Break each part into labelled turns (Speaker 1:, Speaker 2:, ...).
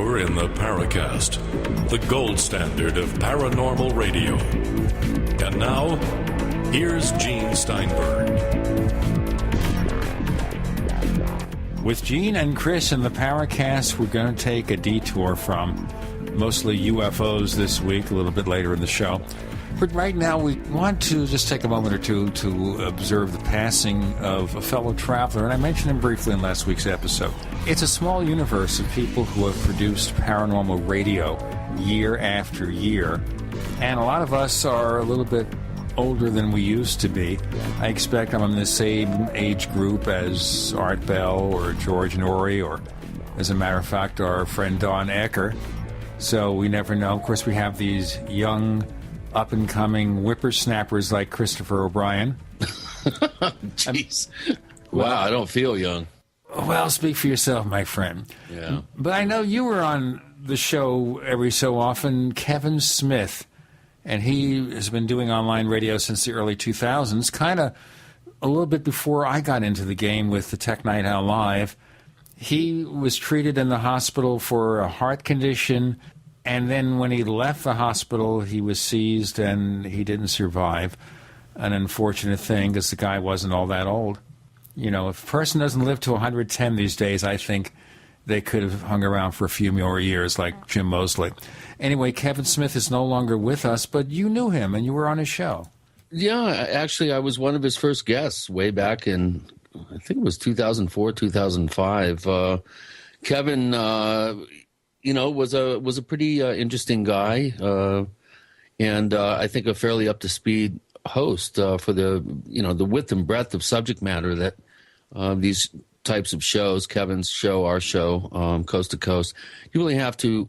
Speaker 1: You're in the Paracast, the gold standard of paranormal radio. And now, here's Gene Steinberg.
Speaker 2: With Gene and Chris in the Paracast, we're going to take a detour from mostly UFOs this week, a little bit later in the show. But right now, we want to just take a moment or two to observe the passing of a fellow traveler, and I mentioned him briefly in last week's episode. It's a small universe of people who have produced paranormal radio year after year, and a lot of us are a little bit older than we used to be. I expect I'm in the same age group as Art Bell or George Norrie, or, as a matter of fact, our friend Don Ecker. So we never know. Of course, we have these young, up-and-coming whippersnappers like Christopher O'Brien.
Speaker 3: Jeez. Wow, I don't feel young.
Speaker 2: Well, speak for yourself, my friend.
Speaker 3: Yeah.
Speaker 2: But I know you were on the show every so often, Kevin Smith, and he has been doing online radio since the early 2000s, kind of a little bit before I got into the game with the Tech Night Owl Live. He was treated in the hospital for a heart condition, and then when he left the hospital, he was seized and he didn't survive. An unfortunate thing, because the guy wasn't all that old. You know, if a person doesn't live to 110 these days, I think they could have hung around for a few more years, like Jim Moseley. Anyway, Kevin Smith is no longer with us, but you knew him and you were on his show.
Speaker 3: Yeah, actually, I was one of his first guests way back in, I think it was 2004, 2005. Kevin, was a pretty interesting guy, and I think a fairly up to speed host for the width and breadth of subject matter that these types of shows, Kevin's show, our show, Coast to Coast, you really have to,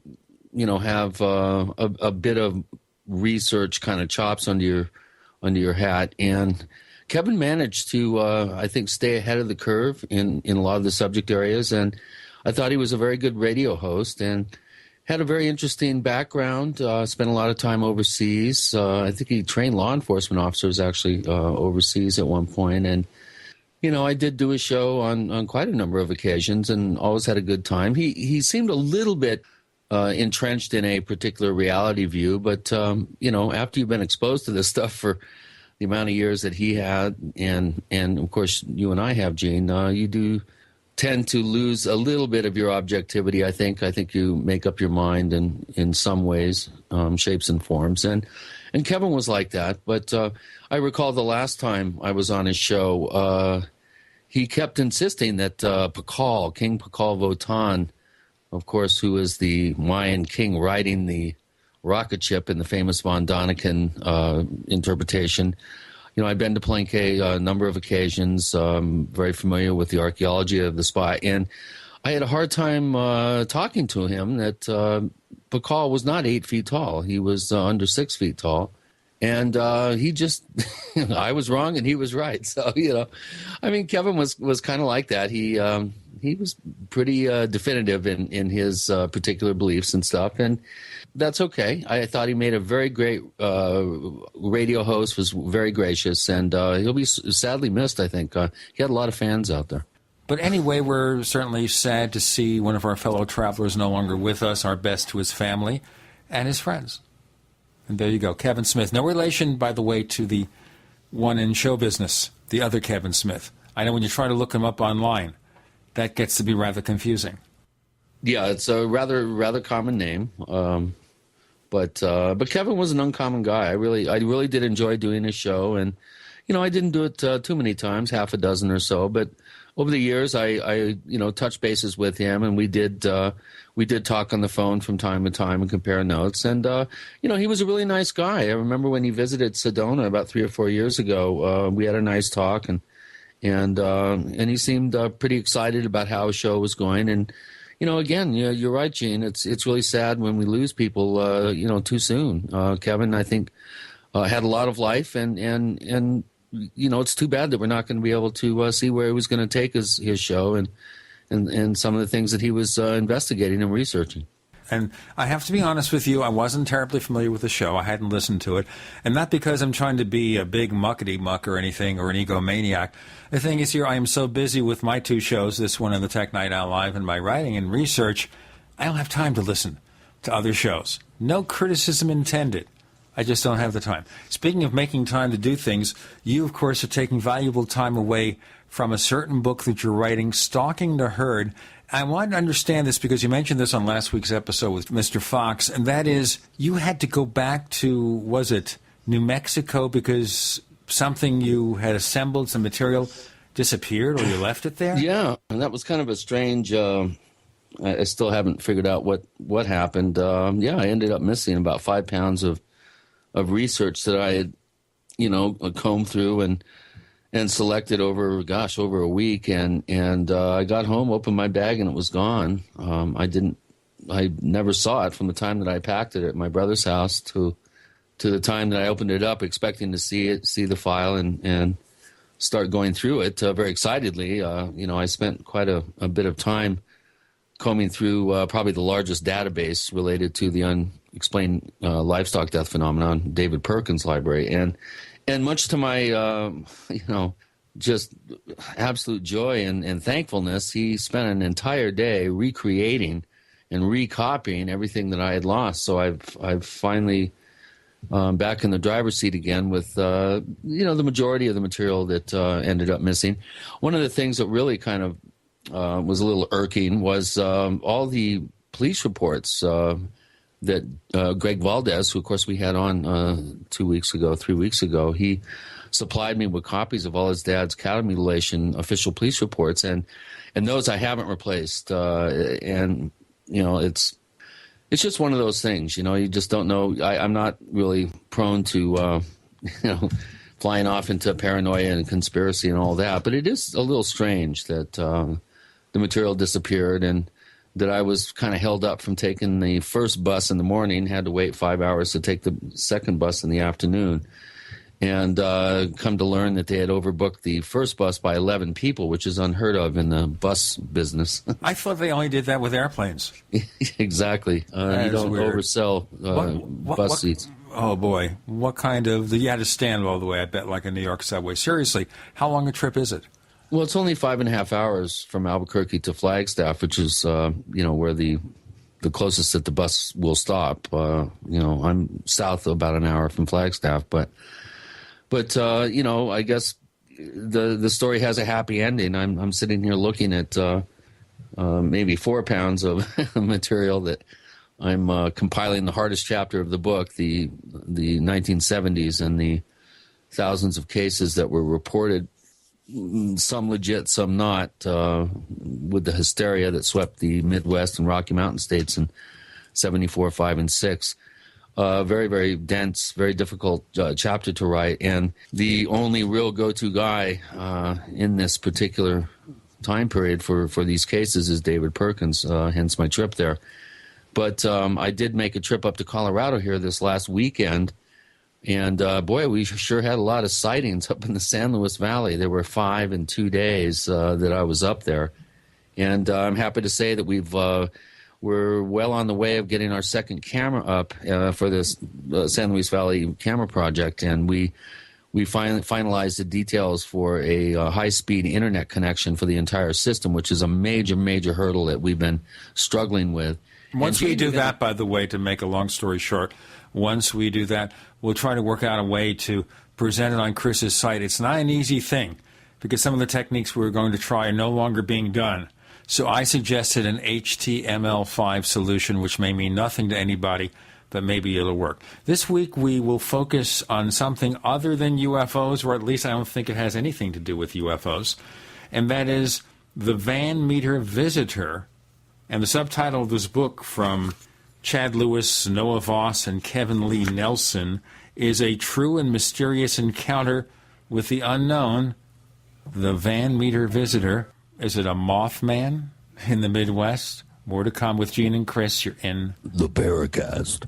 Speaker 3: have a bit of research kind of chops under your hat. And Kevin managed to, I think, stay ahead of the curve in a lot of the subject areas. And I thought he was a very good radio host and had a very interesting background, spent a lot of time overseas. I think he trained law enforcement officers actually overseas at one point. And, I did do a show on quite a number of occasions and always had a good time. He seemed a little bit entrenched in a particular reality view, but, after you've been exposed to this stuff for the amount of years that he had, and of course you and I have, Gene, you do tend to lose a little bit of your objectivity, I think. I think you make up your mind in some ways, shapes and forms. And Kevin was like that. But I recall the last time I was on his show, he kept insisting that King Pakal Votan, of course, who is the Mayan king riding the rocket ship in the famous von Däniken interpretation. I've been to Palenque a number of occasions, very familiar with the archaeology of the spot, and I had a hard time talking to him that Pakal was not 8 feet tall. He was under 6 feet tall, and he just, I was wrong and he was right. So, Kevin was kind of like that. He was pretty definitive in his particular beliefs and stuff, and that's okay. I thought he made a very great radio host, was very gracious, and he'll be sadly missed, I think. He had a lot of fans out there.
Speaker 2: But anyway, we're certainly sad to see one of our fellow travelers no longer with us. Our best to his family and his friends. And there you go, Kevin Smith. No relation, by the way, to the one in show business, the other Kevin Smith. I know when you try to look him up online, that gets to be rather confusing.
Speaker 3: Yeah, it's a rather common name. But Kevin was an uncommon guy. I really did enjoy doing his show, and I didn't do it too many times, half a dozen or so. But over the years, I touched bases with him, and we did talk on the phone from time to time and compare notes. And he was a really nice guy. I remember when he visited Sedona about 3 or 4 years ago. We had a nice talk, and he seemed pretty excited about how his show was going. And again, you're right, Gene. It's really sad when we lose people, too soon. Kevin, I think, had a lot of life, and it's too bad that we're not going to be able to see where he was going to take his show and some of the things that he was investigating and researching.
Speaker 2: And I have to be honest with you, I wasn't terribly familiar with the show. I hadn't listened to it. And not because I'm trying to be a big muckety-muck or anything, or an egomaniac. The thing is here, I am so busy with my two shows, this one and the Tech Night Owl Live, and my writing and research, I don't have time to listen to other shows. No criticism intended. I just don't have the time. Speaking of making time to do things, you, of course, are taking valuable time away from a certain book that you're writing, Stalking the Herd. I want to understand this because you mentioned this on last week's episode with Mr. Fox, and that is you had to go back to, was it New Mexico because something you had assembled, some material, disappeared or you left it there?
Speaker 3: Yeah, and that was kind of a strange, I still haven't figured out what happened. I ended up missing about 5 pounds of research that I had, combed through and selected over a week. And I got home, opened my bag, and it was gone. I never saw it from the time that I packed it at my brother's house to the time that I opened it up, expecting to see the file and start going through it very excitedly. I spent quite a bit of time combing through probably the largest database related to the unexplained livestock death phenomenon, David Perkins' library. And much to my, just absolute joy and thankfulness, he spent an entire day recreating and recopying everything that I had lost. So I've finally back in the driver's seat again with, the majority of the material that ended up missing. One of the things that really kind of was a little irking was all the police reports that Greg Valdez, who of course we had on 3 weeks ago, he supplied me with copies of all his dad's cattle mutilation official police reports, and those I haven't replaced. It's just one of those things, you just don't know. I'm not really prone to, flying off into paranoia and conspiracy and all that, but it is a little strange that the material disappeared and that I was kind of held up from taking the first bus in the morning, had to wait 5 hours to take the second bus in the afternoon, and come to learn that they had overbooked the first bus by 11 people, which is unheard of in the bus business.
Speaker 2: I thought they only did that with airplanes.
Speaker 3: Exactly. You don't oversell bus seats.
Speaker 2: Oh, boy. What kind of... You had to stand all the way, I bet, like a New York subway. Seriously, how long a trip is it?
Speaker 3: Well, it's only 5.5 hours from Albuquerque to Flagstaff, which is, where the closest that the bus will stop. I'm south of about an hour from Flagstaff, but I guess the story has a happy ending. I'm sitting here looking at maybe 4 pounds of material that I'm compiling the hardest chapter of the book, the 1970s and the thousands of cases that were reported, some legit, some not, with the hysteria that swept the Midwest and Rocky Mountain states in 74, 5, and 6. Very, very dense, very difficult chapter to write. And the only real go-to guy in this particular time period for these cases is David Perkins, hence my trip there. But I did make a trip up to Colorado here this last weekend. And, boy, we sure had a lot of sightings up in the San Luis Valley. There were 5 in 2 days that I was up there. And I'm happy to say that we're well on the way of getting our second camera up for this San Luis Valley camera project. And we finally finalized the details for a high-speed internet connection for the entire system, which is a major, major hurdle that we've been struggling with.
Speaker 2: Once we do that, by the way, to make a long story short, once we do that, we'll try to work out a way to present it on Chris's site. It's not an easy thing because some of the techniques we were going to try are no longer being done. So I suggested an HTML5 solution, which may mean nothing to anybody, but maybe it'll work. This week we will focus on something other than UFOs, or at least I don't think it has anything to do with UFOs, and that is the Van Meter Visitor. And the subtitle of this book from Chad Lewis, Noah Voss, and Kevin Lee Nelson is A True and Mysterious Encounter with the Unknown, the Van Meter Visitor. Is it a Mothman in the Midwest? More to come with Gene and Chris. You're in
Speaker 3: the Paracast.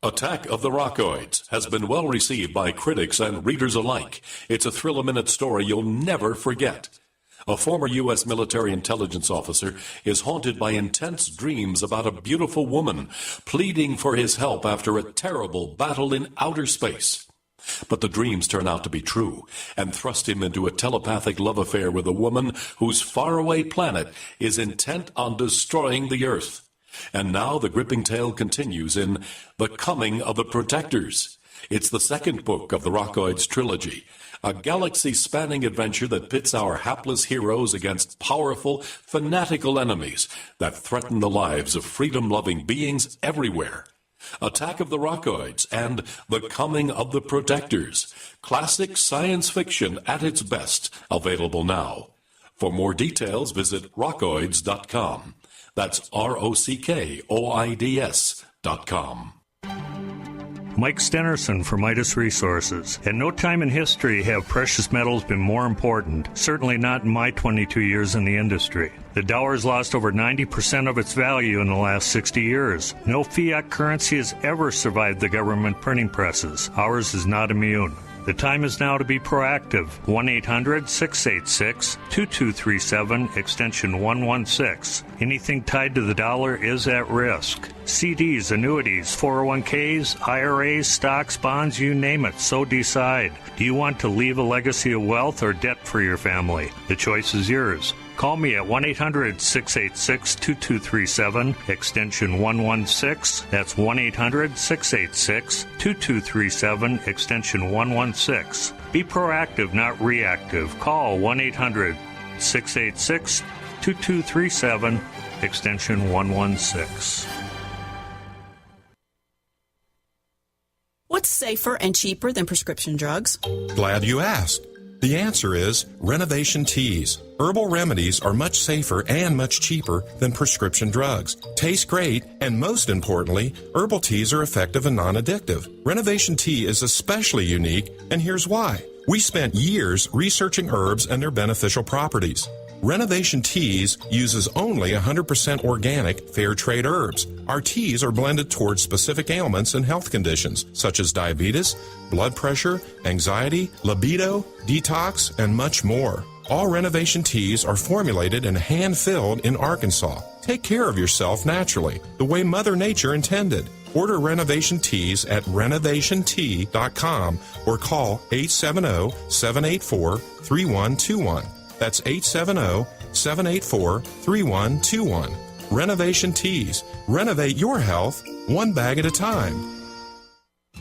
Speaker 1: Attack of the Rockoids has been well received by critics and readers alike. It's a thrill-a-minute story you'll never forget. A former U.S. military intelligence officer is haunted by intense dreams about a beautiful woman pleading for his help after a terrible battle in outer space. But the dreams turn out to be true and thrust him into a telepathic love affair with a woman whose faraway planet is intent on destroying the Earth. And now the gripping tale continues in The Coming of the Protectors. It's the second book of the Rockoids trilogy, a galaxy-spanning adventure that pits our hapless heroes against powerful, fanatical enemies that threaten the lives of freedom-loving beings everywhere. Attack of the Rockoids and The Coming of the Protectors. Classic science fiction at its best, available now. For more details, visit rockoids.com. That's ROCKOIDS.com.
Speaker 4: Mike Stenerson for Midas Resources. At no time in history have precious metals been more important, certainly not in my 22 years in the industry. The dollar has lost over 90% of its value in the last 60 years. No fiat currency has ever survived the government printing presses. Ours is not immune. The time is now to be proactive. 1-800-686-2237, extension 116. Anything tied to the dollar is at risk. CDs, annuities, 401ks, IRAs, stocks, bonds, you name it, so decide. Do you want to leave a legacy of wealth or debt for your family? The choice is yours. Call me at 1-800-686-2237, extension 116. That's 1-800-686-2237, extension 116. Be proactive, not reactive. Call 1-800-686-2237, extension 116.
Speaker 5: What's safer and cheaper than prescription drugs?
Speaker 6: Glad you asked. The answer is Renovation Teas. Herbal remedies are much safer and much cheaper than prescription drugs. Taste great, and most importantly, herbal teas are effective and non-addictive. Renovation Tea is especially unique, and here's why. We spent years researching herbs and their beneficial properties. Renovation Teas uses only 100% organic, fair trade herbs. Our teas are blended towards specific ailments and health conditions, such as diabetes, blood pressure, anxiety, libido, detox, and much more. All Renovation Teas are formulated and hand-filled in Arkansas. Take care of yourself naturally, the way Mother Nature intended. Order Renovation Teas at renovationtea.com or call 870-784-3121. That's 870-784-3121. Renovation Teas. Renovate your health, one bag at a time.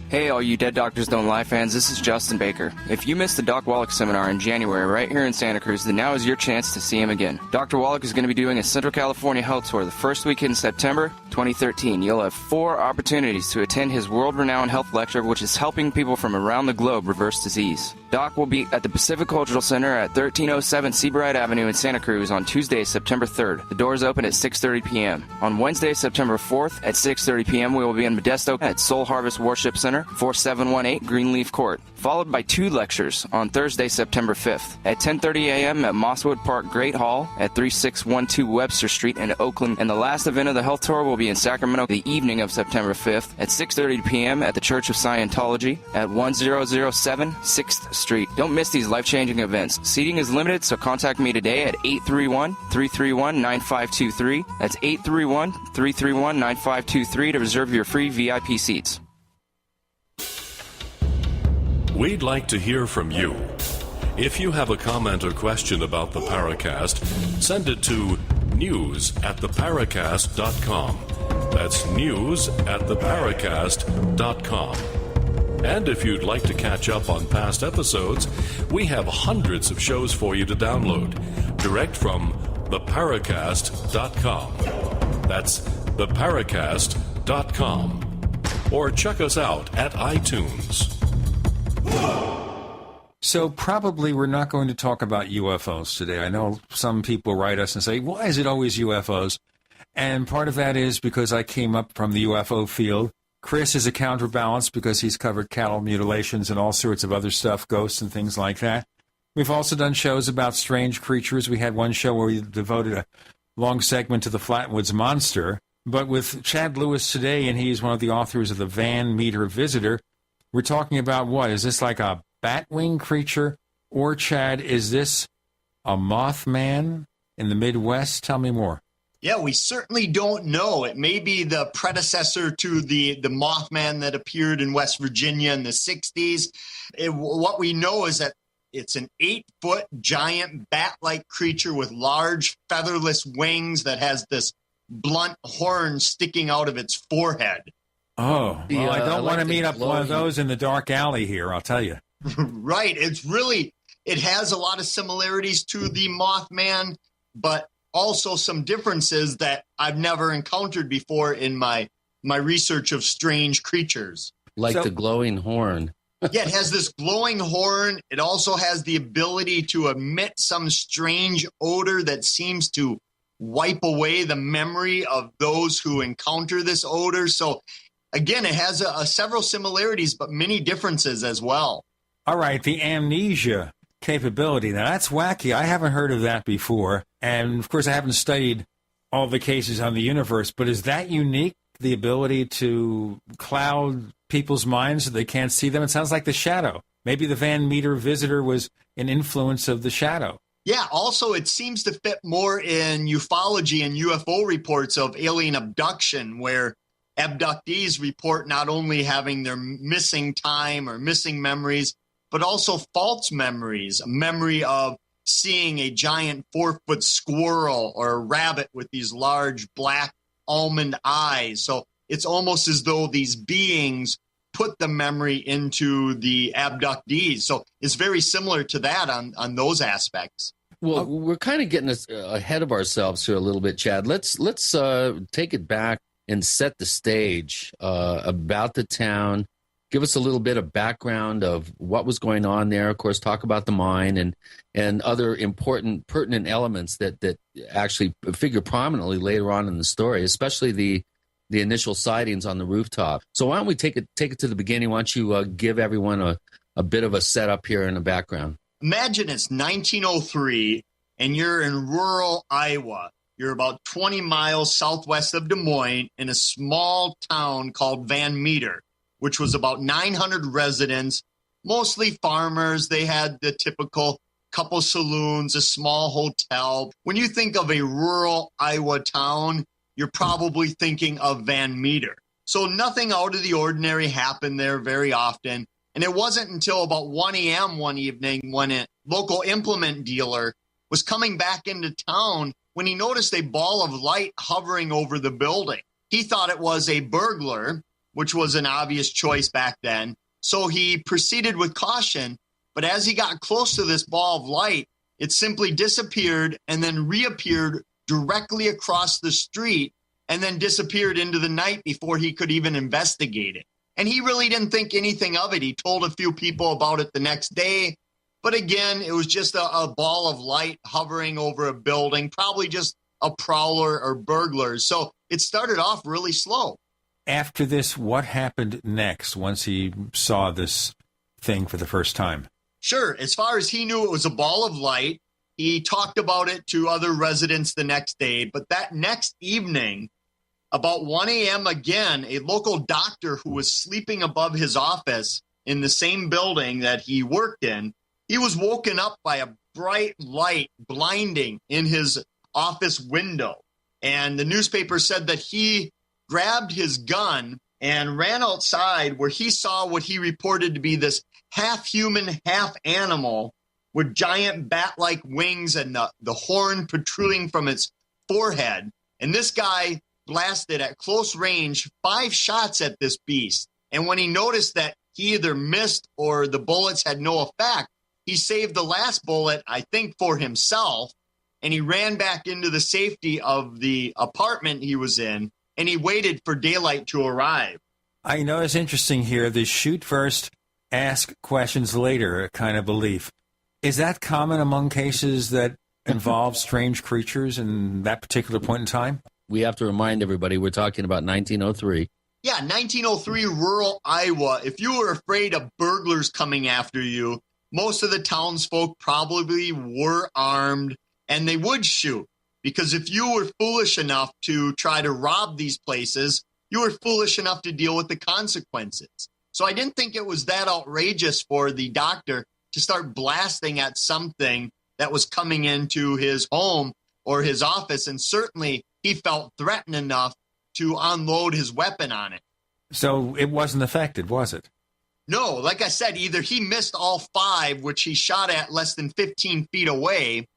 Speaker 7: Hey, all you Dead Doctors Don't Lie fans, this is Justin Baker. If you missed the Doc Wallach seminar in January right here in Santa Cruz, then now is your chance to see him again. Dr. Wallach is going to be doing a Central California health tour the first week in September 2013. You'll have 4 opportunities to attend his world-renowned health lecture, which is helping people from around the globe reverse disease. Doc will be at the Pacific Cultural Center at 1307 Seabright Avenue in Santa Cruz on Tuesday, September 3rd. The doors open at 6:30 p.m. On Wednesday, September 4th at 6:30 p.m., we will be in Modesto at Soul Harvest Worship Center, 4718 Greenleaf Court, followed by 2 lectures on Thursday, September 5th at 10:30 a.m. at Mosswood Park Great Hall at 3612 Webster Street in Oakland. And the last event of the health tour will be in Sacramento the evening of September 5th at 6:30 p.m. at the Church of Scientology at 1007 6th Street. Don't miss these life-changing events. Seating is limited, so contact me today at 831-331-9523. That's 831-331-9523 to reserve your free VIP seats.
Speaker 1: We'd like to hear from you. If you have a comment or question about the Paracast, send it to news@theparacast.com. That's news@theparacast.com. And if you'd like to catch up on past episodes, we have hundreds of shows for you to download, direct from theparacast.com. That's theparacast.com. Or check us out at iTunes.
Speaker 2: So probably we're not going to talk about UFOs today. I know some people write us and say, why is it always UFOs? And part of that is because I came up from the UFO field. Chris is a counterbalance because he's covered cattle mutilations and all sorts of other stuff, ghosts and things like that. We've also done shows about strange creatures. We had one show where we devoted a long segment to the Flatwoods Monster. But with Chad Lewis today, and he's one of the authors of the Van Meter Visitor, we're talking about what? Is this like a bat-wing creature? Or, Chad, is this a Mothman in the Midwest? Tell me more.
Speaker 8: Yeah, we certainly don't know. It may be the predecessor to the Mothman that appeared in West Virginia in the 60s. What we know is that it's an 8-foot giant bat-like creature with large featherless wings that has this blunt horn sticking out of its forehead.
Speaker 2: Oh, well, I don't want to meet up one of those in the dark alley here, I'll tell you.
Speaker 8: Right. It has a lot of similarities to the Mothman, but also some differences that I've never encountered before in my research of strange creatures.
Speaker 3: Like the glowing horn.
Speaker 8: Yeah, it has this glowing horn. It also has the ability to emit some strange odor that seems to wipe away the memory of those who encounter this odor. So, again, it has several similarities, but many differences as well.
Speaker 2: All right, the amnesia capability. Now, that's wacky. I haven't heard of that before. And, of course, I haven't studied all the cases on the universe, but is that unique, the ability to cloud people's minds so they can't see them? It sounds like the shadow. Maybe the Van Meter visitor was an influence of the shadow.
Speaker 8: Yeah, also it seems to fit more in ufology and UFO reports of alien abduction, where abductees report not only having their missing time or missing memories, but also false memories, a memory of seeing a giant 4-foot squirrel or a rabbit with these large black almond eyes. So it's almost as though these beings put the memory into the abductees. So it's very similar to that on those aspects.
Speaker 3: Well, we're kind of getting ahead of ourselves here a little bit, Chad. Let's take it back and set the stage about the town. Give us a little bit of background of what was going on there. Of course, talk about the mine and other important, pertinent elements that actually figure prominently later on in the story, especially the initial sightings on the rooftop. So why don't we take it to the beginning? Why don't you give everyone a bit of a setup here in the background?
Speaker 8: Imagine it's 1903 and you're in rural Iowa. You're about 20 miles southwest of Des Moines in a small town called Van Meter, which was about 900 residents, mostly farmers. They had the typical couple saloons, a small hotel. When you think of a rural Iowa town, you're probably thinking of Van Meter. So nothing out of the ordinary happened there very often. And it wasn't until about 1 a.m. one evening when a local implement dealer was coming back into town when he noticed a ball of light hovering over the building. He thought it was a burglar, which was an obvious choice back then. So he proceeded with caution. But as he got close to this ball of light, it simply disappeared and then reappeared directly across the street and then disappeared into the night before he could even investigate it. And he really didn't think anything of it. He told a few people about it the next day. But again, it was just a ball of light hovering over a building, probably just a prowler or burglars. So it started off really slow.
Speaker 2: After this, what happened next once he saw this thing for the first time?
Speaker 8: Sure. As far as he knew, it was a ball of light. He talked about it to other residents the next day. But that next evening, about 1 a.m. again, a local doctor who was sleeping above his office in the same building that he worked in, he was woken up by a bright light blinding in his office window. And the newspaper said that he grabbed his gun and ran outside where he saw what he reported to be this half-human, half-animal with giant bat-like wings and the horn protruding from its forehead. And this guy blasted at close range 5 shots at this beast. And when he noticed that he either missed or the bullets had no effect, he saved the last bullet, I think, for himself, and he ran back into the safety of the apartment he was in, and he waited for daylight to arrive.
Speaker 2: I know it's interesting here, the shoot first, ask questions later kind of belief. Is that common among cases that involve strange creatures in that particular point in time?
Speaker 3: We have to remind everybody we're talking about 1903.
Speaker 8: Yeah, 1903 rural Iowa. If you were afraid of burglars coming after you, most of the townsfolk probably were armed and they would shoot. Because if you were foolish enough to try to rob these places, you were foolish enough to deal with the consequences. So I didn't think it was that outrageous for the doctor to start blasting at something that was coming into his home or his office. And certainly he felt threatened enough to unload his weapon on it.
Speaker 2: So it wasn't affected, was it?
Speaker 8: No, like I said, either he missed all 5, which he shot at less than 15 feet away,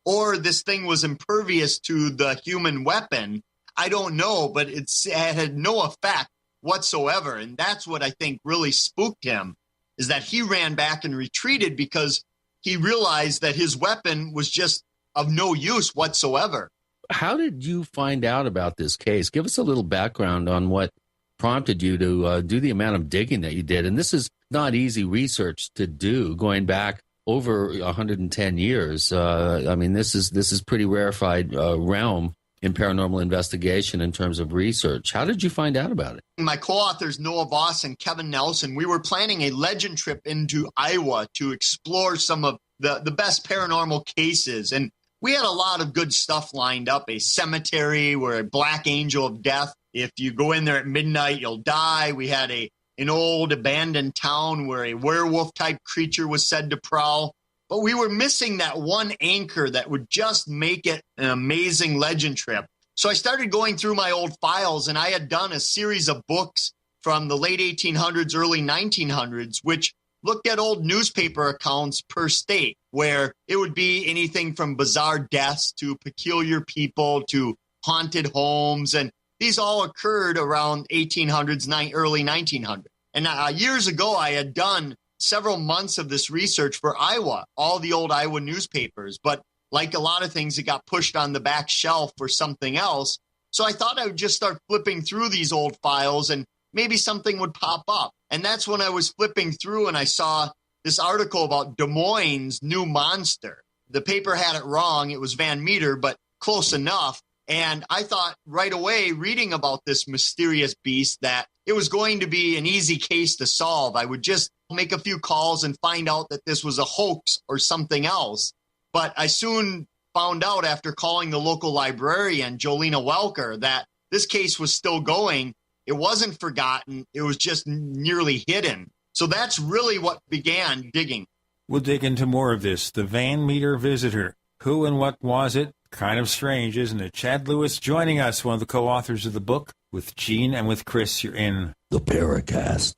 Speaker 8: or this thing was impervious to the human weapon. I don't know, but it had no effect whatsoever. And that's what I think really spooked him, is that he ran back and retreated because he realized that his weapon was just of no use whatsoever.
Speaker 3: How did you find out about this case? Give us a little background on what prompted you to do the amount of digging that you did. And this is not easy research to do, going back over 110 years. I mean, this is pretty rarefied realm in paranormal investigation in terms of research. How did you find out about it?
Speaker 8: My co-authors, Noah Voss and Kevin Nelson, we were planning a legend trip into Iowa to explore some of the best paranormal cases. And we had a lot of good stuff lined up. A cemetery where a black angel of death, if you go in there at midnight, you'll die. We had an old abandoned town where a werewolf-type creature was said to prowl. But we were missing that one anchor that would just make it an amazing legend trip. So I started going through my old files, and I had done a series of books from the late 1800s, early 1900s, which looked at old newspaper accounts per state, where it would be anything from bizarre deaths to peculiar people to haunted homes. And these all occurred around 1800s, early 1900s. And years ago, I had done several months of this research for Iowa, all the old Iowa newspapers. But like a lot of things, it got pushed on the back shelf for something else. So I thought I would just start flipping through these old files and maybe something would pop up. And that's when I was flipping through and I saw this article about Des Moines' new monster. The paper had it wrong. It was Van Meter, but close enough. And I thought right away, reading about this mysterious beast, that it was going to be an easy case to solve. I would just make a few calls and find out that this was a hoax or something else. But I soon found out after calling the local librarian, Jolena Welker, that this case was still going. It wasn't forgotten. It was just nearly hidden. So that's really what began digging.
Speaker 2: We'll dig into more of this. The Van Meter visitor. Who and what was it? Kind of strange, isn't it? Chad Lewis joining us, one of the co-authors of the book. With Gene and with Chris, you're in
Speaker 3: the Paracast.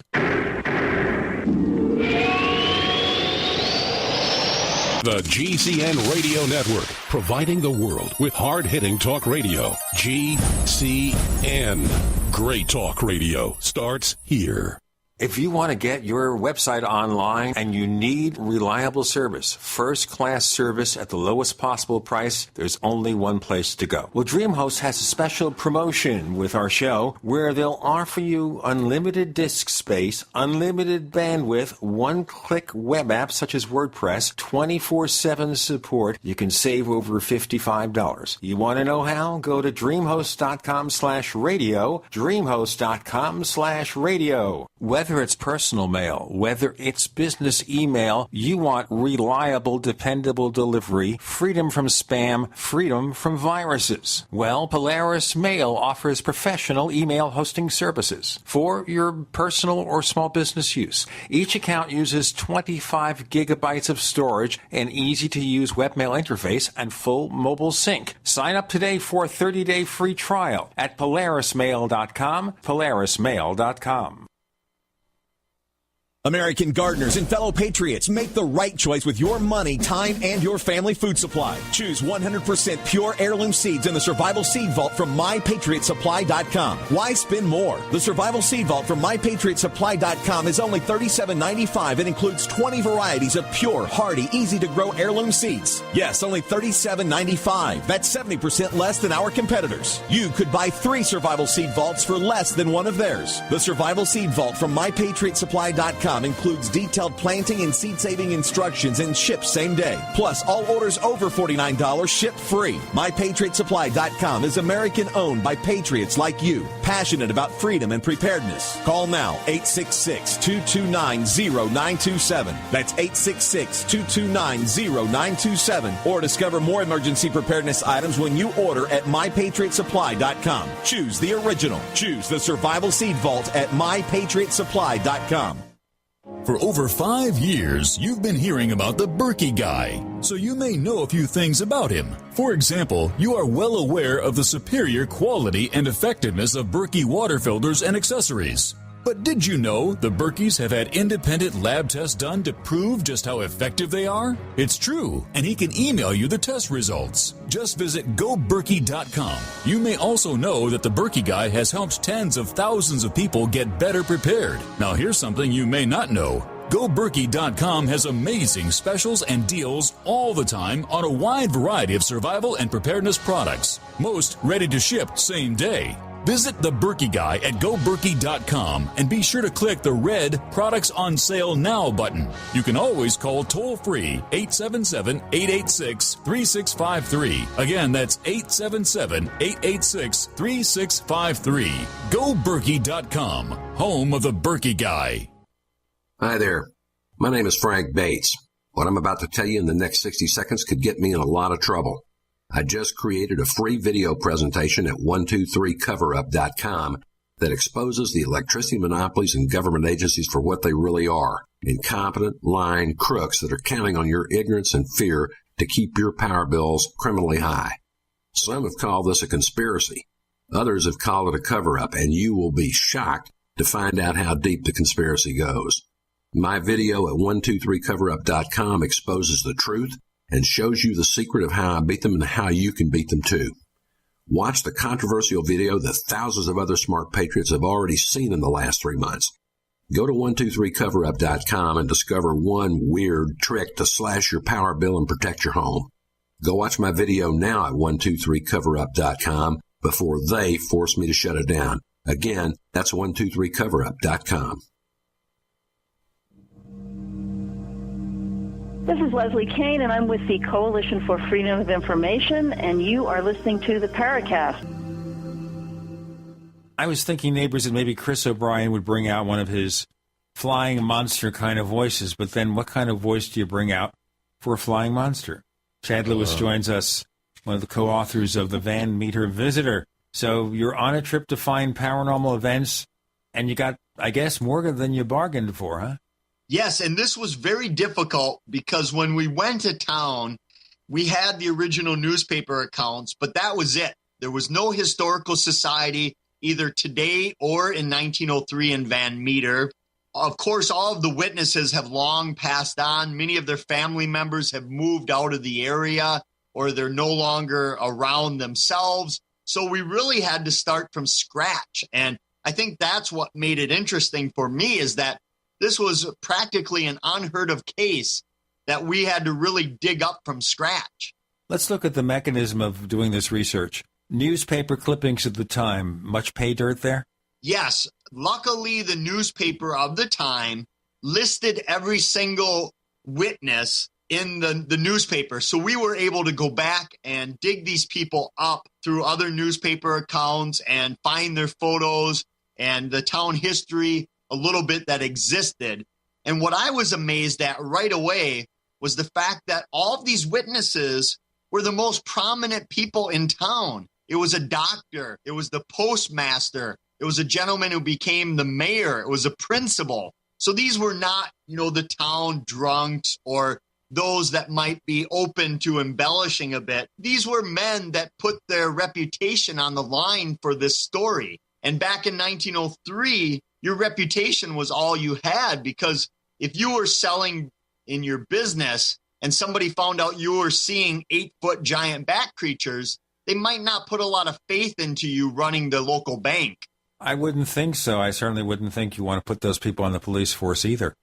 Speaker 1: The GCN Radio Network, providing the world with hard-hitting talk radio. GCN. Great talk radio starts here.
Speaker 2: If you want to get your website online and you need reliable service, first-class service at the lowest possible price, there's only one place to go. Well, DreamHost has a special promotion with our show where they'll offer you unlimited disk space, unlimited bandwidth, one-click web apps such as WordPress, 24/7 support. You can save over $55. You want to know how? Go to dreamhost.com/radio, dreamhost.com/radio. Whether it's personal mail, whether it's business email, you want reliable, dependable delivery, freedom from spam, freedom from viruses. Well, Polaris Mail offers professional email hosting services for your personal or small business use. Each account uses 25 gigabytes of storage, an easy-to-use webmail interface, and full mobile sync. Sign up today for a 30-day free trial at polarismail.com, polarismail.com.
Speaker 9: American gardeners and fellow patriots, make the right choice with your money, time, and your family food supply. Choose 100% pure heirloom seeds in the Survival Seed Vault from MyPatriotSupply.com. Why spend more? The Survival Seed Vault from MyPatriotSupply.com is only $37.95 and includes 20 varieties of pure, hardy, easy-to-grow heirloom seeds. Yes, only $37.95. That's 70% less than our competitors. You could buy 3 Survival Seed Vaults for less than one of theirs. The Survival Seed Vault from MyPatriotSupply.com includes detailed planting and seed-saving instructions and ships same day. Plus, all orders over $49 ship free. MyPatriotSupply.com is American-owned by patriots like you, passionate about freedom and preparedness. Call now, 866-229-0927. That's 866-229-0927. Or discover more emergency preparedness items when you order at MyPatriotSupply.com. Choose the original. Choose the Survival Seed Vault at MyPatriotSupply.com.
Speaker 10: For over 5 years, you've been hearing about the Berkey guy, so you may know a few things about him. For example, you are well aware of the superior quality and effectiveness of Berkey water filters and accessories. But did you know the Berkeys have had independent lab tests done to prove just how effective they are? It's true, and he can email you the test results. Just visit goberkey.com. You may also know that the Berkey guy has helped tens of thousands of people get better prepared. Now here's something you may not know. GoBerkey.com has amazing specials and deals all the time on a wide variety of survival and preparedness products. Most ready to ship same day. Visit the Berkey guy at goberkey.com and be sure to click the red Products on Sale Now button. You can always call toll-free 877-886-3653. Again, that's 877-886-3653. GoBerkey.com, home of the Berkey guy.
Speaker 11: Hi there. My name is Frank Bates. What I'm about to tell you in the next 60 seconds could get me in a lot of trouble. I just created a free video presentation at 123coverup.com that exposes the electricity monopolies and government agencies for what they really are. Incompetent, lying crooks that are counting on your ignorance and fear to keep your power bills criminally high. Some have called this a conspiracy. Others have called it a cover-up, and you will be shocked to find out how deep the conspiracy goes. My video at 123coverup.com exposes the truth and shows you the secret of how I beat them and how you can beat them too. Watch the controversial video that thousands of other smart patriots have already seen in the last 3 months. Go to 123coverup.com and discover one weird trick to slash your power bill and protect your home. Go watch my video now at 123coverup.com before they force me to shut it down. Again, that's 123coverup.com.
Speaker 12: This is Leslie Kane, and I'm with the Coalition for Freedom of Information, and you are listening to the Paracast.
Speaker 2: I was thinking, neighbors, that maybe Chris O'Brien would bring out one of his flying monster kind of voices, but then what kind of voice do you bring out for a flying monster? Chad Lewis joins us, one of the co-authors of the Van Meter Visitor. So you're on a trip to find paranormal events, and you got, I guess, more than you bargained for, huh?
Speaker 8: Yes, and this was very difficult because when we went to town, we had the original newspaper accounts, but that was it. There was no historical society either today or in 1903 in Van Meter. Of course, all of the witnesses have long passed on. Many of their family members have moved out of the area or they're no longer around themselves. So we really had to start from scratch. And I think that's what made it interesting for me, is that this was practically an unheard of case that we had to really dig up from scratch.
Speaker 2: Let's look at the mechanism of doing this research. Newspaper clippings at the time, much pay dirt there?
Speaker 8: Yes. Luckily, the newspaper of the time listed every single witness in the newspaper. So we were able to go back and dig these people up through other newspaper accounts and find their photos and the town history a little bit that existed. And what I was amazed at right away was the fact that all of these witnesses were the most prominent people in town. It was a doctor. It was the postmaster. It was a gentleman who became the mayor. It was a principal. So these were not, the town drunks or those that might be open to embellishing a bit. These were men that put their reputation on the line for this story. And back in 1903, your reputation was all you had, because if you were selling in your business and somebody found out you were seeing 8-foot giant bat creatures, they might not put a lot of faith into you running the local bank.
Speaker 2: I wouldn't think so. I certainly wouldn't think you want to put those people on the police force either.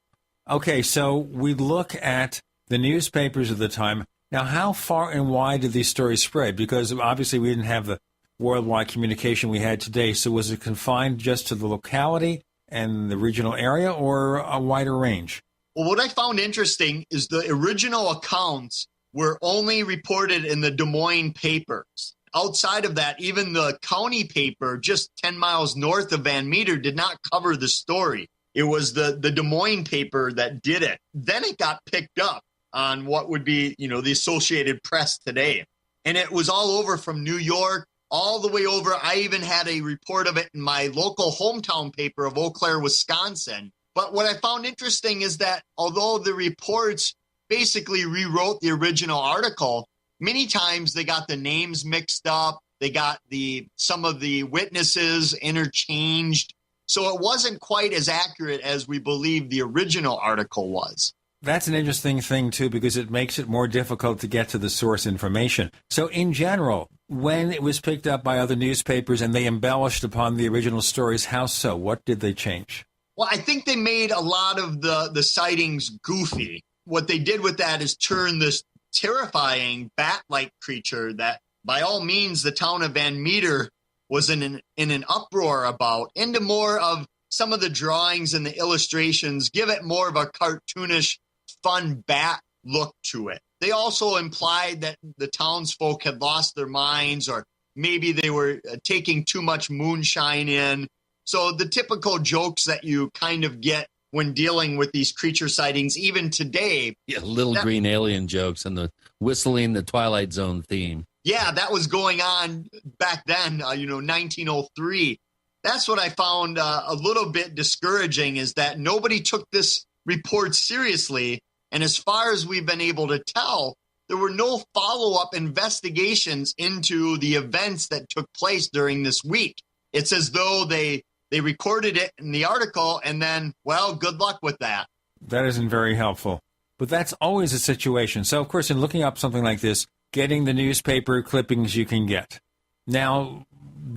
Speaker 2: Okay, so we look at the newspapers of the time. Now, how far and wide did these stories spread? Because obviously we didn't have the worldwide communication we had today. So was it confined just to the locality and the regional area, or a wider range?
Speaker 8: Well, what I found interesting is the original accounts were only reported in the Des Moines papers. Outside of that, even the county paper just 10 miles north of Van Meter did not cover the story. It was the Des Moines paper that did it. Then it got picked up on what would be, the Associated Press today. And it was all over from New York all the way over. I even had a report of it in my local hometown paper of Eau Claire, Wisconsin. But what I found interesting is that although the reports basically rewrote the original article, many times they got the names mixed up. They got some of the witnesses interchanged. So it wasn't quite as accurate as we believe the original article was.
Speaker 2: That's an interesting thing, too, because it makes it more difficult to get to the source information. So in general, when it was picked up by other newspapers and they embellished upon the original stories, how so? What did they change?
Speaker 8: Well, I think they made a lot of the sightings goofy. What they did with that is turn this terrifying bat-like creature that, by all means, the town of Van Meter was in an uproar about into more of some of the drawings and the illustrations, give it more of a cartoonish, fun bat look to it. They also implied that the townsfolk had lost their minds, or maybe they were taking too much moonshine in. So the typical jokes that you kind of get when dealing with these creature sightings, even today.
Speaker 3: Yeah, little green alien jokes and the whistling the Twilight Zone theme.
Speaker 8: Yeah, that was going on back then, 1903. That's what I found a little bit discouraging, is that nobody took this report seriously. And as far as we've been able to tell, there were no follow-up investigations into the events that took place during this week. It's as though they recorded it in the article and then, well, good luck with that.
Speaker 2: That isn't very helpful. But that's always a situation. So, of course, in looking up something like this, getting the newspaper clippings you can get. Now,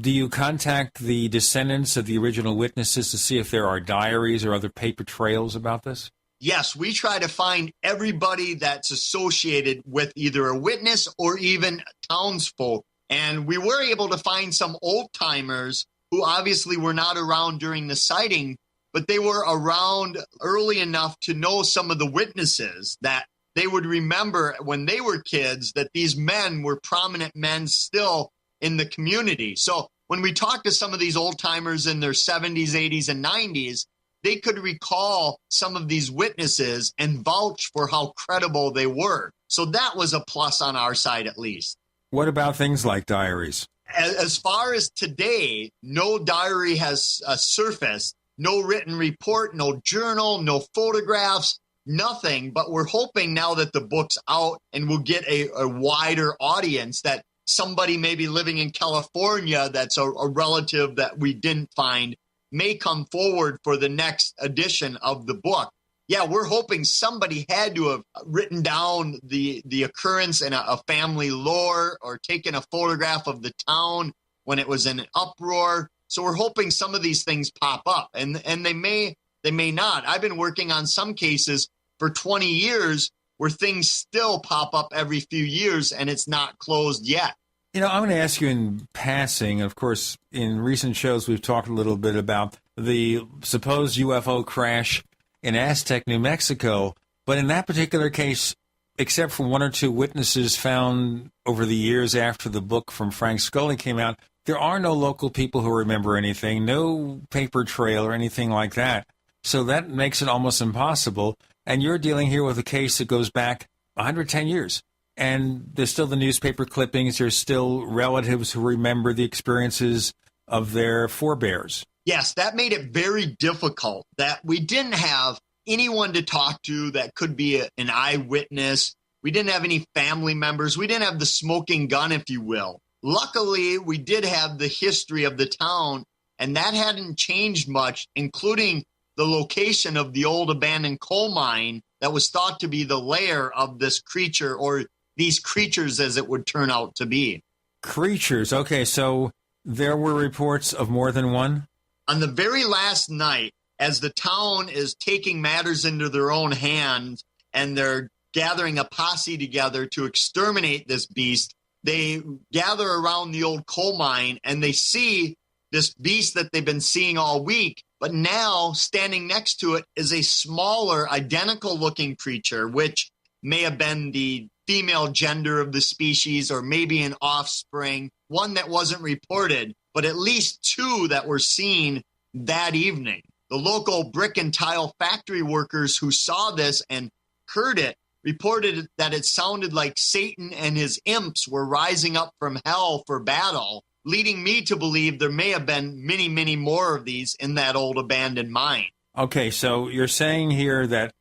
Speaker 2: do you contact the descendants of the original witnesses to see if there are diaries or other paper trails about this?
Speaker 8: Yes, we try to find everybody that's associated with either a witness or even townsfolk. And we were able to find some old-timers who obviously were not around during the sighting, but they were around early enough to know some of the witnesses, that they would remember when they were kids that these men were prominent men still in the community. So when we talk to some of these old-timers in their 70s, 80s, and 90s, they could recall some of these witnesses and vouch for how credible they were. So that was a plus on our side, at least.
Speaker 2: What about things like diaries?
Speaker 8: As far as today, no diary has surfaced, no written report, no journal, no photographs, nothing. But we're hoping now that the book's out and we'll get a wider audience, that somebody maybe living in California that's a relative that we didn't find may come forward for the next edition of the book. Yeah, we're hoping somebody had to have written down the occurrence in a family lore, or taken a photograph of the town when it was in an uproar. So we're hoping some of these things pop up, and they may not. I've been working on some cases for 20 years where things still pop up every few years, and it's not closed yet.
Speaker 2: You know, I'm going to ask you in passing. Of course, in recent shows, we've talked a little bit about the supposed UFO crash in Aztec, New Mexico. But in that particular case, except for one or two witnesses found over the years after the book from Frank Scully came out, there are no local people who remember anything, no paper trail or anything like that. So that makes it almost impossible. And you're dealing here with a case that goes back 110 years. And there's still the newspaper clippings. There's still relatives who remember the experiences of their forebears.
Speaker 8: Yes, that made it very difficult, that we didn't have anyone to talk to that could be an eyewitness. We didn't have any family members. We didn't have the smoking gun, if you will. Luckily, we did have the history of the town, and that hadn't changed much, including the location of the old abandoned coal mine that was thought to be the lair of this creature, or these creatures as it would turn out to be.
Speaker 2: Creatures. Okay, so there were reports of more than one?
Speaker 8: On the very last night, as the town is taking matters into their own hands and they're gathering a posse together to exterminate this beast, they gather around the old coal mine and they see this beast that they've been seeing all week. But now standing next to it is a smaller, identical-looking creature, which may have been the female gender of the species, or maybe an offspring, one that wasn't reported, but at least two that were seen that evening. The local brick and tile factory workers who saw this and heard it reported that it sounded like Satan and his imps were rising up from hell for battle, leading me to believe there may have been many, many more of these in that old abandoned mine.
Speaker 2: Okay, so you're saying here that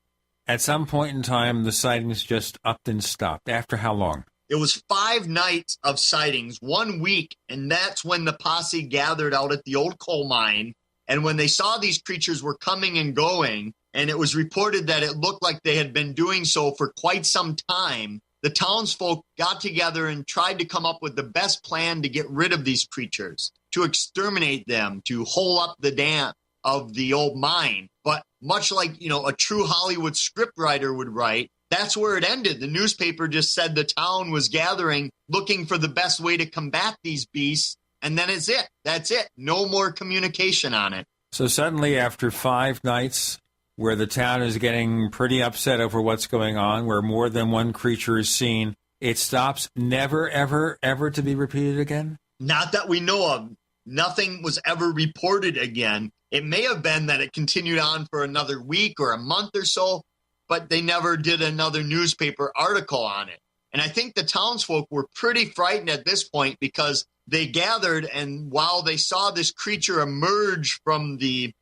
Speaker 2: at some point in time, the sightings just upped and stopped. After how long?
Speaker 8: It was 5 nights of sightings, 1 week, and that's when the posse gathered out at the old coal mine. And when they saw these creatures were coming and going, and it was reported that it looked like they had been doing so for quite some time, the townsfolk got together and tried to come up with the best plan to get rid of these creatures, to exterminate them, to hole up the dam of the old mine. But much like, a true Hollywood scriptwriter would write, that's where it ended. The newspaper just said the town was gathering, looking for the best way to combat these beasts, and then it's it. That's it. No more communication on it.
Speaker 2: So suddenly, after 5 nights where the town is getting pretty upset over what's going on, where more than one creature is seen, it stops, never, ever, ever to be repeated again?
Speaker 8: Not that we know of. Nothing was ever reported again. It may have been that it continued on for another week or a month or so, but they never did another newspaper article on it. And I think the townsfolk were pretty frightened at this point because they gathered, and while they saw this creature emerge from the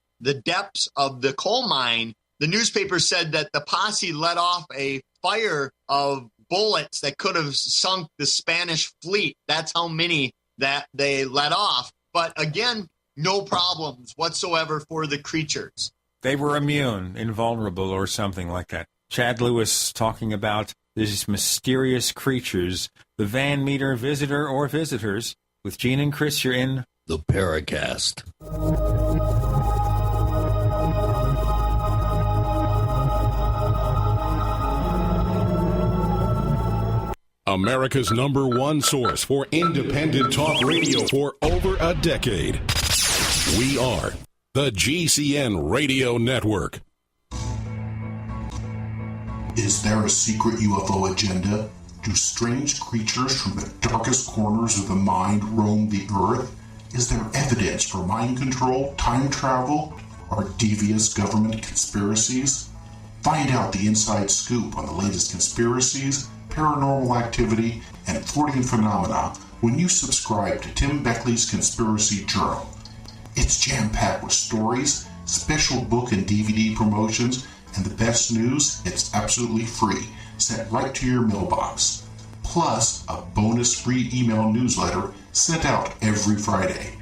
Speaker 8: depths of the coal mine, the newspaper said that the posse let off a fire of bullets that could have sunk the Spanish fleet. That's how many that they let off. But again, no problems whatsoever for the creatures.
Speaker 2: They were immune, invulnerable, or something like that. Chad Lewis talking about these mysterious creatures, the Van Meter visitor or visitors. With Gene and Chris, you're in
Speaker 3: the Paracast.
Speaker 6: America's #1 source for independent talk radio for over a decade. We are the GCN Radio Network.
Speaker 13: Is there a secret UFO agenda? Do strange creatures from the darkest corners of the mind roam the earth? Is there evidence for mind control, time travel, or devious government conspiracies? Find out the inside scoop on the latest conspiracies, paranormal activity, and Floridian phenomena when you subscribe to Tim Beckley's Conspiracy Journal. It's jam-packed with stories, special book and DVD promotions, and the best news, it's absolutely free, sent right to your mailbox. Plus, a bonus free email newsletter sent out every Friday.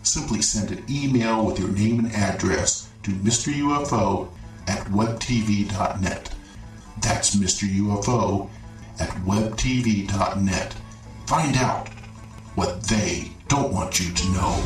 Speaker 13: Simply send an email with your name and address to Mr. UFO at webtv.net. That's Mr. UFO at webtv.net. Find out what they don't want you to know.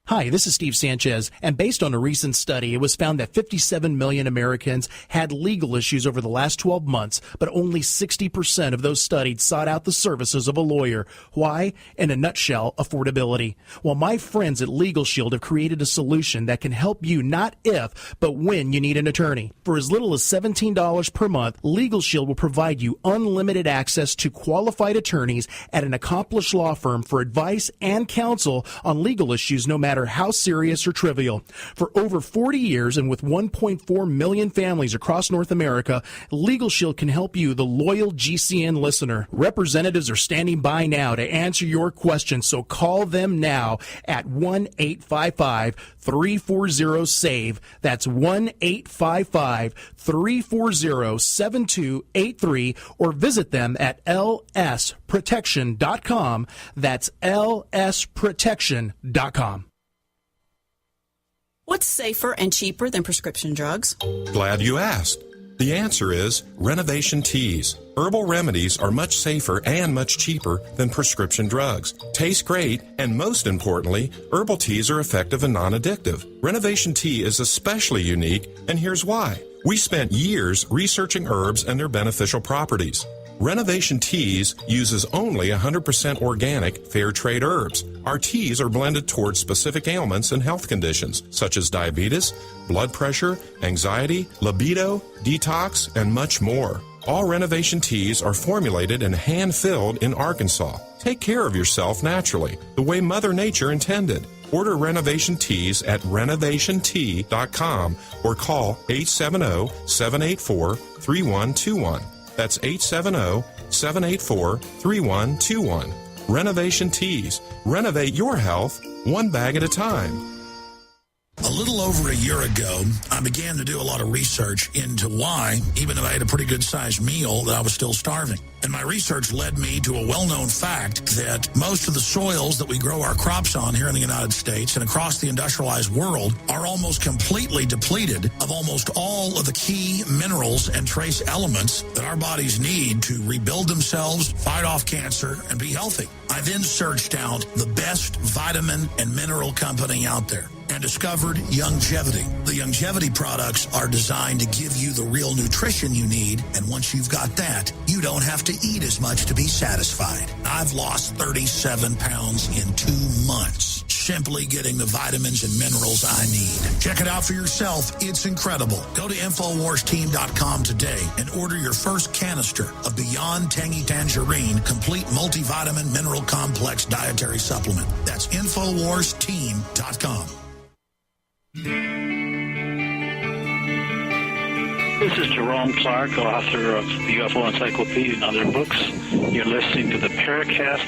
Speaker 14: Hi, this is Steve Sanchez, and based on a recent study, it was found that 57 million Americans had legal issues over the last 12 months, but only 60% of those studied sought out the services of a lawyer. Why? In a nutshell, affordability. Well, my friends at Legal Shield have created a solution that can help you not if, but when you need an attorney. For as little as $17 per month, Legal Shield will provide you unlimited access to qualified attorneys at an accomplished law firm for advice and counsel on legal issues, no matter how serious or trivial. For over 40 years and with 1.4 million families across North America, Legal Shield can help you, the loyal GCN listener. Representatives are standing by now to answer your questions, so call them now at 1-855-340-SAVE. That's 1-855-340-7283, or visit them at lsprotection.com. That's lsprotection.com.
Speaker 5: What's safer and cheaper than prescription drugs?
Speaker 6: Glad you asked. The answer is renovation teas. Herbal remedies are much safer and much cheaper than prescription drugs. Taste great, and most importantly, herbal teas are effective and non-addictive. Renovation tea is especially unique, and here's why. We spent years researching herbs and their beneficial properties. Renovation Teas uses only 100% organic, fair trade herbs. Our teas are blended towards specific ailments and health conditions, such as diabetes, blood pressure, anxiety, libido, detox, and much more. All Renovation Teas are formulated and hand-filled in Arkansas. Take care of yourself naturally, the way Mother Nature intended. Order Renovation Teas at renovationtea.com or call 870-784-3121. That's 870-784-3121. Renovation Teas. Renovate your health one bag at a time.
Speaker 15: A little over a year ago, I began to do a lot of research into why, even though I had a pretty good-sized meal, that I was still starving. And my research led me to a well-known fact that most of the soils that we grow our crops on here in the United States and across the industrialized world are almost completely depleted of almost all of the key minerals and trace elements that our bodies need to rebuild themselves, fight off cancer, and be healthy. I then searched out the best vitamin and mineral company out there and discovered Youngevity. The Youngevity products are designed to give you the real nutrition you need, and once you've got that, you don't have to eat as much to be satisfied. I've lost 37 pounds in 2 months, simply getting the vitamins and minerals I need. Check it out for yourself. It's incredible. Go to InfoWarsTeam.com today and order your first canister of Beyond Tangy Tangerine Complete Multivitamin Mineral Complex Dietary Supplement. That's InfoWarsTeam.com.
Speaker 16: This is Jerome Clark, author of the UFO Encyclopedia and other books. You're listening to the Paracast.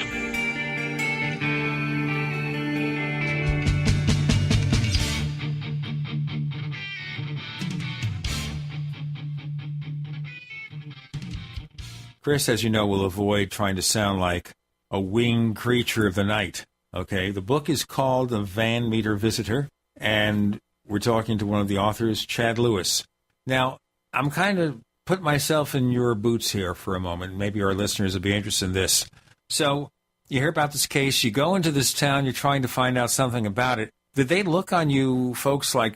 Speaker 2: Chris, as you know, will avoid trying to sound like a winged creature of the night. Okay, the book is called The Van Meter Visitor, and we're talking to one of the authors, Chad Lewis. Now, I'm kind of put myself in your boots here for a moment. Maybe our listeners will be interested in this. So you hear about this case, you go into this town, you're trying to find out something about it. Did they look on you folks like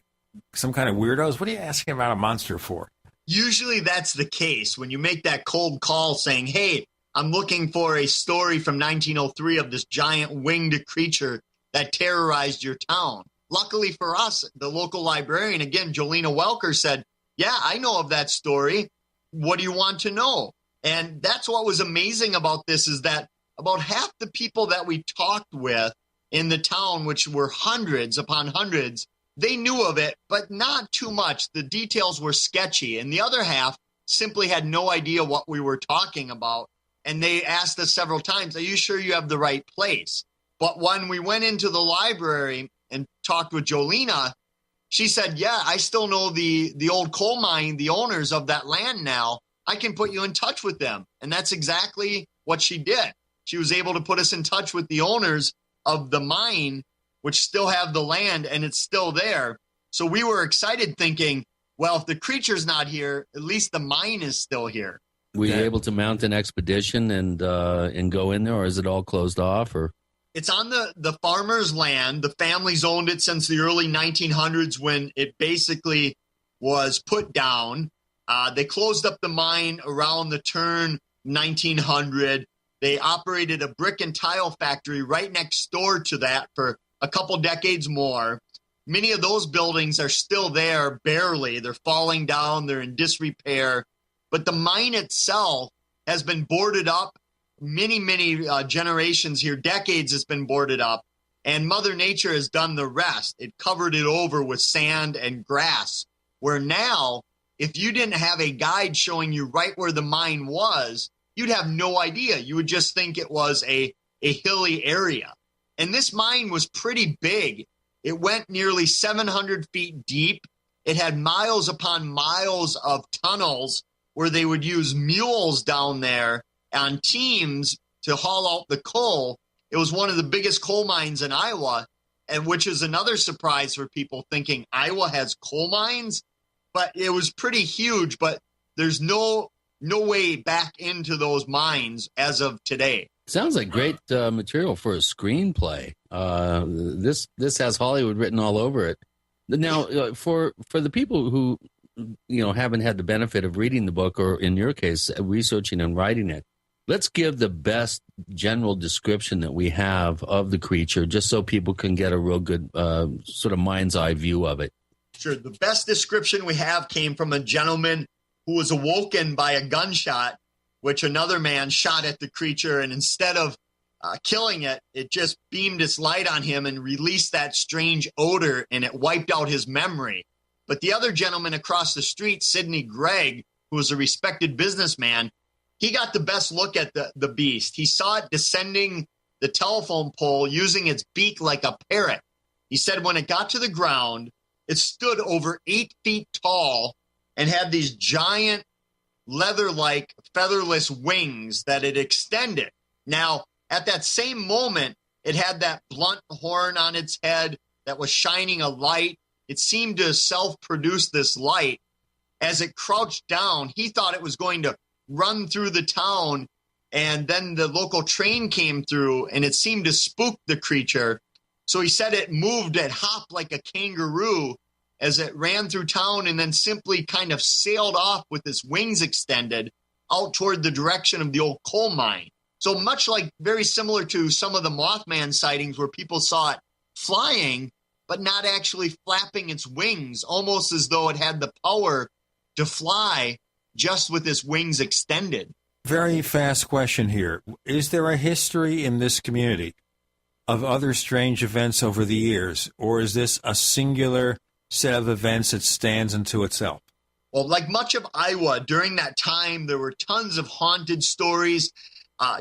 Speaker 2: some kind of weirdos? What are you asking about a monster for?
Speaker 8: Usually that's the case when you make that cold call saying, hey, I'm looking for a story from 1903 of this giant winged creature that terrorized your town. Luckily for us, the local librarian, again, Jolena Welker, said, yeah, I know of that story. What do you want to know? And that's what was amazing about this is that about half the people that we talked with in the town, which were hundreds upon hundreds, they knew of it, but not too much. The details were sketchy. And the other half simply had no idea what we were talking about. And they asked us several times, are you sure you have the right place? But when we went into the library and talked with Jolena, she said, yeah, I still know the old coal mine, the owners of that land now. I can put you in touch with them. And that's exactly what she did. She was able to put us in touch with the owners of the mine, which still have the land, and it's still there. So we were excited thinking, well, if the creature's not here, at least the mine is still here.
Speaker 3: Were you able to mount an expedition and go in there, or is it all closed off? Or
Speaker 8: it's on the farmer's land. The family's owned it since the early 1900s when it basically was put down. They closed up the mine around the turn 1900. They operated a brick and tile factory right next door to that for a couple decades more. Many of those buildings are still there, barely. They're falling down. They're in disrepair. But the mine itself has been boarded up. Many generations here, decades it's been boarded up. And Mother Nature has done the rest. It covered it over with sand and grass. Where now, if you didn't have a guide showing you right where the mine was, you'd have no idea. You would just think it was a hilly area. And this mine was pretty big. It went nearly 700 feet deep. It had miles upon miles of tunnels where they would use mules down there on teams to haul out the coal. It was one of the biggest coal mines in Iowa, and which is another surprise for people thinking Iowa has coal mines. But it was pretty huge, but there's no way back into those mines as of today.
Speaker 3: Sounds like great material for a screenplay. This has Hollywood written all over it. Now, for the people who haven't had the benefit of reading the book, or in your case, researching and writing it, let's give the best general description that we have of the creature, just so people can get a real good sort of mind's eye view of it.
Speaker 8: Sure. The best description we have came from a gentleman who was awoken by a gunshot, which another man shot at the creature, and instead of killing it, it just beamed its light on him and released that strange odor, and it wiped out his memory. But the other gentleman across the street, Sidney Gregg, who was a respected businessman, he got the best look at the beast. He saw it descending the telephone pole using its beak like a parrot. He said when it got to the ground, it stood over 8 feet tall and had these giant leather-like featherless wings that it extended. Now, at that same moment, it had that blunt horn on its head that was shining a light. It seemed to self-produce this light. As it crouched down, he thought it was going to run through the town, and then the local train came through, and it seemed to spook the creature. So he said it moved, it hopped like a kangaroo as it ran through town and then simply kind of sailed off with its wings extended out toward the direction of the old coal mine. So much like very similar to some of the Mothman sightings where people saw it flying, but not actually flapping its wings, almost as though it had the power to fly just with its wings extended.
Speaker 2: Very fast question here. Is there a history in this community of other strange events over the years, or is this a singular set of events that stands unto itself?
Speaker 8: Well, like much of Iowa, during that time, there were tons of haunted stories.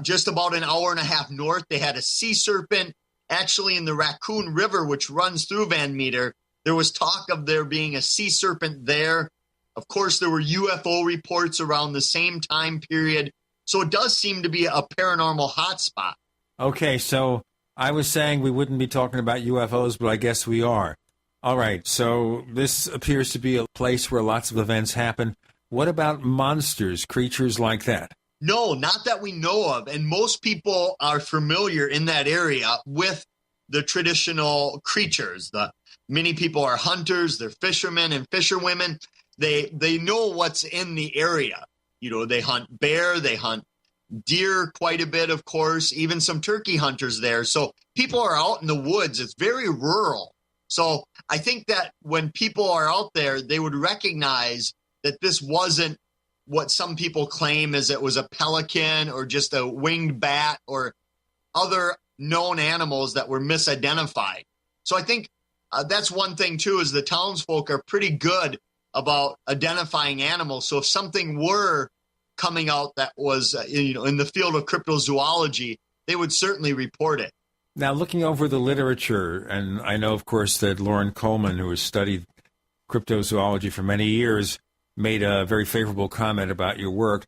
Speaker 8: Just about an hour and a half north, they had a sea serpent. Actually, in the Raccoon River, which runs through Van Meter, there was talk of there being a sea serpent there. Of course, there were UFO reports around the same time period. So it does seem to be a paranormal hotspot.
Speaker 2: Okay, so I was saying we wouldn't be talking about UFOs, but I guess we are. All right, so this appears to be a place where lots of events happen. What about monsters, creatures like that?
Speaker 8: No, not that we know of. And most people are familiar in that area with the traditional creatures. Many people are hunters, they're fishermen and fisherwomen. They know what's in the area. You know, they hunt bear, they hunt deer quite a bit, of course, even some turkey hunters there. So people are out in the woods. It's very rural. So I think that when people are out there, they would recognize that this wasn't what some people claim is it was a pelican or just a winged bat or other known animals that were misidentified. So I think that's one thing, too, is the townsfolk are pretty good about identifying animals. So if something were coming out that was in the field of cryptozoology, they would certainly report it.
Speaker 2: Now, looking over the literature, and I know, of course, that Lauren Coleman, who has studied cryptozoology for many years, made a very favorable comment about your work.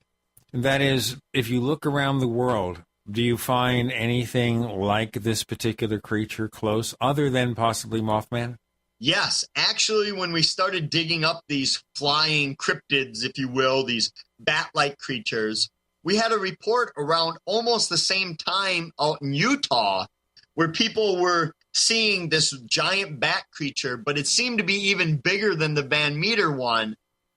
Speaker 2: And that is, if you look around the world, do you find anything like this particular creature close, other than possibly Mothman?
Speaker 8: Yes. Actually, when we started digging up these flying cryptids, if you will, these bat-like creatures, we had a report around almost the same time out in Utah where people were seeing this giant bat creature, but it seemed to be even bigger than the Van Meter one.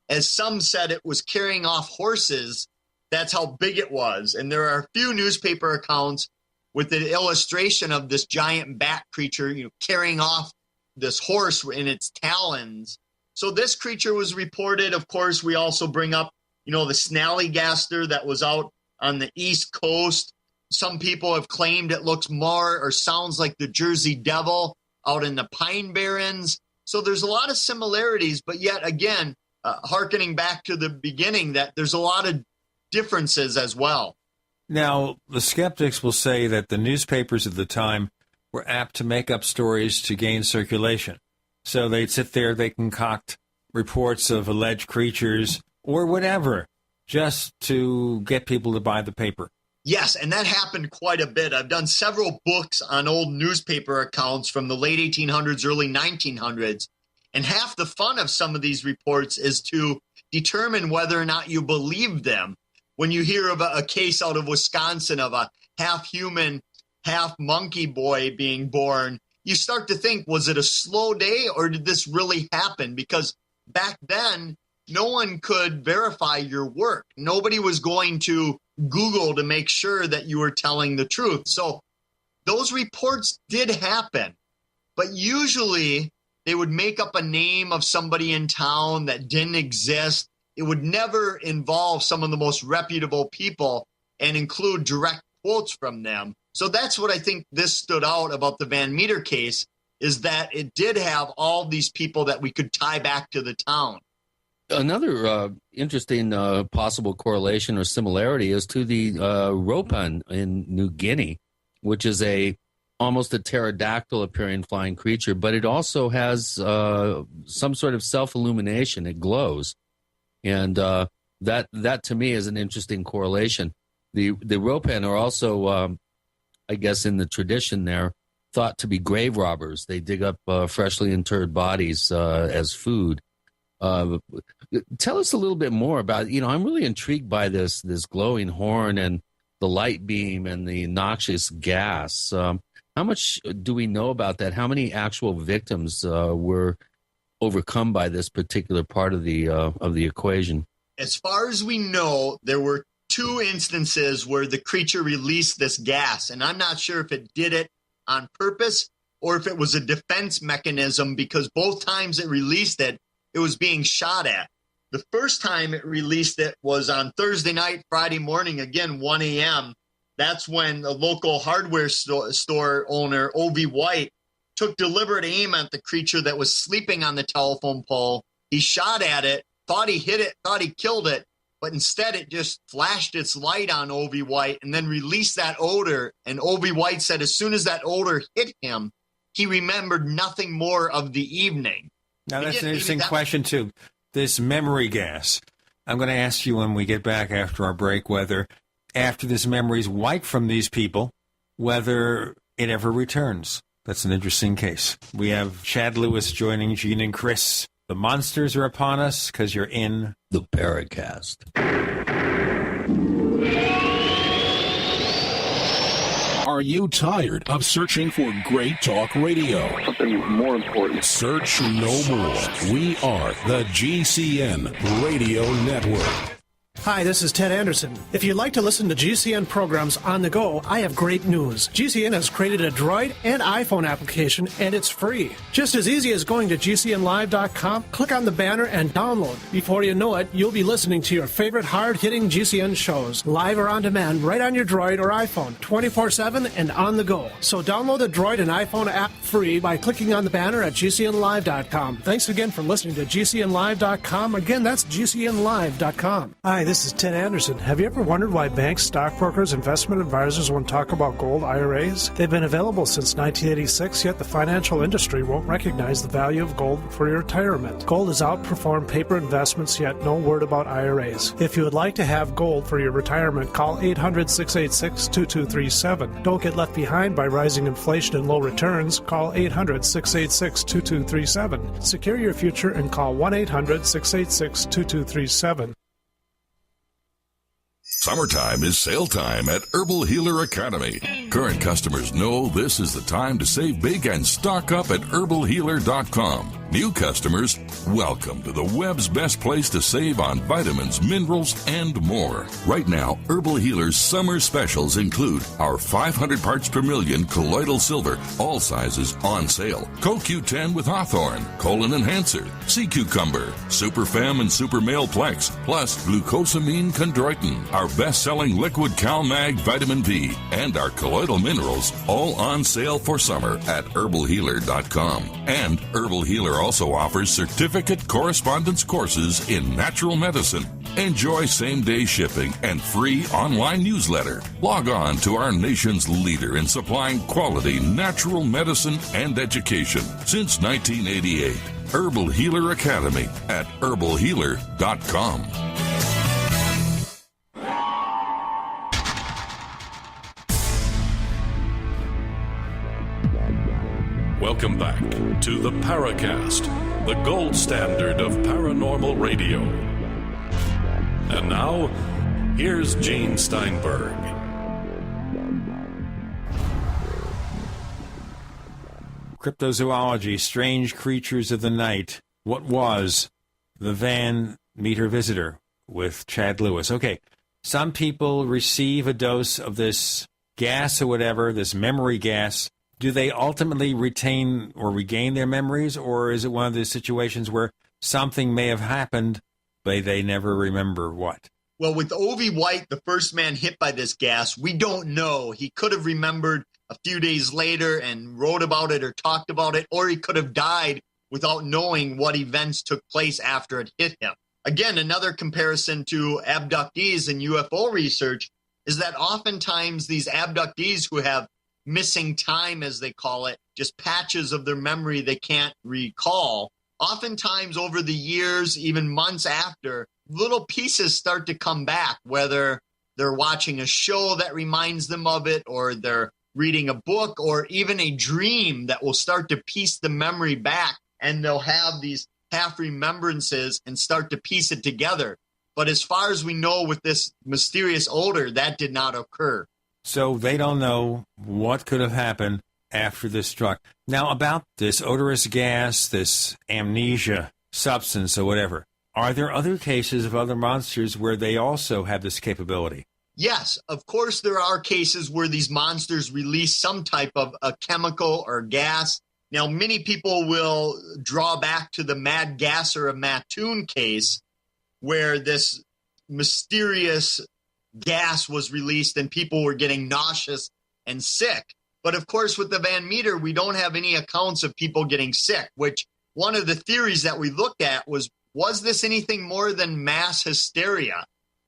Speaker 8: As some said, it was carrying off horses. That's how big it was. And there are a few newspaper accounts with an illustration of this giant bat creature, carrying off this horse in its talons. So this creature was reported. Of course, we also bring up, the snallygaster that was out on the East Coast. Some people have claimed it looks more or sounds like the Jersey Devil out in the Pine Barrens. So there's a lot of similarities, but yet again, hearkening back to the beginning, that there's a lot of differences as well.
Speaker 2: Now, the skeptics will say that the newspapers of the time were apt to make up stories to gain circulation. So they'd sit there, they concoct reports of alleged creatures or whatever, just to get people to buy the paper.
Speaker 8: Yes, and that happened quite a bit. I've done several books on old newspaper accounts from the late 1800s, early 1900s, and half the fun of some of these reports is to determine whether or not you believe them. When you hear of a case out of Wisconsin of a half-human, half-monkey boy being born, you start to think, was it a slow day or did this really happen? Because back then, no one could verify your work. Nobody was going to Google to make sure that you were telling the truth. So those reports did happen, but usually they would make up a name of somebody in town that didn't exist. It would never involve some of the most reputable people and include direct quotes from them. So that's what I think this stood out about the Van Meter case, is that it did have all these people that we could tie back to the town.
Speaker 3: Another interesting possible correlation or similarity is to the Ropan in New Guinea. which is almost a pterodactyl appearing flying creature, but it also has some sort of self-illumination. It glows. And that to me is an interesting correlation. The Ropan are also, I guess in the tradition there, thought to be grave robbers. They dig up freshly interred bodies as food. Tell us a little bit more about, I'm really intrigued by this glowing horn and the light beam and the noxious gas. How much do we know about that? How many actual victims were overcome by this particular part of the equation?
Speaker 8: As far as we know, there were 2 instances where the creature released this gas, and I'm not sure if it did it on purpose or if it was a defense mechanism, because both times it released it, it was being shot at. The first time it released it was on Thursday night, Friday morning, again, 1 a.m. That's when the local hardware store owner, O.V. White, took deliberate aim at the creature that was sleeping on the telephone pole. He shot at it, thought he hit it, thought he killed it, but instead it just flashed its light on O.V. White and then released that odor. And O.V. White said as soon as that odor hit him, he remembered nothing more of the evening.
Speaker 2: Now, that's an interesting question, too. This memory gas. I'm going to ask you when we get back after our break whether, after this memory is wiped from these people, whether it ever returns. That's an interesting case. We have Chad Lewis joining Gene and Chris. The monsters are upon us because you're in
Speaker 3: the Paracast.
Speaker 13: Are you tired of searching for great talk radio?
Speaker 17: Something more important.
Speaker 13: Search no more. We are the GCN Radio Network.
Speaker 18: Hi, this is Ted Anderson. If you'd like to listen to GCN programs on the go, I have great news. GCN has created a Droid and iPhone application, and it's free. Just as easy as going to GCNlive.com, click on the banner, and download. Before you know it, you'll be listening to your favorite hard-hitting GCN shows, live or on demand, right on your Droid or iPhone, 24/7 and on the go. So download the Droid and iPhone app free by clicking on the banner at GCNlive.com. Thanks again for listening to GCNlive.com. Again, that's GCNlive.com. Hi, this is Ted Anderson. Have you ever wondered why banks, stockbrokers, investment advisors won't talk about gold IRAs? They've been available since 1986, yet the financial industry won't recognize the value of gold for your retirement. Gold has outperformed paper investments, yet no word about IRAs. If you would like to have gold for your retirement, call 800-686-2237. Don't get left behind by rising inflation and low returns. Call 800-686-2237. Secure your future and call 1-800-686-2237.
Speaker 19: Summertime is sale time at Herbal Healer Academy. Current customers know this is the time to save big and stock up at herbalhealer.com. New customers, welcome to the web's best place to save on vitamins, minerals, and more. Right now, Herbal Healer's summer specials include our 500 parts per million colloidal silver, all sizes on sale, CoQ10 with Hawthorne, Colon Enhancer, Sea Cucumber, Super Fem and Super Male Plex, plus glucosamine chondroitin, our best-selling liquid CalMag Vitamin V, and our colloidal minerals, all on sale for summer at herbalhealer.com. And Herbal Healer also offers certificate correspondence courses in natural medicine. Enjoy same-day shipping and free online newsletter. Log on to our nation's leader in supplying quality natural medicine and education since 1988. Herbal Healer Academy at herbalhealer.com.
Speaker 1: Welcome back to the Paracast, the gold standard of paranormal radio. And now, here's Gene Steinberg.
Speaker 2: Cryptozoology, strange creatures of the night. What was the Van Meter Visitor with Chad Lewis? Okay, some people receive a dose of this gas or whatever, this memory gas. Do they ultimately retain or regain their memories, or is it one of those situations where something may have happened, but they never remember what?
Speaker 8: Well, with O.V. White, the first man hit by this gas, we don't know. He could have remembered a few days later and wrote about it or talked about it, or he could have died without knowing what events took place after it hit him. Again, another comparison to abductees and UFO research is that oftentimes these abductees who have missing time, as they call it, just patches of their memory they can't recall. Oftentimes over the years, even months after, little pieces start to come back, whether they're watching a show that reminds them of it, or they're reading a book, or even a dream that will start to piece the memory back, and they'll have these half remembrances and start to piece it together. But as far as we know with this mysterious odor, that did not occur.
Speaker 2: So they don't know what could have happened after this struck. Now, about this odorous gas, this amnesia substance or whatever, are there other cases of other monsters where they also have this capability?
Speaker 8: Yes, of course there are cases where these monsters release some type of a chemical or gas. Now, many people will draw back to the Mad Gasser of Mattoon case, where this mysterious gas was released and people were getting nauseous and sick. But of course, with the Van Meter, we don't have any accounts of people getting sick, which one of the theories that we looked at was this anything more than mass hysteria?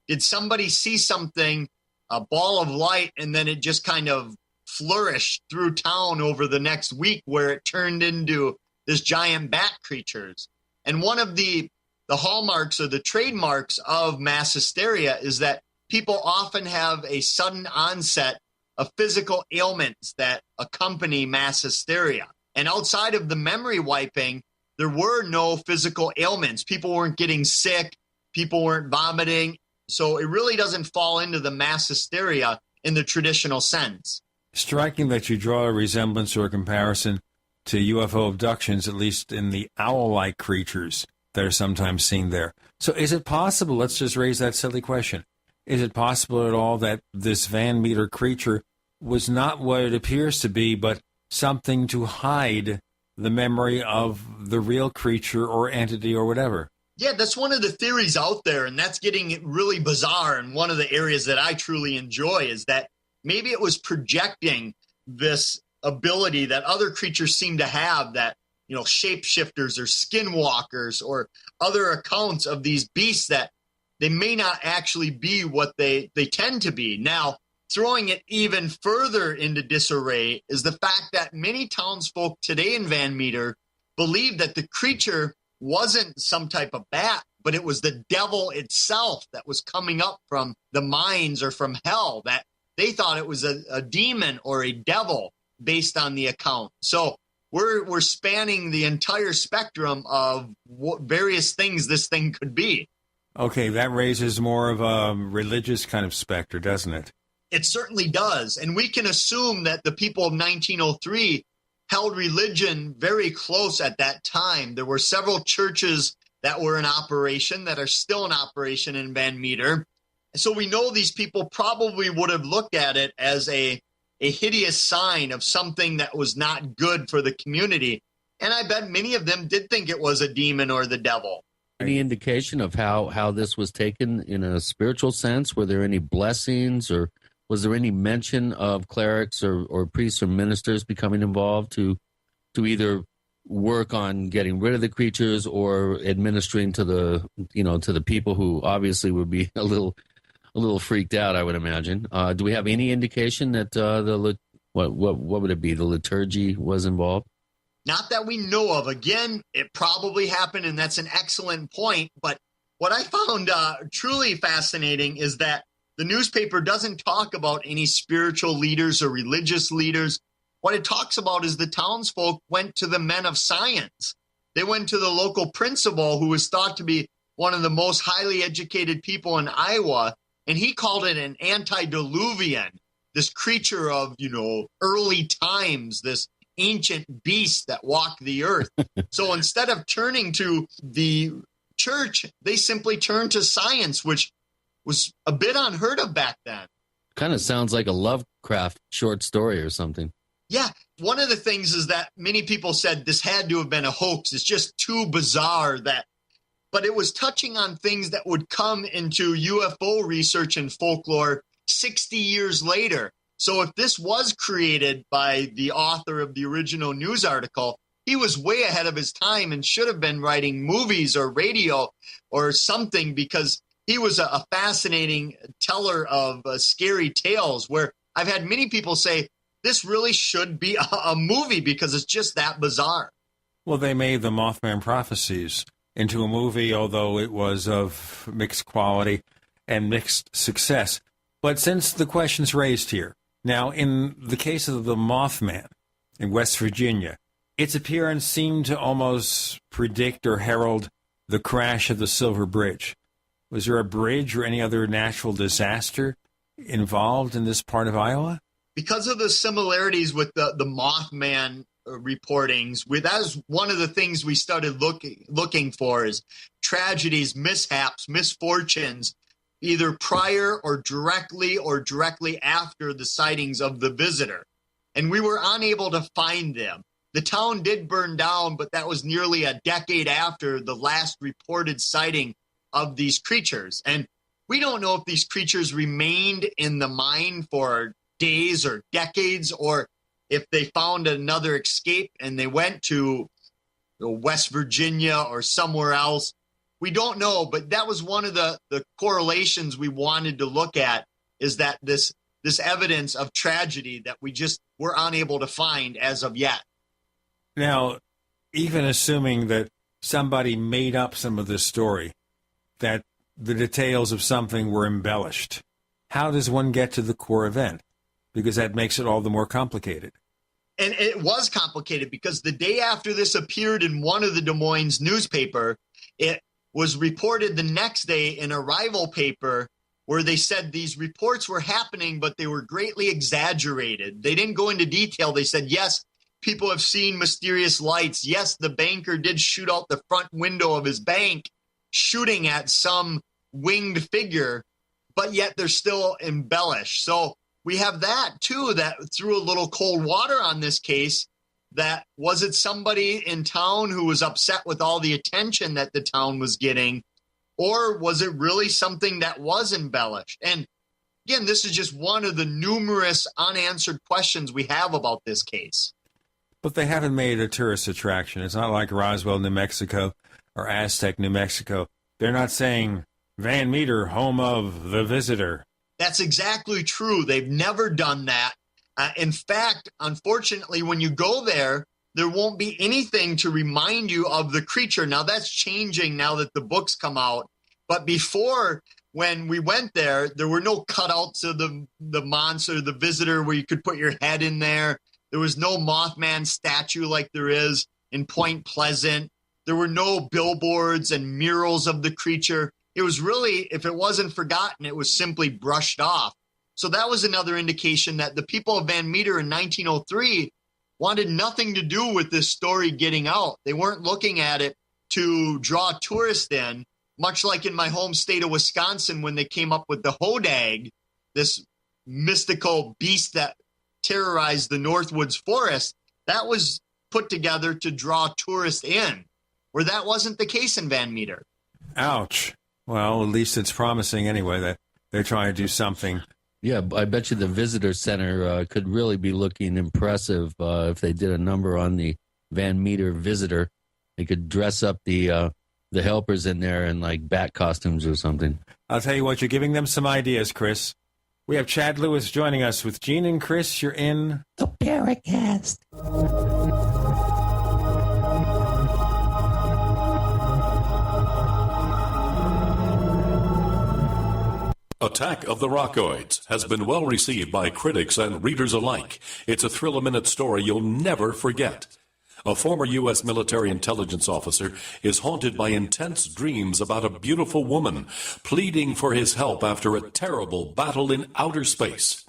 Speaker 8: Did somebody see something, a ball of light, and then it just kind of flourished through town over the next week where it turned into this giant bat creatures? And one of the hallmarks or the trademarks of mass hysteria is that people often have a sudden onset of physical ailments that accompany mass hysteria. And outside of the memory wiping, there were no physical ailments. People weren't getting sick. People weren't vomiting. So it really doesn't fall into the mass hysteria in the traditional sense.
Speaker 2: Striking that you draw a resemblance or a comparison to UFO abductions, at least in the owl-like creatures that are sometimes seen there. So is it possible, let's just raise that silly question, is it possible at all that this Van Meter creature was not what it appears to be, but something to hide the memory of the real creature or entity or whatever?
Speaker 8: Yeah, that's one of the theories out there, and that's getting really bizarre. And one of the areas that I truly enjoy is that maybe it was projecting this ability that other creatures seem to have, that, you know, shapeshifters or skinwalkers or other accounts of these beasts, that they may not actually be what they tend to be. Now, throwing it even further into disarray is the fact that many townsfolk today in Van Meter believe that the creature wasn't some type of bat, but it was the devil itself that was coming up from the mines or from hell, that they thought it was a demon or a devil based on the account. So we're spanning the entire spectrum of what various things this thing could be.
Speaker 2: Okay, that raises more of a religious kind of specter, doesn't it?
Speaker 8: It certainly does. And we can assume that the people of 1903 held religion very close at that time. There were several churches that were in operation, that are still in operation in Van Meter. So we know these people probably would have looked at it as a hideous sign of something that was not good for the community. And I bet many of them did think it was a demon or the devil.
Speaker 3: Any indication of how this was taken in a spiritual sense? Were there any blessings, or was there any mention of clerics or priests or ministers becoming involved to either work on getting rid of the creatures or administering to the people who obviously would be a little freaked out, I would imagine. Do we have any indication that what would it be? The liturgy was involved?
Speaker 8: Not that we know of. Again, it probably happened, and that's an excellent point. But what I found truly fascinating is that the newspaper doesn't talk about any spiritual leaders or religious leaders. What it talks about is the townsfolk went to the men of science. They went to the local principal, who was thought to be one of the most highly educated people in Iowa, and he called it an antediluvian, this creature of, early times, this ancient beast that walked the earth. So instead of turning to the church, they simply turned to science, which was a bit unheard of back then.
Speaker 3: Kind of sounds like a Lovecraft short story or something.
Speaker 8: Yeah. One of the things is that many people said this had to have been a hoax. It's just too bizarre but it was touching on things that would come into UFO research and folklore 60 years later. So if this was created by the author of the original news article, he was way ahead of his time and should have been writing movies or radio or something, because he was a fascinating teller of scary tales, where I've had many people say, this really should be a movie because it's just that bizarre.
Speaker 2: Well, they made the Mothman Prophecies into a movie, although it was of mixed quality and mixed success. But since the question's raised here, now in the case of the Mothman in West Virginia, its appearance seemed to almost predict or herald the crash of the Silver Bridge. Was there a bridge or any other natural disaster involved in this part of Iowa?
Speaker 8: Because of the similarities with the Mothman reportings, that is one of the things we started looking for is tragedies, mishaps, misfortunes, either prior or directly after the sightings of the visitor. And we were unable to find them. The town did burn down, but that was nearly a decade after the last reported sighting of these creatures. And we don't know if these creatures remained in the mine for days or decades, or if they found another escape and they went to West Virginia or somewhere else. We don't know, but that was one of the correlations we wanted to look at, is that this evidence of tragedy that we just were unable to find as of yet.
Speaker 2: Now, even assuming that somebody made up some of this story, that the details of something were embellished, how does one get to the core event? Because that makes it all the more complicated.
Speaker 8: And it was complicated because the day after this appeared in one of the Des Moines newspaper, it was reported the next day in a rival paper where they said these reports were happening, but they were greatly exaggerated. They didn't go into detail. They said, yes, people have seen mysterious lights. Yes, the banker did shoot out the front window of his bank, shooting at some winged figure, but yet they're still embellished. So we have that, too, that threw a little cold water on this case. That was it somebody in town who was upset with all the attention that the town was getting, or was it really something that was embellished? And again, this is just one of the numerous unanswered questions we have about this case.
Speaker 2: But they haven't made a tourist attraction. It's not like Roswell, New Mexico, or Aztec, New Mexico. They're not saying Van Meter, home of the visitor.
Speaker 8: That's exactly true. They've never done that. In fact, unfortunately, when you go there, there won't be anything to remind you of the creature. Now, that's changing now that the books come out. But before, when we went there, there were no cutouts of the monster, the visitor, where you could put your head in there. There was no Mothman statue like there is in Point Pleasant. There were no billboards and murals of the creature. It was really, if it wasn't forgotten, it was simply brushed off. So that was another indication that the people of Van Meter in 1903 wanted nothing to do with this story getting out. They weren't looking at it to draw tourists in, much like in my home state of Wisconsin when they came up with the hodag, this mystical beast that terrorized the Northwoods forest. That was put together to draw tourists in, where that wasn't the case in Van Meter.
Speaker 2: Ouch. Well, at least it's promising anyway that they're trying to do something.
Speaker 3: Yeah, I bet you the visitor center could really be looking impressive if they did a number on the Van Meter visitor. They could dress up the helpers in there in like bat costumes or something.
Speaker 2: I'll tell you what, you're giving them some ideas, Chris. We have Chad Lewis joining us with Gene and Chris. You're in
Speaker 17: the Paracast.
Speaker 1: Attack of the Rockoids has been well received by critics and readers alike. It's a thrill-a-minute story you'll never forget. A former U.S. military intelligence officer is haunted by intense dreams about a beautiful woman pleading for his help after a terrible battle in outer space.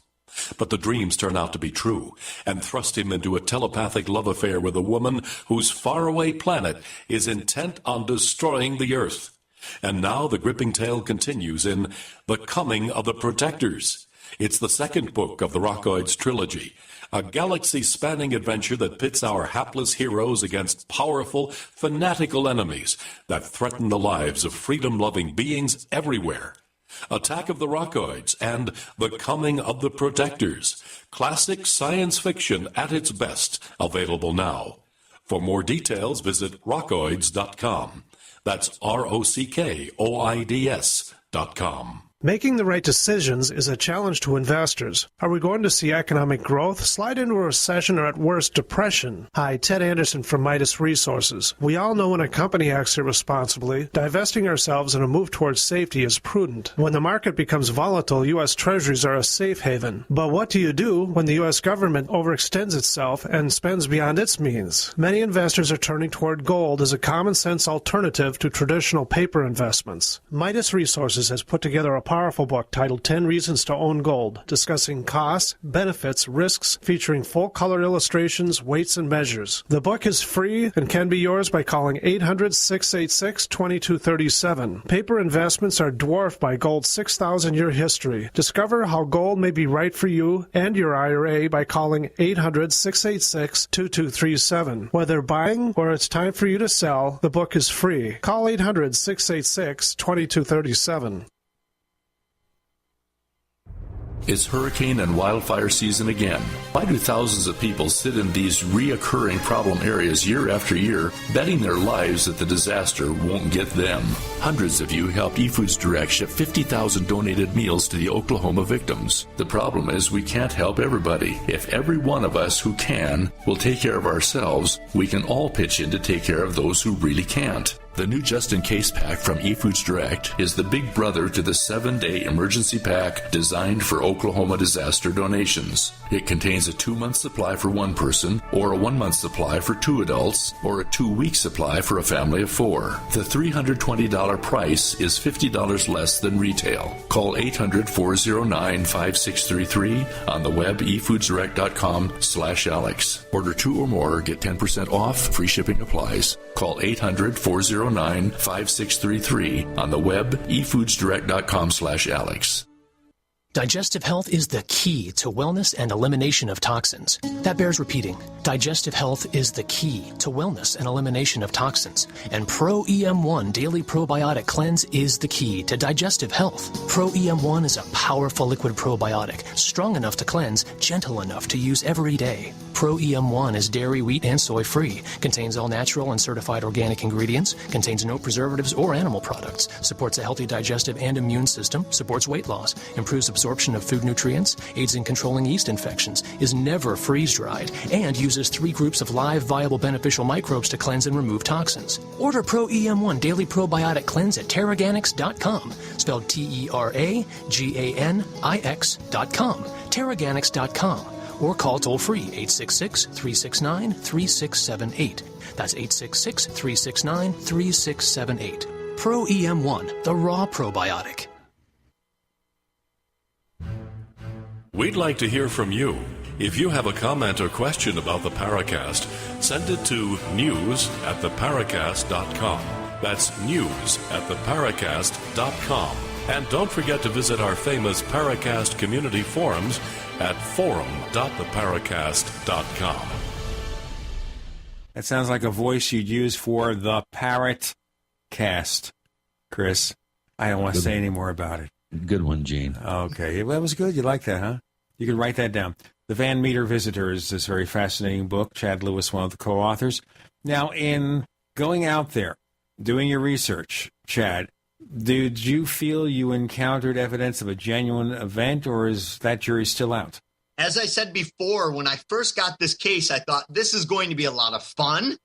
Speaker 1: But the dreams turn out to be true and thrust him into a telepathic love affair with a woman whose faraway planet is intent on destroying the Earth. And now the gripping tale continues in The Coming of the Protectors. It's the second book of the Rockoids trilogy, a galaxy-spanning adventure that pits our hapless heroes against powerful, fanatical enemies that threaten the lives of freedom-loving beings everywhere. Attack of the Rockoids and The Coming of the Protectors, classic science fiction at its best, available now. For more details, visit rockoids.com. That's ROCKOIDS.com.
Speaker 18: Making the right decisions is a challenge to investors. Are we going to see economic growth, slide into a recession, or at worst, depression? Hi, Ted Anderson from Midas Resources. We all know when a company acts irresponsibly, divesting ourselves in a move towards safety is prudent. When the market becomes volatile, U.S. Treasuries are a safe haven. But what do you do when the U.S. government overextends itself and spends beyond its means? Many investors are turning toward gold as a common-sense alternative to traditional paper investments. Midas Resources has put together a powerful book titled 10 Reasons to Own Gold, discussing costs, benefits, risks, featuring full-color illustrations, weights, and measures. The book is free and can be yours by calling 800-686-2237. Paper investments are dwarfed by gold's 6,000-year history. Discover how gold may be right for you and your IRA by calling 800-686-2237. Whether buying or it's time for you to sell, the book is free. Call 800-686-2237.
Speaker 1: It's hurricane and wildfire season again. Why do thousands of people sit in these reoccurring problem areas year after year, betting their lives that the disaster won't get them? Hundreds of you helped eFoods Direct ship 50,000 donated meals to the Oklahoma victims. The problem is we can't help everybody. If every one of us who can will take care of ourselves, we can all pitch in to take care of those who really can't. The new just-in-case pack from eFoods Direct is the big brother to the 7-day emergency pack designed for Oklahoma disaster donations. It contains a 2-month supply for one person, or a 1-month supply for 2 adults, or a 2-week supply for a family of 4. The $320 price is $50 less than retail. Call 800-409-5633 on the web efoodsdirect.com/Alex. Order 2 or more, get 10% off, free shipping applies. Call 800-409-5633 on the web efoodsdirect.com/Alex.
Speaker 17: Digestive health is the key to wellness and elimination of toxins. That bears repeating. Digestive health is the key to wellness and elimination of toxins. And Pro EM1 Daily Probiotic Cleanse is the key to digestive health. Pro EM1 is a powerful liquid probiotic, strong enough to cleanse, gentle enough to use every day. Pro EM1 is dairy, wheat, and soy-free, contains all natural and certified organic ingredients, contains no preservatives or animal products, supports a healthy digestive and immune system, supports weight loss, improves absorption of food nutrients, aids in controlling yeast infections, is never freeze-dried, and uses 3 groups of live, viable, beneficial microbes to cleanse and remove toxins. Order Pro EM1 Daily Probiotic Cleanse at Terraganix.com, spelled TerraGanix.com, Terraganix.com. Or call toll-free 866-369-3678. That's 866-369-3678. Pro EM1, the raw probiotic.
Speaker 1: We'd like to hear from you. If you have a comment or question about the Paracast, send it to news@theparacast.com. That's news@theparacast.com. And don't forget to visit our famous Paracast community forums at forum.theparacast.com.
Speaker 2: That sounds like a voice you'd use for the Paracast, Chris. I don't want to say any more about it.
Speaker 3: Good one, Gene.
Speaker 2: Okay. Well, that was good. You like that, huh? You can write that down. The Van Meter Visitor is this very fascinating book. Chad Lewis, one of the co-authors. Now, in going out there, doing your research, Chad, did you feel you encountered evidence of a genuine event, or is that jury still out?
Speaker 8: As I said before, when I first got this case, I thought this is going to be a lot of fun,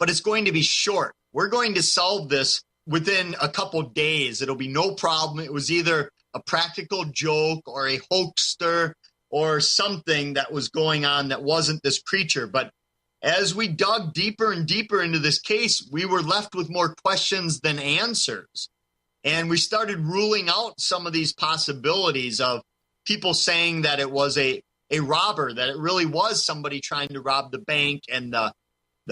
Speaker 8: but it's going to be short. We're going to solve this within a couple days. It'll be no problem. It was either a practical joke or a hoaxster or something that was going on that wasn't this creature. But as we dug deeper and deeper into this case, we were left with more questions than answers. And we started ruling out some of these possibilities of people saying that it was a robber, that it really was somebody trying to rob the bank and the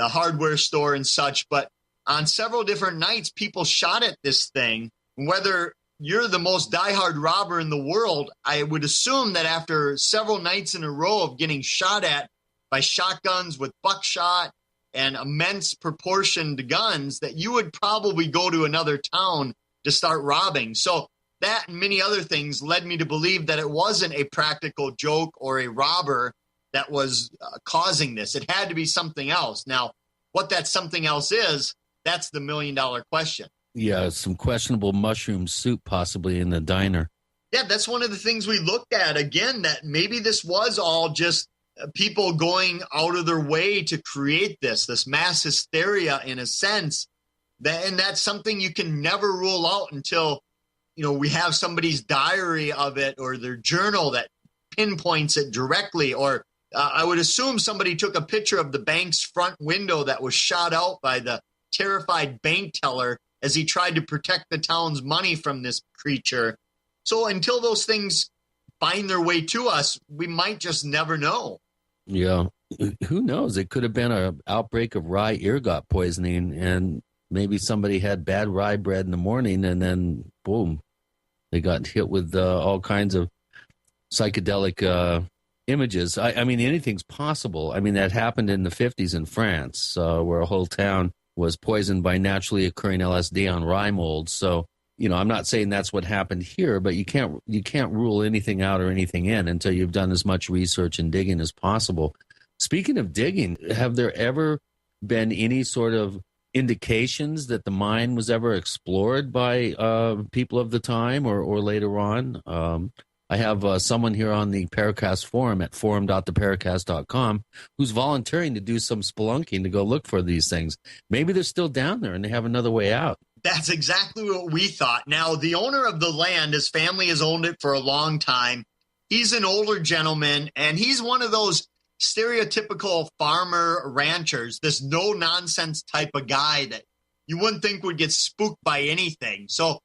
Speaker 8: hardware store and such. But on several different nights, people shot at this thing. Whether you're the most diehard robber in the world, I would assume that after several nights in a row of getting shot at by shotguns with buckshot and immense proportioned guns, that you would probably go to another town to start robbing. So that and many other things led me to believe that it wasn't a practical joke or a robber that was causing this. It had to be something else. Now, what that something else is, that's the $1 million question.
Speaker 3: Yeah, some questionable mushroom soup possibly in the diner.
Speaker 8: Yeah, that's one of the things we looked at, again, that maybe this was all just people going out of their way to create this mass hysteria in a sense. And that's something you can never rule out until, we have somebody's diary of it or their journal that pinpoints it directly. Or I would assume somebody took a picture of the bank's front window that was shot out by the terrified bank teller as he tried to protect the town's money from this creature. So until those things find their way to us, we might just never know.
Speaker 3: Yeah. Who knows? It could have been an outbreak of rye ergot poisoning, and maybe somebody had bad rye bread in the morning, and then, boom, they got hit with all kinds of psychedelic images. I mean, anything's possible. I mean, that happened in the 50s in France, where a whole town was poisoned by naturally occurring LSD on rye mold. So, I'm not saying that's what happened here, but you can't rule anything out or anything in until you've done as much research and digging as possible. Speaking of digging, have there ever been any sort of indications that the mine was ever explored by people of the time or later on? I have someone here on the Paracast forum at forum.theparacast.com who's volunteering to do some spelunking to go look for these things. Maybe they're still down there and they have another way out.
Speaker 8: That's exactly what we thought. Now, the owner of the land, his family has owned it for a long time. He's an older gentleman, and he's one of those stereotypical farmer ranchers, this no-nonsense type of guy that you wouldn't think would get spooked by anything. So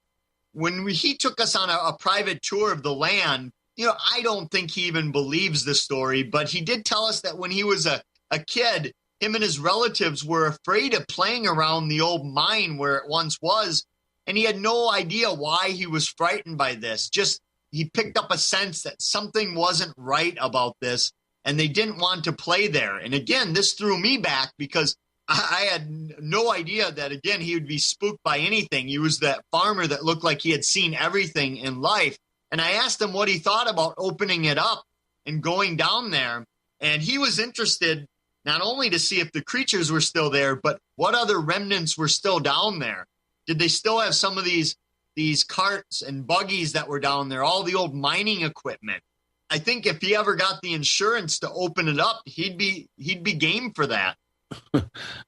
Speaker 8: when he took us on a private tour of the land, I don't think he even believes the story, but he did tell us that when he was a kid, him and his relatives were afraid of playing around the old mine where it once was, and he had no idea why he was frightened by this. Just he picked up a sense that something wasn't right about this, and they didn't want to play there. And again, this threw me back because I had no idea that, again, he would be spooked by anything. He was that farmer that looked like he had seen everything in life. And I asked him what he thought about opening it up and going down there. And he was interested not only to see if the creatures were still there, but what other remnants were still down there. Did they still have some of these carts and buggies that were down there, all the old mining equipment? I think if he ever got the insurance to open it up, he'd be game for that.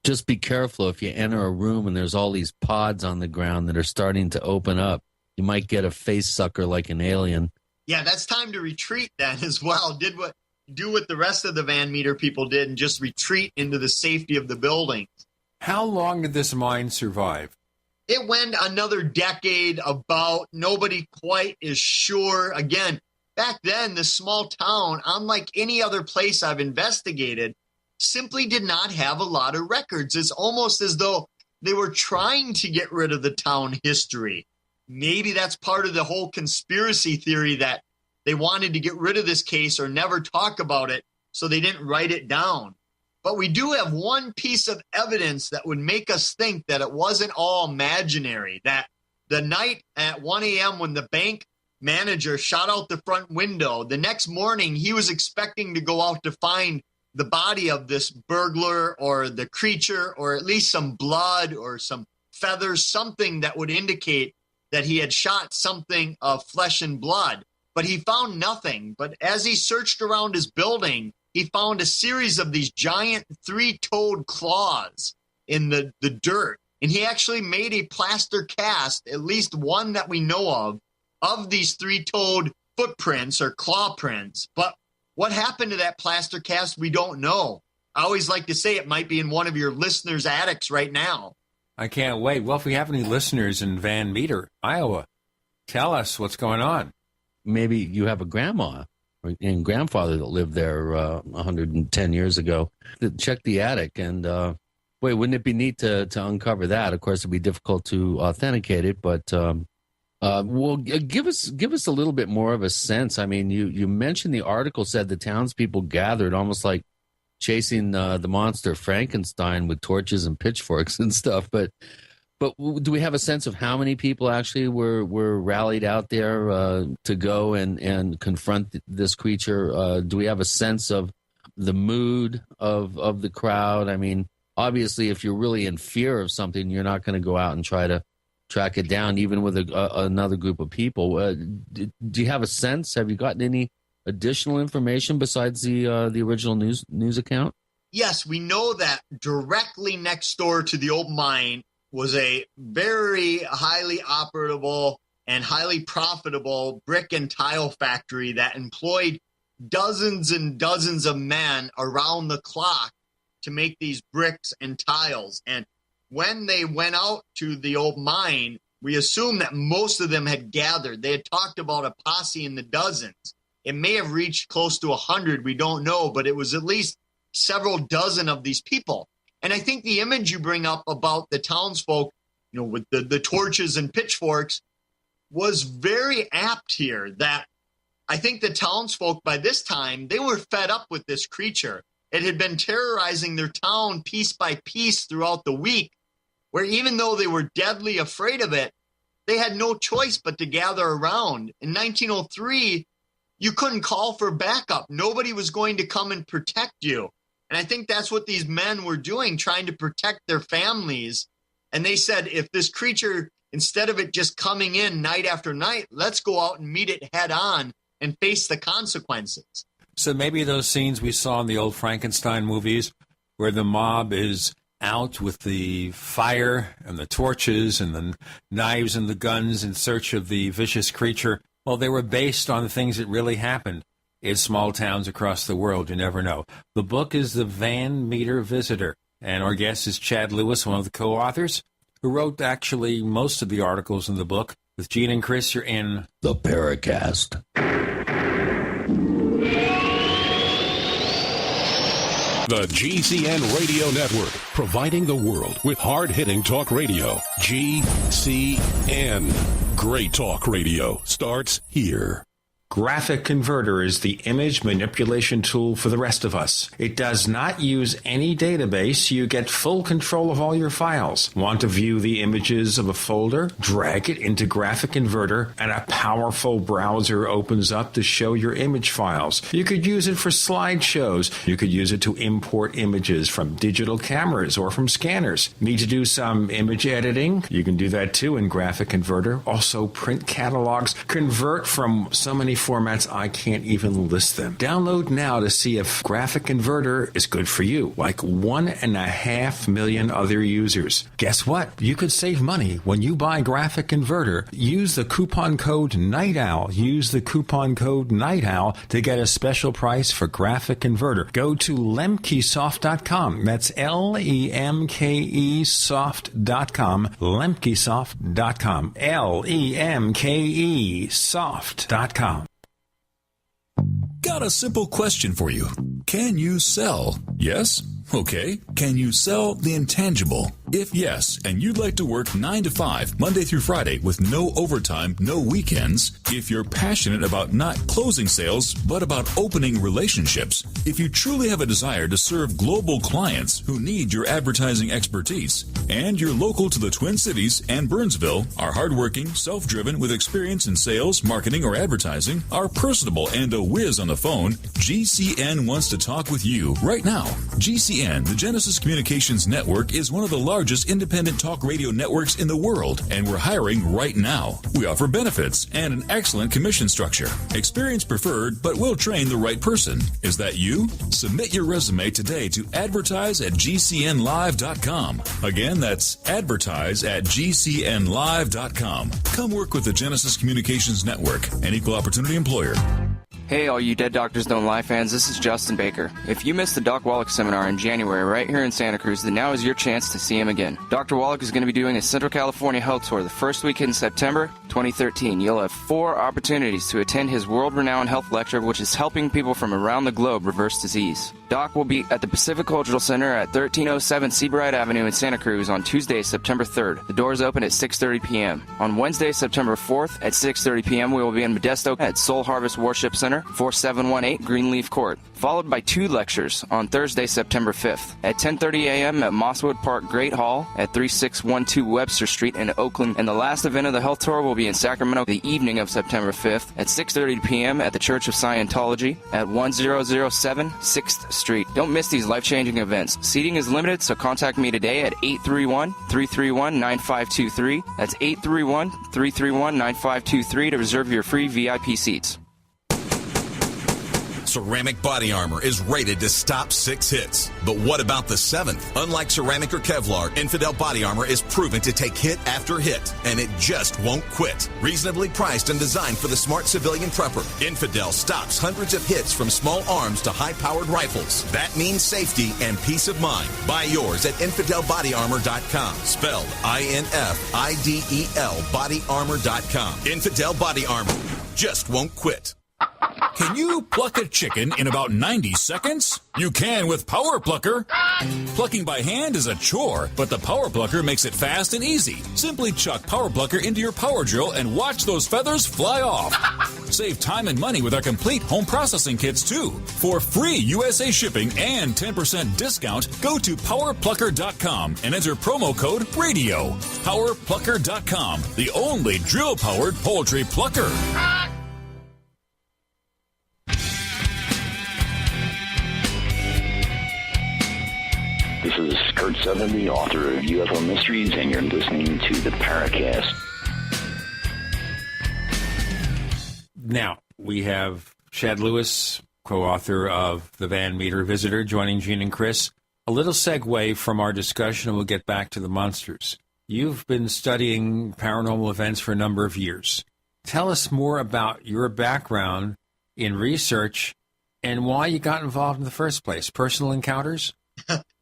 Speaker 3: Just be careful if you enter a room and there's all these pods on the ground that are starting to open up. You might get a face sucker like an alien.
Speaker 8: Yeah, that's time to retreat then as well. Do what the rest of the Van Meter people did and just retreat into the safety of the building.
Speaker 2: How long did this mine survive?
Speaker 8: It went another decade about. Nobody quite is sure. Again, back then, this small town, unlike any other place I've investigated, simply did not have a lot of records. It's almost as though they were trying to get rid of the town history. Maybe that's part of the whole conspiracy theory that they wanted to get rid of this case or never talk about it, so they didn't write it down. But we do have one piece of evidence that would make us think that it wasn't all imaginary, that the night at 1 a.m. when the bank manager shot out the front window, the next morning he was expecting to go out to find the body of this burglar or the creature, or at least some blood or some feathers, something that would indicate that he had shot something of flesh and blood. But he found nothing. But as he searched around his building, he found a series of these giant three-toed claws in the dirt. And he actually made a plaster cast, at least one that we know of these three-toed footprints or claw prints. But what happened to that plaster cast, we don't know. I always like to say it might be in one of your listeners' attics right now.
Speaker 2: I can't wait. Well, if we have any listeners in Van Meter, Iowa, tell us what's going on.
Speaker 3: Maybe you have a grandma and grandfather that lived there 110 years ago. Check the attic, and boy, wouldn't it be neat to uncover that? Of course, it'd be difficult to authenticate it, but well, give us a little bit more of a sense. I mean, you mentioned the article said the townspeople gathered almost like chasing the monster Frankenstein with torches and pitchforks and stuff, but do we have a sense of how many people actually were rallied out there to go and confront this creature? Do we have a sense of the mood of the crowd? I mean, obviously, if you're really in fear of something, you're not going to go out and try to track it down, even with another group of people. Do you have a sense? Have you gotten any additional information besides the original news account?
Speaker 8: Yes, we know that directly next door to the old mine was a very highly operable and highly profitable brick and tile factory that employed dozens and dozens of men around the clock to make these bricks and tiles. And when they went out to the old mine, we assume that most of them had gathered. They had talked about a posse in the dozens. It may have reached close to 100. We don't know, but it was at least several dozen of these people. And I think the image you bring up about the townsfolk, with the torches and pitchforks was very apt here. That I think the townsfolk by this time, they were fed up with this creature. It had been terrorizing their town piece by piece throughout the week, where even though they were deadly afraid of it, they had no choice but to gather around. In 1903, you couldn't call for backup. Nobody was going to come and protect you. And I think that's what these men were doing, trying to protect their families. And they said, if this creature, instead of it just coming in night after night, let's go out and meet it head on and face the consequences.
Speaker 2: So maybe those scenes we saw in the old Frankenstein movies where the mob is out with the fire and the torches and the knives and the guns in search of the vicious creature, well, they were based on things that really happened in small towns across the world. You never know. The book is The Van Meter Visitor, and our guest is Chad Lewis, one of the co-authors, who wrote actually most of the articles in the book. With Gene and Chris, you're in
Speaker 3: the Paracast.
Speaker 1: The GCN Radio Network, providing the world with hard-hitting talk radio. GCN. Great talk radio starts here.
Speaker 2: Graphic Converter is the image manipulation tool for the rest of us. It does not use any database. You get full control of all your files. Want to view the images of a folder? Drag it into Graphic Converter, and a powerful browser opens up to show your image files. You could use it for slideshows. You could use it to import images from digital cameras or from scanners. Need to do some image editing? You can do that too in Graphic Converter. Also print catalogs. Convert from so many formats I can't even list them. Download now to see if Graphic Converter is good for you, like 1.5 million other users. Guess what? You could save money when you buy Graphic Converter. Use the coupon code Night Owl. Use the coupon code Night Owl to get a special price for Graphic Converter. Go to lemkesoft.com. That's LEMKE soft.com. lemkesoft.com. LEMKE soft.com.
Speaker 10: Got a simple question for you. Can you sell? Yes? Okay. Can you sell the intangible? If yes, and you'd like to work 9 to 5, Monday through Friday, with no overtime, no weekends, if you're passionate about not closing sales, but about opening relationships, if you truly have a desire to serve global clients who need your advertising expertise, and you're local to the Twin Cities and Burnsville, are hardworking, self-driven, with experience in sales, marketing, or advertising, are personable, and a whiz on the phone, GCN wants to talk with you right now. GCN, the Genesis Communications Network, is one of the largest independent talk radio networks in the world, and we're hiring right now. We offer benefits and an excellent commission structure. Experience preferred, but we'll train the right person. Is that you? Submit your resume today to advertise@gcnlive.com. Again, that's advertise@gcnlive.com. Come work with the Genesis Communications Network, an equal opportunity employer.
Speaker 7: Hey, all you Dead Doctors Don't Lie fans, this is Justin Baker. If you missed the Doc Wallach seminar in January right here in Santa Cruz, then now is your chance to see him again. Dr. Wallach is going to be doing a Central California health tour the first week in September 2013. You'll have 4 opportunities to attend his world-renowned health lecture, which is helping people from around the globe reverse disease. Doc will be at the Pacific Cultural Center at 1307 Seabright Avenue in Santa Cruz on Tuesday, September 3rd. The doors open at 6:30 p.m. On Wednesday, September 4th at 6:30 p.m., we will be in Modesto at Soul Harvest Worship Center, 4718 Greenleaf Court, followed by 2 lectures on Thursday, September 5th at 10:30 a.m. at Mosswood Park Great Hall at 3612 Webster Street in Oakland. And the last event of the health tour will be in Sacramento the evening of September 5th at 6:30 p.m. at the Church of Scientology at 1007 6th street. Don't miss these life-changing events. Seating is limited, so contact me today at 831-331-9523. That's 831-331-9523 to reserve your free VIP seats.
Speaker 9: Ceramic body armor is rated to stop 6 hits. But what about the 7th? Unlike ceramic or Kevlar, Infidel body armor is proven to take hit after hit, and it just won't quit. Reasonably priced and designed for the smart civilian prepper, Infidel stops hundreds of hits from small arms to high-powered rifles. That means safety and peace of mind. Buy yours at InfidelBodyArmor.com. Spelled INFIDEL bodyarmor.com. Infidel Body Armor just won't quit.
Speaker 10: Can you pluck a chicken in about 90 seconds? You can with Power Plucker. Plucking by hand is a chore, but the Power Plucker makes it fast and easy. Simply chuck Power Plucker into your power drill and watch those feathers fly off. Save time and money with our complete home processing kits, too. For free USA shipping and 10% discount, go to PowerPlucker.com and enter promo code RADIO. PowerPlucker.com, the only drill-powered poultry plucker.
Speaker 20: This is Kurt Sutherland, the author of UFO Mysteries, and you're listening to the Paracast.
Speaker 2: Now, we have Chad Lewis, co-author of The Van Meter Visitor, joining Gene and Chris. A little segue from our discussion, and we'll get back to the monsters. You've been studying paranormal events for a number of years. Tell us more about your background in research and why you got involved in the first place. Personal encounters?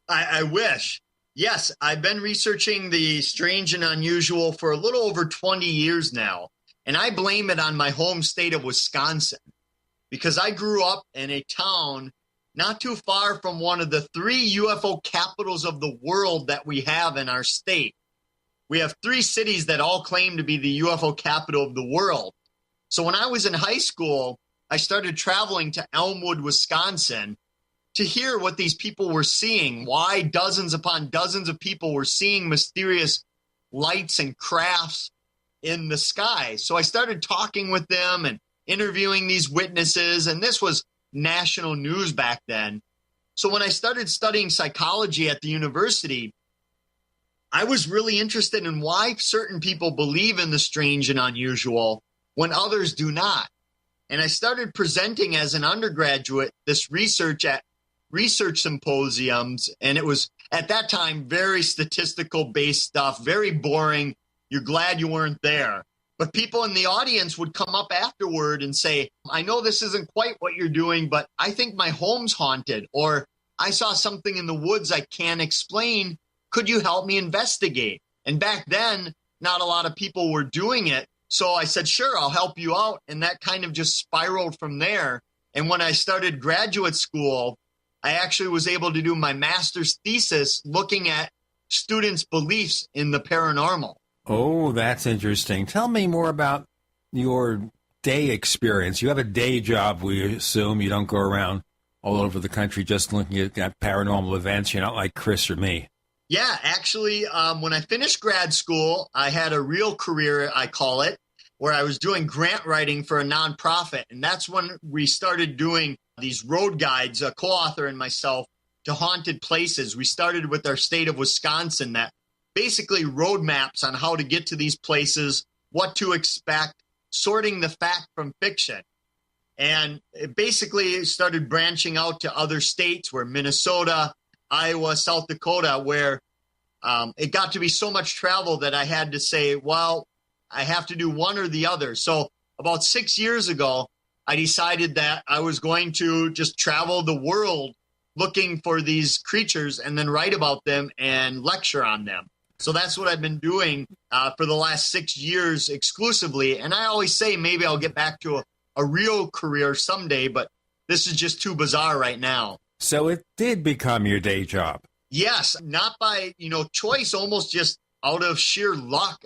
Speaker 8: I wish. Yes, I've been researching the strange and unusual for a little over 20 years now, and I blame it on my home state of Wisconsin, because I grew up in a town not too far from one of the 3 UFO capitals of the world that we have in our state. We have 3 cities that all claim to be the UFO capital of the world. So when I was in high school, I started traveling to Elmwood, Wisconsin, to hear what these people were seeing, why dozens upon dozens of people were seeing mysterious lights and crafts in the sky. So I started talking with them and interviewing these witnesses, and this was national news back then. So when I started studying psychology at the university, I was really interested in why certain people believe in the strange and unusual when others do not. And I started presenting as an undergraduate this research at research symposiums, and it was at that time very statistical based stuff, very boring. You're glad you weren't there. But people in the audience would come up afterward and say, I know this isn't quite what you're doing, but I think my home's haunted, or I saw something in the woods I can't explain. Could you help me investigate? And back then, not a lot of people were doing it. So I said, sure, I'll help you out. And that kind of just spiraled from there. And when I started graduate school, I actually was able to do my master's thesis looking at students' beliefs in the paranormal.
Speaker 2: Oh, that's interesting. Tell me more about your day experience. You have a day job, we assume. You don't go around all over the country just looking at paranormal events. You're not like Chris or me.
Speaker 8: Yeah, actually, when I finished grad school, I had a real career, I call it, where I was doing grant writing for a nonprofit. And that's when we started doing these road guides, a co-author and myself, to haunted places. We started with our state of Wisconsin, that basically road maps on how to get to these places, what to expect, sorting the fact from fiction. And it basically started branching out to other states, where Minnesota, Iowa, South Dakota, where it got to be so much travel that I had to say, well, I have to do one or the other. So about 6 years ago, I decided that I was going to just travel the world looking for these creatures and then write about them and lecture on them. So that's what I've been doing for the last 6 years exclusively. And I always say maybe I'll get back to a real career someday, but this is just too bizarre right now.
Speaker 2: So it did become your day job.
Speaker 8: Yes, not by, choice, almost just out of sheer luck,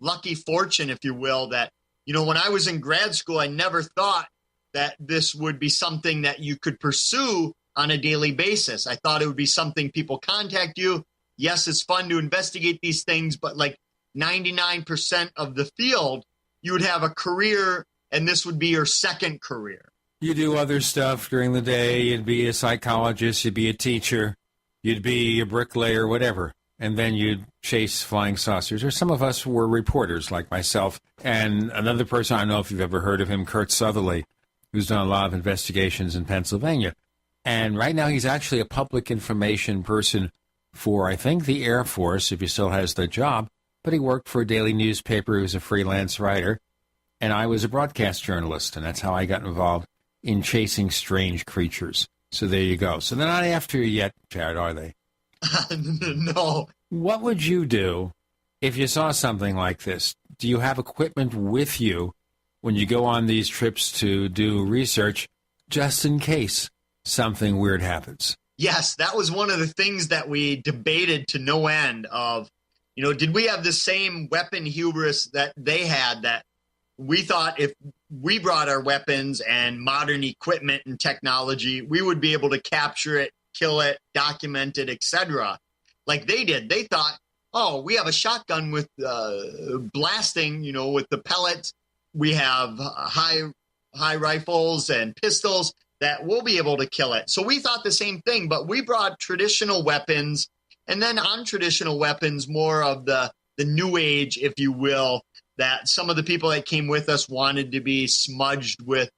Speaker 8: lucky fortune, if you will, that, when I was in grad school, I never thought that this would be something that you could pursue on a daily basis. I thought it would be something people contact you. Yes, it's fun to investigate these things, but like 99% of the field, you would have a career and this would be your second career.
Speaker 2: You do other stuff during the day. You'd be a psychologist, you'd be a teacher, you'd be a bricklayer, whatever. And then you'd chase flying saucers. Or some of us were reporters like myself. And another person, I don't know if you've ever heard of him, Kurt Southerly, who's done a lot of investigations in Pennsylvania. And right now he's actually a public information person for, I think, the Air Force, if he still has the job. But he worked for a daily newspaper. He was a freelance writer. And I was a broadcast journalist. And that's how I got involved in chasing strange creatures. So there you go. So they're not after you yet, Jared, are they?
Speaker 8: No.
Speaker 2: What would you do if you saw something like this? Do you have equipment with you when you go on these trips to do research, just in case something weird happens?
Speaker 8: Yes, that was one of the things that we debated to no end of, did we have the same weapon hubris that they had, that we thought if we brought our weapons and modern equipment and technology, we would be able to capture it, kill it, document it, etc. Like they did. They thought, oh, we have a shotgun with blasting, with the pellets. We have high rifles and pistols that we'll be able to kill it. So we thought the same thing, but we brought traditional weapons, and then untraditional weapons, more of the new age, if you will, that some of the people that came with us wanted to be smudged with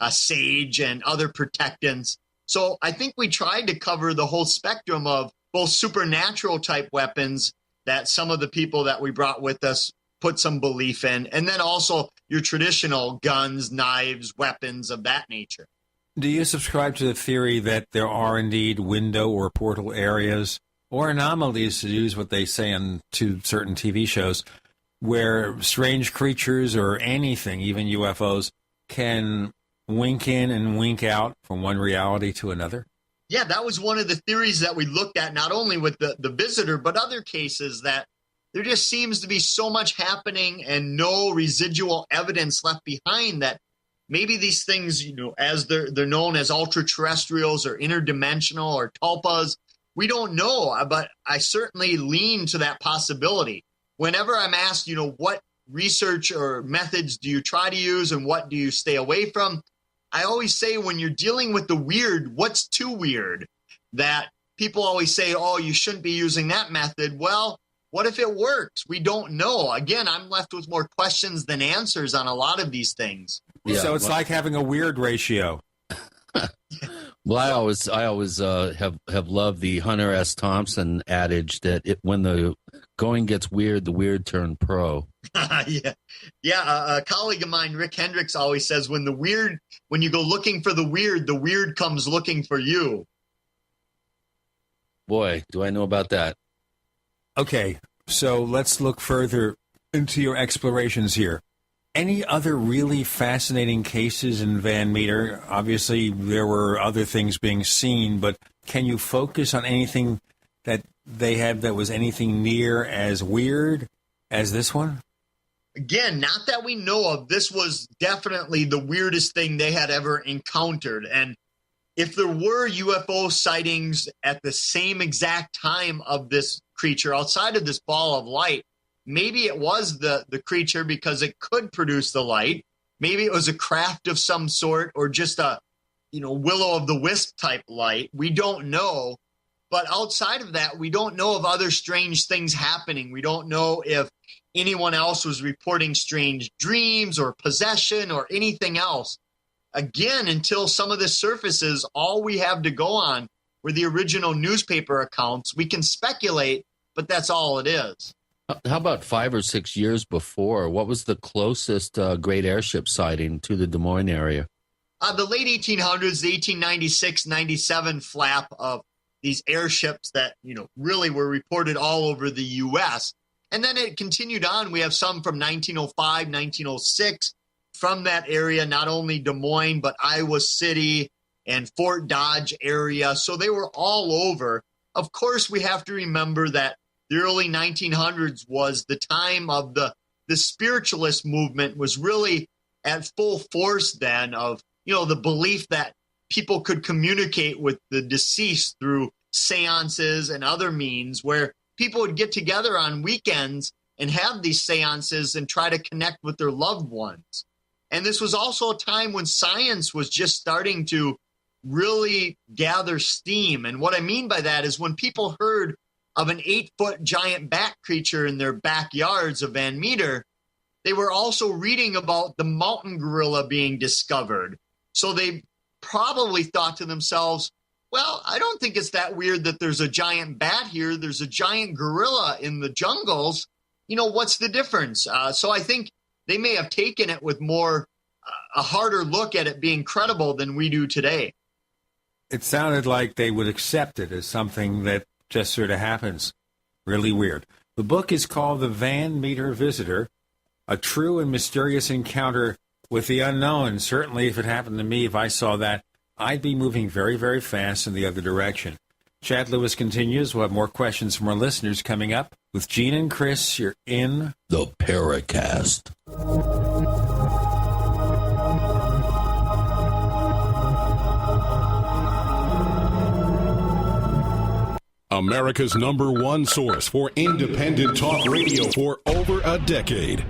Speaker 8: sage and other protectants. So I think we tried to cover the whole spectrum of both supernatural type weapons that some of the people that we brought with us put some belief in, and then also your traditional guns, knives, weapons of that nature.
Speaker 2: Do you subscribe to the theory that there are indeed window or portal areas or anomalies, to use what they say on to certain TV shows, where strange creatures or anything, even UFOs, can wink in and wink out from one reality to another?
Speaker 8: Yeah, that was one of the theories that we looked at, not only with the visitor, but other cases, that there just seems to be so much happening and no residual evidence left behind, that maybe these things, as they're known as ultra-terrestrials or interdimensional or tulpas, we don't know, but I certainly lean to that possibility. Whenever I'm asked, what research or methods do you try to use and what do you stay away from, I always say, when you're dealing with the weird, what's too weird? That people always say, oh, you shouldn't be using that method. Well, what if it works? We don't know. Again, I'm left with more questions than answers on a lot of these things.
Speaker 2: Yeah, so it's like having a weird ratio.
Speaker 3: Well, I always have loved the Hunter S. Thompson adage that when the going gets weird, the weird turn pro.
Speaker 8: Yeah. A colleague of mine, Rick Hendricks, always says, when you go looking for the weird comes looking for you.
Speaker 3: Boy, do I know about that.
Speaker 2: Okay, so let's look further into your explorations here. Any other really fascinating cases in Van Meter? Obviously, there were other things being seen, but can you focus on anything that they had that was anything near as weird as this one?
Speaker 8: Again, not that we know of. This was definitely the weirdest thing they had ever encountered. And if there were UFO sightings at the same exact time of this creature outside of this ball of light, maybe it was the creature because it could produce the light. Maybe it was a craft of some sort, or just a, will o' the wisp type light. We don't know. But outside of that, we don't know of other strange things happening. We don't know if anyone else was reporting strange dreams or possession or anything else. Again, until some of this surfaces, all we have to go on were the original newspaper accounts. We can speculate, but that's all it is.
Speaker 3: How about 5 or 6 years before? What was the closest great airship sighting to the Des Moines area?
Speaker 8: The late 1800s, the 1896-97 flap of these airships that, really were reported all over the U.S. And then it continued on. We have some from 1905, 1906 from that area, not only Des Moines, but Iowa City and Fort Dodge area. So they were all over. Of course, we have to remember that the early 1900s was the time of the spiritualist movement was really at full force then, of, the belief that people could communicate with the deceased through seances and other means, where people would get together on weekends and have these seances and try to connect with their loved ones. And this was also a time when science was just starting to really gather steam. And what I mean by that is when people heard of an 8-foot giant bat creature in their backyards of Van Meter, they were also reading about the mountain gorilla being discovered. So they probably thought to themselves, well, I don't think it's that weird that there's a giant bat here. There's a giant gorilla in the jungles. What's the difference? So I think they may have taken it with more a harder look at it being credible than we do today.
Speaker 2: It sounded like they would accept it as something that just sort of happens. Really weird. The book is called The Van Meter Visitor, a true and mysterious encounter with the unknown. Certainly, if it happened to me, if I saw that, I'd be moving very, very fast in the other direction. Chad Lewis continues. We'll have more questions from our listeners coming up. With Gene and Chris, you're in
Speaker 3: the Paracast.
Speaker 21: America's #1 source for independent talk radio for over a decade.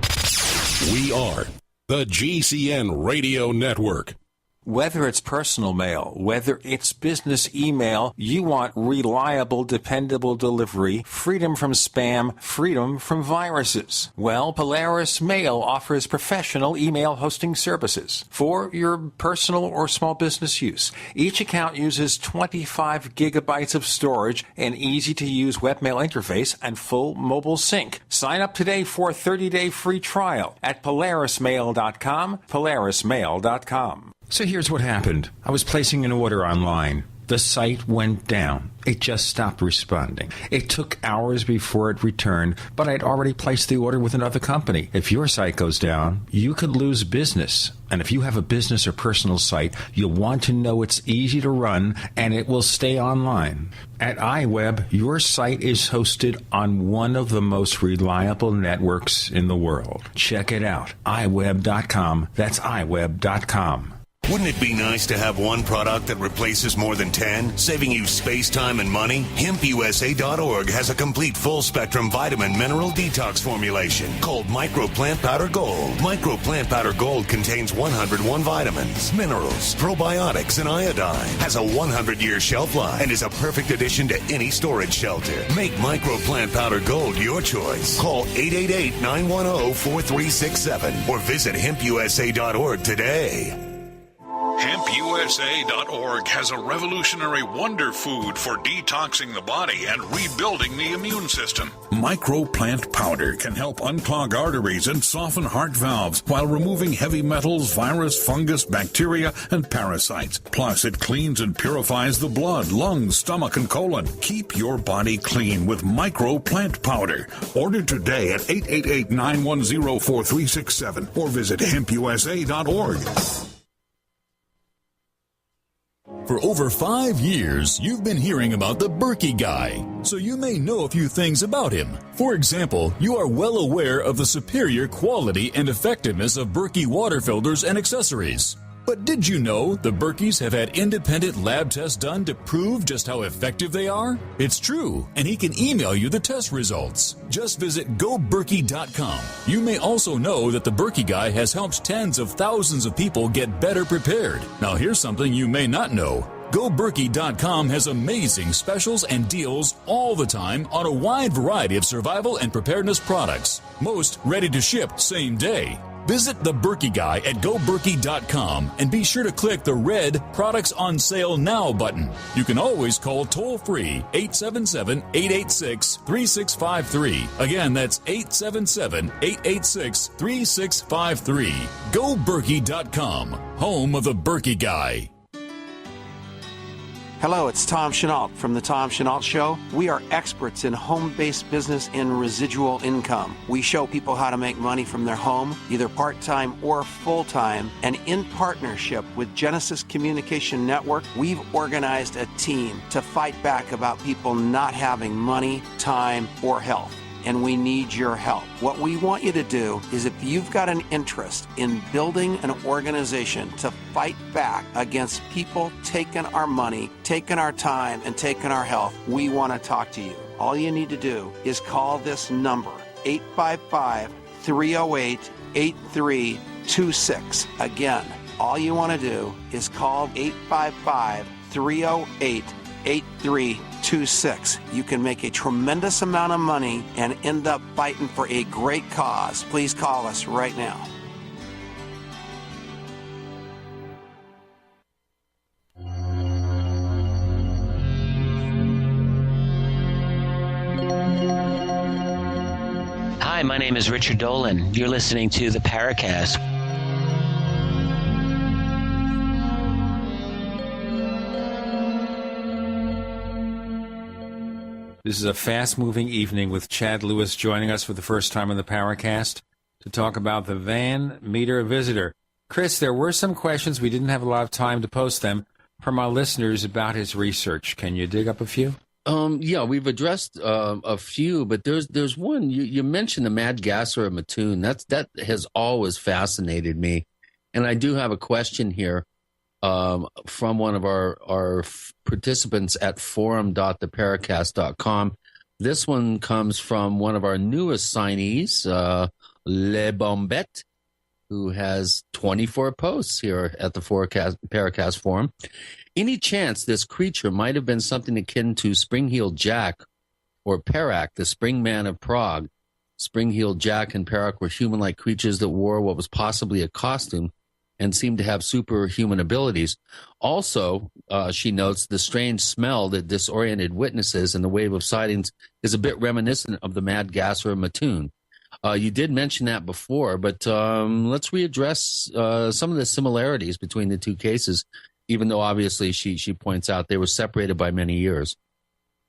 Speaker 21: We are the GCN Radio Network.
Speaker 2: Whether it's personal mail, whether it's business email, you want reliable, dependable delivery, freedom from spam, freedom from viruses. Well, Polaris Mail offers professional email hosting services for your personal or small business use. Each account uses 25 gigabytes of storage, an easy-to-use webmail interface, and full mobile sync. Sign up today for a 30-day free trial at polarismail.com, polarismail.com. So here's what happened. I was placing an order online. The site went down. It just stopped responding. It took hours before it returned, but I'd already placed the order with another company. If your site goes down, you could lose business. And if you have a business or personal site, you'll want to know it's easy to run and it will stay online. At iWeb, your site is hosted on one of the most reliable networks in the world. Check it out. iWeb.com. That's iWeb.com.
Speaker 22: Wouldn't it be nice to have one product that replaces more than 10, saving you space, time, and money? HempUSA.org has a complete full-spectrum vitamin mineral detox formulation called Micro Plant Powder Gold. Micro Plant Powder Gold contains 101 vitamins, minerals, probiotics, and iodine. Has a 100-year shelf life and is a perfect addition to any storage shelter. Make Micro Plant Powder Gold your choice. Call 888-910-4367 or visit HempUSA.org today.
Speaker 23: HempUSA.org has a revolutionary wonder food for detoxing the body and rebuilding the immune system.
Speaker 10: Microplant powder can help unclog arteries and soften heart valves while removing heavy metals, virus, fungus, bacteria, and parasites. Plus, it cleans and purifies the blood, lungs, stomach, and colon. Keep your body clean with Microplant powder. Order today at 888-910-4367 or visit HempUSA.org.
Speaker 21: For over 5 years, you've been hearing about the Berkey Guy, so you may know a few things about him. For example, you are well aware of the superior quality and effectiveness of Berkey water filters and accessories. But did you know the Berkeys have had independent lab tests done to prove just how effective they are? It's true, and he can email you the test results. Just visit goberkey.com. You may also know that the Berkey Guy has helped tens of thousands of people get better prepared. Now here's something you may not know. GoBerkey.com has amazing specials and deals all the time on a wide variety of survival and preparedness products. Most ready to ship same day. Visit the Berkey Guy at GoBerkey.com and be sure to click the red Products on Sale Now button. You can always call toll-free 877-886-3653. Again, that's 877-886-3653. GoBerkey.com, home of the Berkey Guy.
Speaker 24: Hello, it's Tom Chenault from The Tom Chenault Show. We are experts in home-based business and residual income. We show people how to make money from their home, either part-time or full-time. And in partnership with Genesis Communication Network, we've organized a team to fight back about people not having money, time, or health. And we need your help. What we want you to do is, if you've got an interest in building an organization to fight back against people taking our money, taking our time, and taking our health, we want to talk to you. All you need to do is call this number, 855-308-83 8326. Again, all you want to do is call 855-308-8326. You can make a tremendous amount of money and end up fighting for a great cause. Please call us right now.
Speaker 4: Hi, my name is Richard Dolan. You're listening to the Paracast.
Speaker 2: This is a fast-moving evening with Chad Lewis joining us for the first time on the Paracast to talk about the Van Meter visitor. Chris, there were some questions. We didn't have a lot of time to post them from our listeners about his research. Can you dig up a few?
Speaker 3: Yeah, we've addressed a few, but there's one. You mentioned the Mad Gasser of Mattoon. That has always fascinated me, and I do have a question here from one of our participants at forum.theparacast.com. This one comes from one of our newest signees, Le Bombette, who has 24 posts here at the Paracast forum. Any chance this creature might have been something akin to Spring-Heeled Jack or Perak, the Spring Man of Prague? Spring-Heeled Jack and Perak were human-like creatures that wore what was possibly a costume and seemed to have superhuman abilities. Also, she notes, the strange smell that disoriented witnesses and the wave of sightings is a bit reminiscent of the Mad Gasser of Mattoon. You did mention that before, but let's readdress some of the similarities between the two cases, even though obviously she points out they were separated by many years.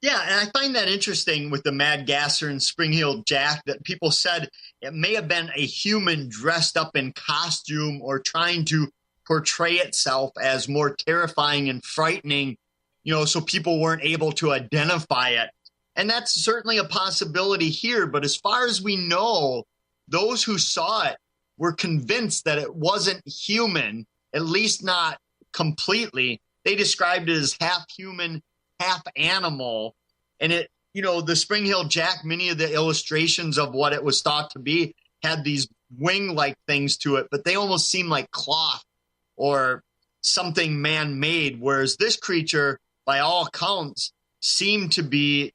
Speaker 8: Yeah, and I find that interesting with the Mad Gasser and Spring-Heeled Jack, that people said it may have been a human dressed up in costume or trying to portray itself as more terrifying and frightening, so people weren't able to identify it. And that's certainly a possibility here. But as far as we know, those who saw it were convinced that it wasn't human, at least not completely. They described it as half human, half animal. And it, the Spring-Heeled Jack, many of the illustrations of what it was thought to be had these wing-like things to it, but they almost seemed like cloth or something man-made. Whereas this creature, by all accounts, seemed to be,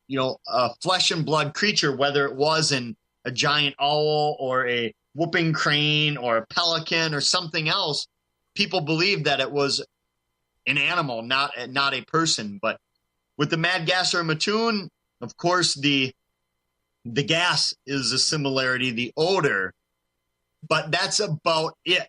Speaker 8: a flesh and blood creature, whether it was in a giant owl or a whooping crane or a pelican or something else. People believed that it was an animal, not a person. But with the Mad Gasser Mattoon, of course, the gas is a similarity, the odor, but that's about it.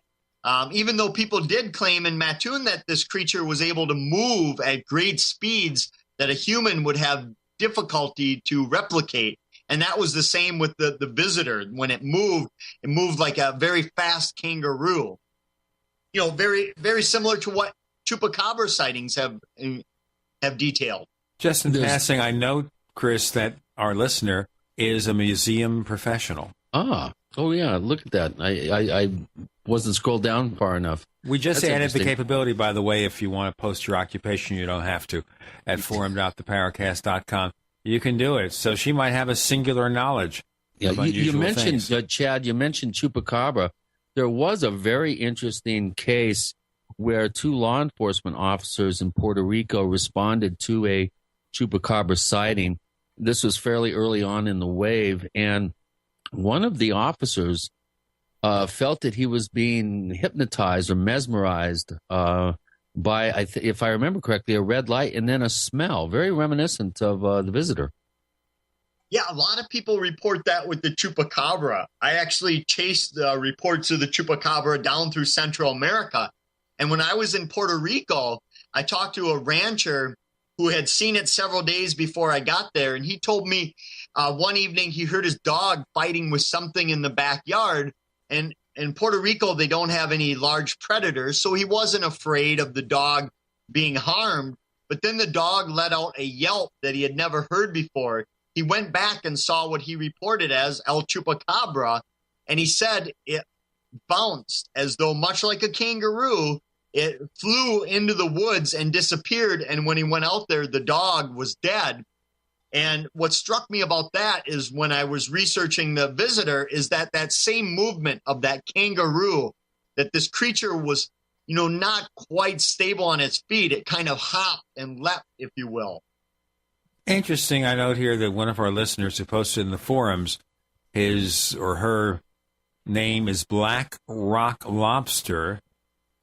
Speaker 8: Even though people did claim in Mattoon that this creature was able to move at great speeds that a human would have difficulty to replicate. And that was the same with the visitor. When it moved like a very fast kangaroo. Very, very similar to what chupacabra sightings have detailed.
Speaker 2: Just in passing, I know, Chris, that our listener is a museum professional.
Speaker 3: Oh yeah, look at that. I wasn't scrolled down far enough.
Speaker 2: We just added the capability, by the way, if you want to post your occupation, you don't have to, at forum.theparacast.com. You can do it. So she might have a singular knowledge of unusual
Speaker 3: you mentioned,
Speaker 2: things.
Speaker 3: Chad, you mentioned chupacabra. There was a very interesting case where two law enforcement officers in Puerto Rico responded to a chupacabra sighting. This was fairly early on in the wave, and one of the officers felt that he was being hypnotized or mesmerized by, if I remember correctly, a red light and then a smell, very reminiscent of the visitor.
Speaker 8: Yeah, a lot of people report that with the chupacabra. I actually chased the reports of the chupacabra down through Central America. And when I was in Puerto Rico, I talked to a rancher who had seen it several days before I got there. And he told me one evening he heard his dog fighting with something in the backyard. And in Puerto Rico, they don't have any large predators, so he wasn't afraid of the dog being harmed. But then the dog let out a yelp that he had never heard before. He went back and saw what he reported as El Chupacabra, and he said it bounced as though, much like a kangaroo, it flew into the woods and disappeared. And when he went out there, the dog was dead. And what struck me about that is when I was researching the visitor is that same movement of that kangaroo that this creature was, not quite stable on its feet. It kind of hopped and leapt, if you will.
Speaker 2: Interesting. I note here that one of our listeners who posted in the forums, his or her name is Black Rock Lobster,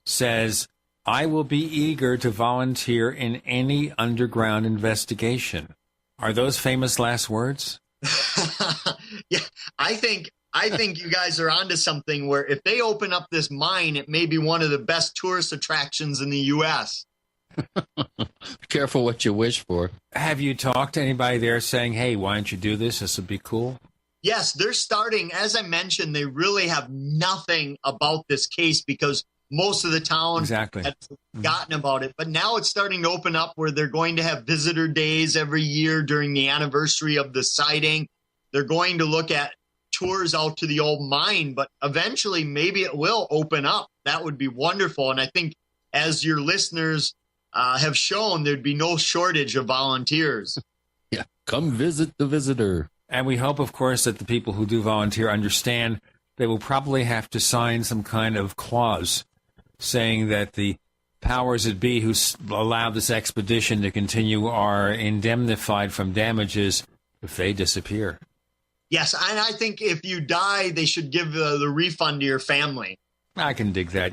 Speaker 2: says, I will be eager to volunteer in any underground investigation. Are those famous last words?
Speaker 8: Yeah, I think you guys are onto something where if they open up this mine, it may be one of the best tourist attractions in the U.S.
Speaker 3: Careful what you wish for.
Speaker 2: Have you talked to anybody there saying, hey, why don't you do this? This would be cool.
Speaker 8: Yes, they're starting. As I mentioned, they really have nothing about this case because most of the town had forgotten about it. But now it's starting to open up where they're going to have visitor days every year during the anniversary of the sighting. They're going to look at tours out to the old mine, but eventually maybe it will open up. That would be wonderful. And I think as your listeners have shown, there'd be no shortage of volunteers.
Speaker 3: Yeah, come visit the visitor.
Speaker 2: And we hope, of course, that the people who do volunteer understand they will probably have to sign some kind of clause saying that the powers that be who allowed this expedition to continue are indemnified from damages if they disappear.
Speaker 8: Yes, and I think if you die, they should give the refund to your family.
Speaker 2: I can dig that,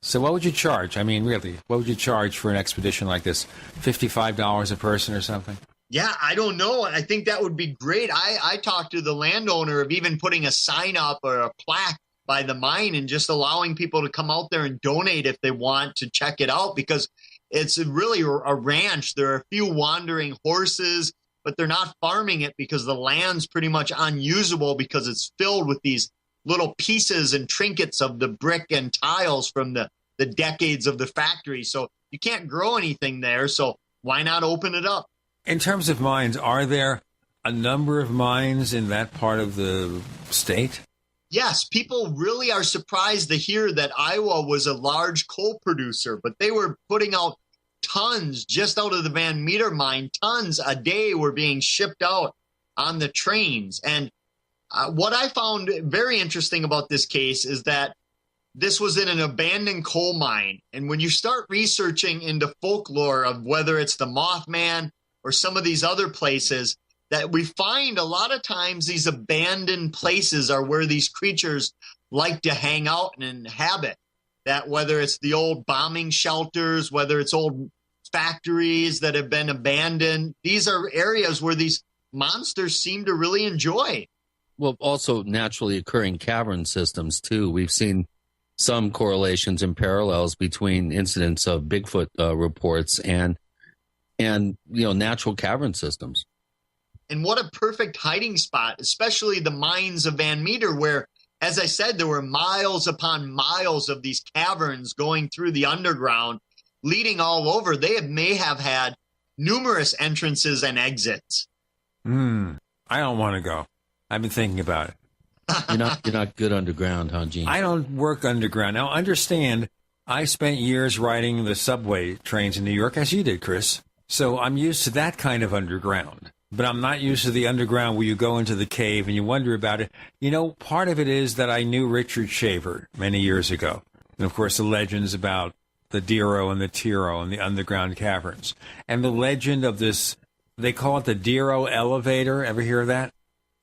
Speaker 2: So what would you charge? I mean, really, what would you charge for an expedition like this? $55 a person or something?
Speaker 8: Yeah, I don't know. I think that would be great. I talked to the landowner of even putting a sign up or a plaque by the mine and just allowing people to come out there and donate if they want to check it out, because it's really a ranch. There are a few wandering horses, but they're not farming it because the land's pretty much unusable because it's filled with these little pieces and trinkets of the brick and tiles from the decades of the factory. So you can't grow anything there. So why not open it up?
Speaker 2: In terms of mines, are there a number of mines in that part of the state?
Speaker 8: Yes, people really are surprised to hear that Iowa was a large coal producer, but they were putting out tons just out of the Van Meter mine. Tons a day were being shipped out on the trains. And what I found very interesting about this case is that this was in an abandoned coal mine. And when you start researching into folklore of whether it's the Mothman or some of these other places, that we find a lot of times these abandoned places are where these creatures like to hang out and inhabit. That whether it's the old bombing shelters, whether it's old factories that have been abandoned, these are areas where these monsters seem to really enjoy.
Speaker 3: Well, also naturally occurring cavern systems, too. We've seen some correlations and parallels between incidents of Bigfoot reports and natural cavern systems.
Speaker 8: And what a perfect hiding spot, especially the mines of Van Meter, where, as I said, there were miles upon miles of these caverns going through the underground, leading all over. They may have had numerous entrances and exits.
Speaker 2: I don't want to go. I've been thinking about it.
Speaker 3: You're not good underground, huh, Gene?
Speaker 2: I don't work underground. Now, understand, I spent years riding the subway trains in New York, as you did, Chris. So I'm used to that kind of underground. But I'm not used to the underground where you go into the cave and you wonder about it. Part of it is that I knew Richard Shaver many years ago. And, of course, the legends about the Dero and the Tiro and the underground caverns. And the legend of this, they call it the Dero elevator. Ever hear of that?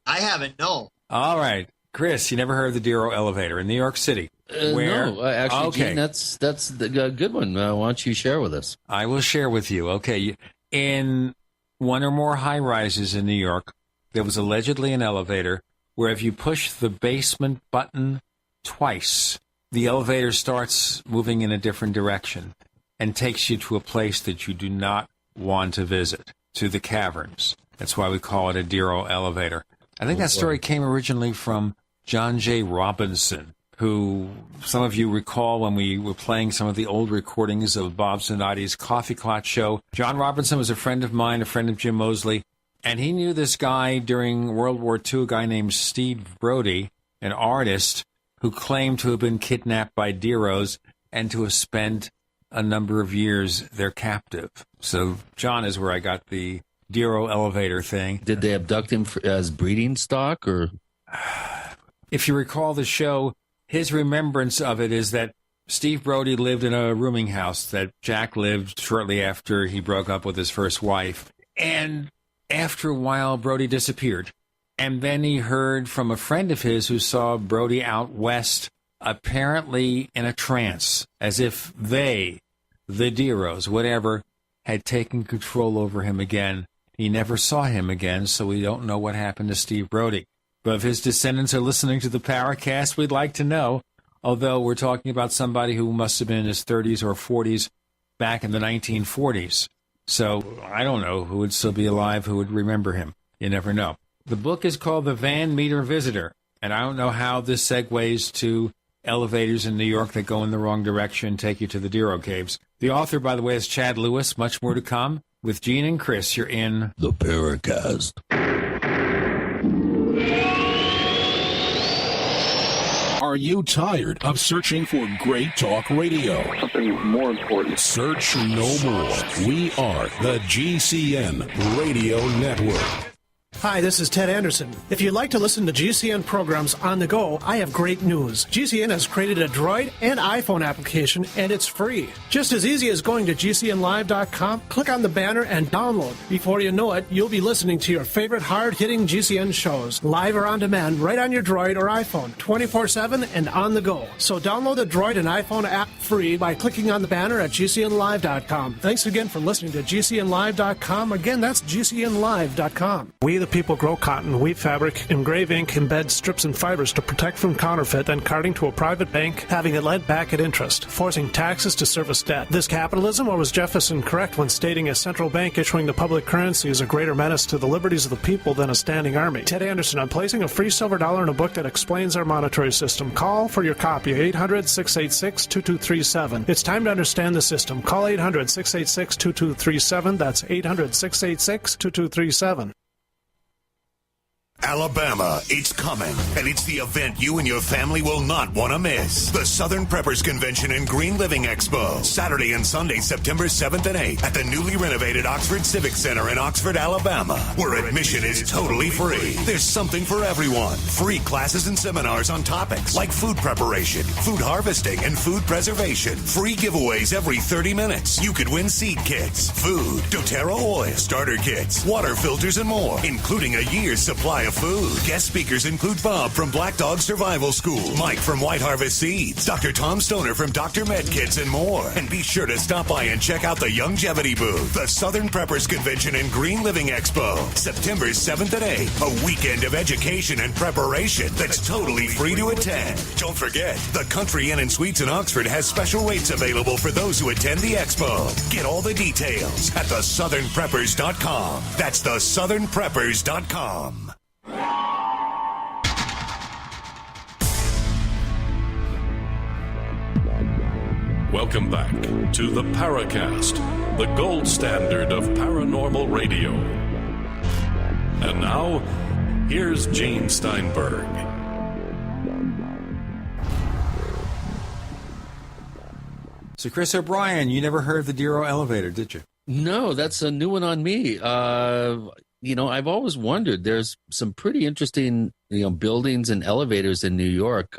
Speaker 8: I haven't, no.
Speaker 2: All right. Chris, you never heard of the Dero elevator in New York City?
Speaker 3: No, actually, okay. Gene, that's the good one. Why don't you share with us?
Speaker 2: I will share with you. Okay. In one or more high-rises in New York, there was allegedly an elevator where if you push the basement button twice, the elevator starts moving in a different direction and takes you to a place that you do not want to visit, to the caverns. That's why we call it a Dero elevator. I think that story came originally from John J. Robinson, who some of you recall when we were playing some of the old recordings of Bob Zanotti's Coffee Clot show. John Robinson was a friend of mine, a friend of Jim Mosley, and he knew this guy during World War II, a guy named Steve Brody, an artist who claimed to have been kidnapped by Deros and to have spent a number of years there captive. So John is where I got the Dero elevator thing.
Speaker 3: Did they abduct him as breeding stock, or?
Speaker 2: If you recall the show, his remembrance of it is that Steve Brody lived in a rooming house that Jack lived shortly after he broke up with his first wife. And after a while, Brody disappeared. And then he heard from a friend of his who saw Brody out west, apparently in a trance, as if they, the Deros, whatever, had taken control over him again. He never saw him again, so we don't know what happened to Steve Brody. But if his descendants are listening to the Paracast, we'd like to know. Although we're talking about somebody who must have been in his 30s or 40s back in the 1940s. So I don't know who would still be alive who would remember him. You never know. The book is called The Van Meter Visitor, and I don't know how this segues to elevators in New York that go in the wrong direction and take you to the Dero Caves. The author, by the way, is Chad Lewis. Much more to come. With Gene and Chris, you're in
Speaker 3: the Paracast.
Speaker 5: Are you tired of searching for great talk radio?
Speaker 11: Something more important.
Speaker 5: Search no more. We are the GCN Radio Network.
Speaker 18: Hi, this is Ted Anderson. If you'd like to listen to GCN programs on the go, I have great news. GCN has created a Droid and iPhone application, and it's free. Just as easy as going to GCNlive.com, click on the banner, and download. Before you know it, you'll be listening to your favorite hard-hitting GCN shows, live or on demand, right on your Droid or iPhone, 24/7 and on the go. So download the Droid and iPhone app free by clicking on the banner at GCNlive.com. Thanks again for listening to GCNlive.com. Again, that's GCNlive.com. We, the people, grow cotton, weave fabric, engrave ink, embed strips and fibers to protect from counterfeit and carting to a private bank, having it lent back at interest, forcing taxes to service debt. This capitalism, or was Jefferson correct when stating a central bank issuing the public currency is a greater menace to the liberties of the people than a standing army? Ted Anderson, I'm placing a free silver dollar in a book that explains our monetary system. Call for your copy, 800-686-2237. It's time to understand the system. Call 800-686-2237. That's 800-686-2237.
Speaker 22: Alabama, it's coming, and it's the event you and your family will not want to miss. The Southern Preppers Convention and Green Living Expo, Saturday and Sunday, September 7th and 8th at the newly renovated Oxford Civic Center in Oxford, Alabama, where admission is totally free. There's something for everyone. Free classes and seminars on topics like food preparation, food harvesting, and food preservation. Free giveaways every 30 minutes. You could win seed kits, food, doTERRA oil, starter kits, water filters, and more, including a year's supply of food. Guest speakers include Bob from Black Dog Survival School, Mike from White Harvest Seeds, Dr. Tom Stoner from Dr. Med Kits, and more. And be sure to stop by and check out the Longevity booth. The Southern Preppers Convention and Green Living Expo, September 7th and 8th. A weekend of education and preparation that's totally free to attend. Don't forget, the Country Inn and Suites in Oxford has special rates available for those who attend the expo. Get all the details at thesouthernpreppers.com. That's thesouthernpreppers.com.
Speaker 1: Welcome back to the Paracast, the gold standard of paranormal radio. And now, here's Gene Steinberg.
Speaker 2: So, Chris O'Brien, you never heard of the Dero elevator, did you?
Speaker 3: No, that's a new one on me. I've always wondered. There's some pretty interesting, buildings and elevators in New York.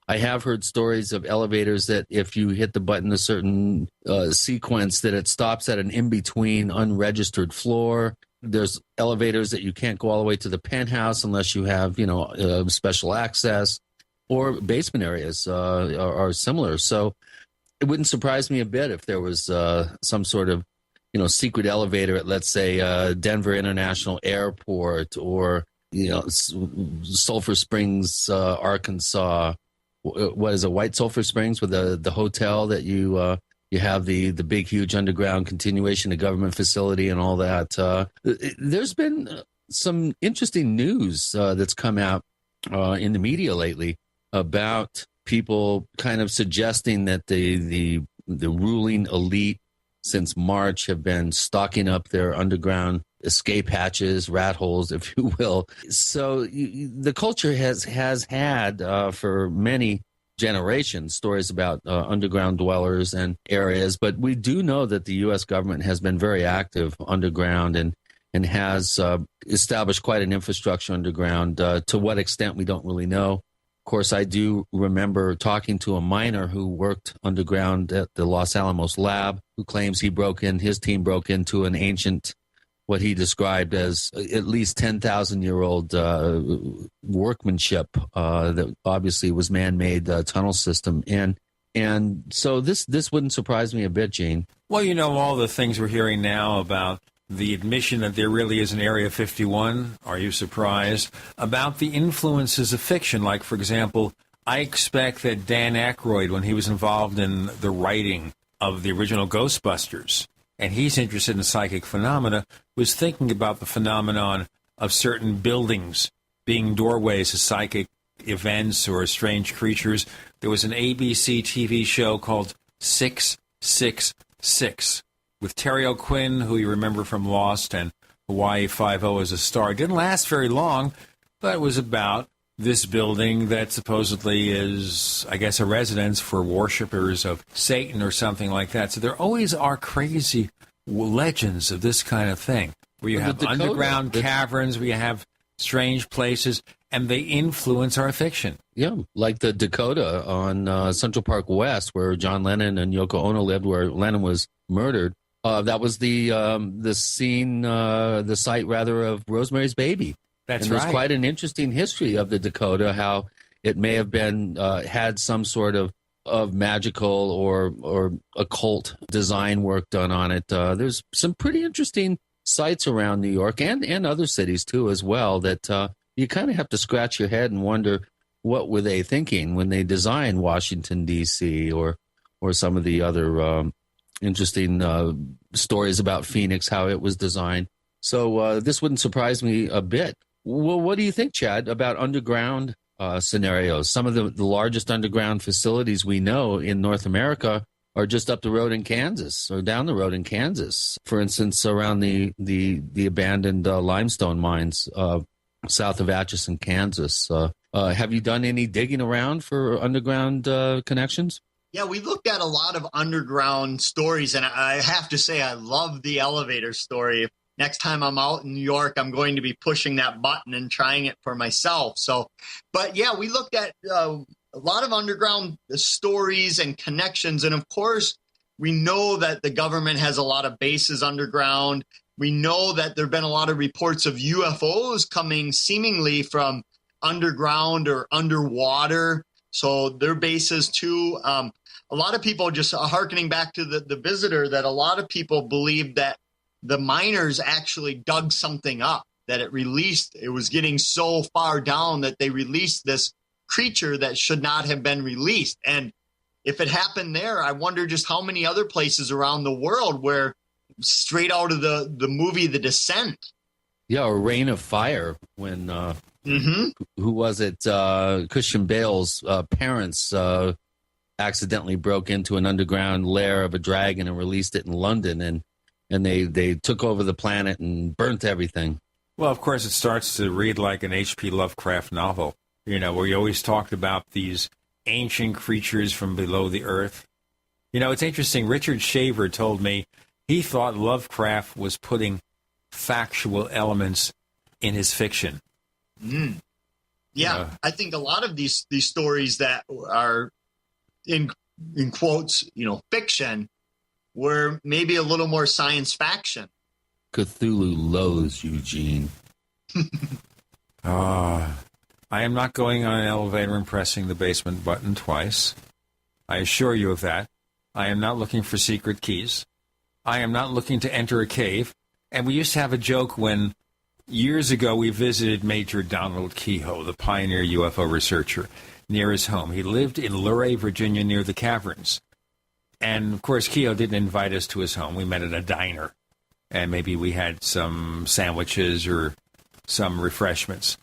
Speaker 3: I have heard stories of elevators that if you hit the button a certain sequence, that it stops at an in-between unregistered floor. There's elevators that you can't go all the way to the penthouse unless you have, special access, or basement areas are similar. So it wouldn't surprise me a bit if there was some sort of, secret elevator at, let's say, Denver International Airport, or, Sulphur Springs, Arkansas. What is it, White Sulphur Springs, with the hotel that you have the big, huge underground continuation of government facility and all that. There's been some interesting news that's come out in the media lately about people kind of suggesting that the ruling elite since March have been stocking up their underground escape hatches, rat holes, if you will. So the culture has had for many generations stories about underground dwellers and areas, but we do know that the U.S. government has been very active underground and has established quite an infrastructure underground. To what extent, we don't really know. course, I do remember talking to a miner who worked underground at the Los Alamos lab, who claims his team broke into an ancient, what he described as at least 10,000-year-old workmanship that obviously was man-made tunnel system. And so this wouldn't surprise me a bit, Gene.
Speaker 2: Well, all the things we're hearing now about the admission that there really is an Area 51. Are you surprised? About the influences of fiction. Like, for example, I expect that Dan Aykroyd, when he was involved in the writing of the original Ghostbusters, and he's interested in psychic phenomena, was thinking about the phenomenon of certain buildings being doorways to psychic events or strange creatures. There was an ABC TV show called 666 with Terry O'Quinn, who you remember from Lost, and Hawaii Five-0 as a star. It didn't last very long, but it was about this building that supposedly is, I guess, a residence for worshipers of Satan or something like that. So there always are crazy legends of this kind of thing, where you have underground caverns, where you have strange places, and they influence our fiction.
Speaker 3: Yeah, like the Dakota on Central Park West, where John Lennon and Yoko Ono lived, where Lennon was murdered. That was the site of Rosemary's Baby.
Speaker 2: That's
Speaker 3: and
Speaker 2: right.
Speaker 3: There's quite an interesting history of the Dakota, how it may have been had some sort of magical or occult design work done on it. There's some pretty interesting sites around New York and other cities too as well that you kind of have to scratch your head and wonder what were they thinking when they designed Washington D.C. or some of the other interesting stories about Phoenix, how it was designed. So this wouldn't surprise me a bit. Well, what do you think, Chad, about underground scenarios? Some of the largest underground facilities we know in North America are just up the road in Kansas or down the road in Kansas. For instance, around the abandoned limestone mines south of Atchison, Kansas. Have you done any digging around for underground connections?
Speaker 8: Yeah, we looked at a lot of underground stories, and I have to say I love the elevator story. Next time I'm out in New York, I'm going to be pushing that button and trying it for myself. But yeah, we looked at a lot of underground stories and connections. And of course, we know that the government has a lot of bases underground. We know that there have been a lot of reports of UFOs coming seemingly from underground or underwater. So their bases too. A lot of people, just hearkening back to the visitor, that a lot of people believe that the miners actually dug something up, that it was getting so far down that they released this creature that should not have been released. And if it happened there, I wonder just how many other places around the world where straight out of the movie The Descent.
Speaker 3: Yeah, or Rain of Fire, when who was it? Christian Bale's parents accidentally broke into an underground lair of a dragon and released it in London, and they took over the planet and burnt everything.
Speaker 2: Well, of course, it starts to read like an H.P. Lovecraft novel, where you always talked about these ancient creatures from below the earth. It's interesting. Richard Shaver told me he thought Lovecraft was putting factual elements in his fiction.
Speaker 8: Yeah, I think a lot of these stories that are in quotes, fiction, were maybe a little more science fiction.
Speaker 3: Cthulhu loathes Eugene.
Speaker 2: I am not going on an elevator and pressing the basement button twice. I assure you of that. I am not looking for secret keys. I am not looking to enter a cave. And we used to have a joke when, years ago, we visited Major Donald Kehoe, the pioneer UFO researcher, near his home. He lived in Luray, Virginia, near the caverns. And, of course, Kehoe didn't invite us to his home. We met at a diner. And maybe we had some sandwiches or some refreshments.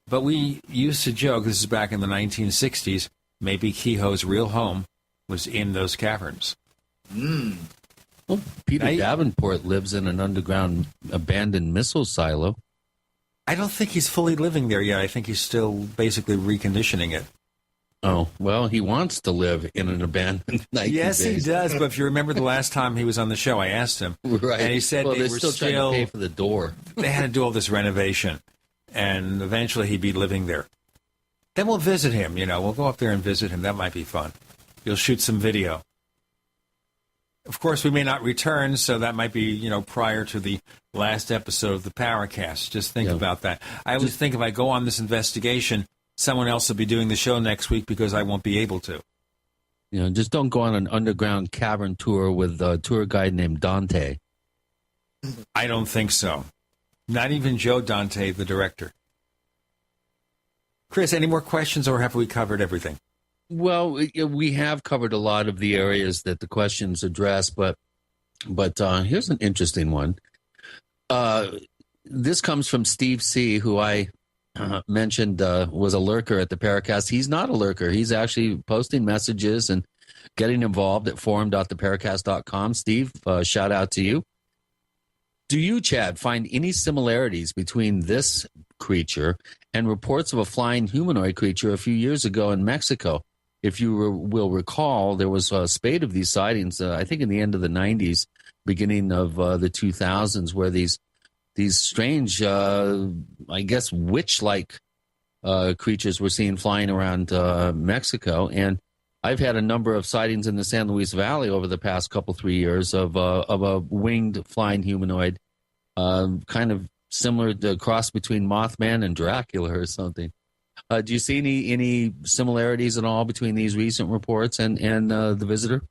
Speaker 2: But we used to joke, this is back in the 1960s, maybe Kehoe's real home was in those caverns.
Speaker 3: Well, Peter Davenport lives in an underground abandoned missile silo.
Speaker 2: I don't think he's fully living there yet. I think he's still basically reconditioning it.
Speaker 3: Oh, well, he wants to live in an abandoned night.
Speaker 2: Yes, he does. But if you remember the last time he was on the show, I asked him.
Speaker 3: Right.
Speaker 2: And he said
Speaker 3: they
Speaker 2: were
Speaker 3: still trying to pay for the door.
Speaker 2: They had to do all this renovation. And eventually he'd be living there. Then we'll visit him, We'll go up there and visit him. That might be fun. You'll shoot some video. Of course, we may not return, so that might be, prior to the last episode of the Paracast. Just think about that. I always think if I go on this investigation, someone else will be doing the show next week because I won't be able to.
Speaker 3: Just don't go on an underground cavern tour with a tour guide named Dante.
Speaker 2: I don't think so. Not even Joe Dante, the director. Chris, any more questions, or have we covered everything?
Speaker 3: Well, we have covered a lot of the areas that the questions address, but here's an interesting one. This comes from Steve C., who I mentioned was a lurker at the Paracast. He's not a lurker. He's actually posting messages and getting involved at forum.theparacast.com. Steve, shout out to you. Do you, Chad, find any similarities between this creature and reports of a flying humanoid creature a few years ago in Mexico? If you will recall, there was a spate of these sightings, I think in the end of the 90s, beginning of the 2000s, where these strange, I guess, witch-like creatures were seen flying around Mexico. And I've had a number of sightings in the San Luis Valley over the past 3 years of a winged flying humanoid, kind of similar to a cross between Mothman and Dracula or something. Do you see any similarities at all between these recent reports and the visitor?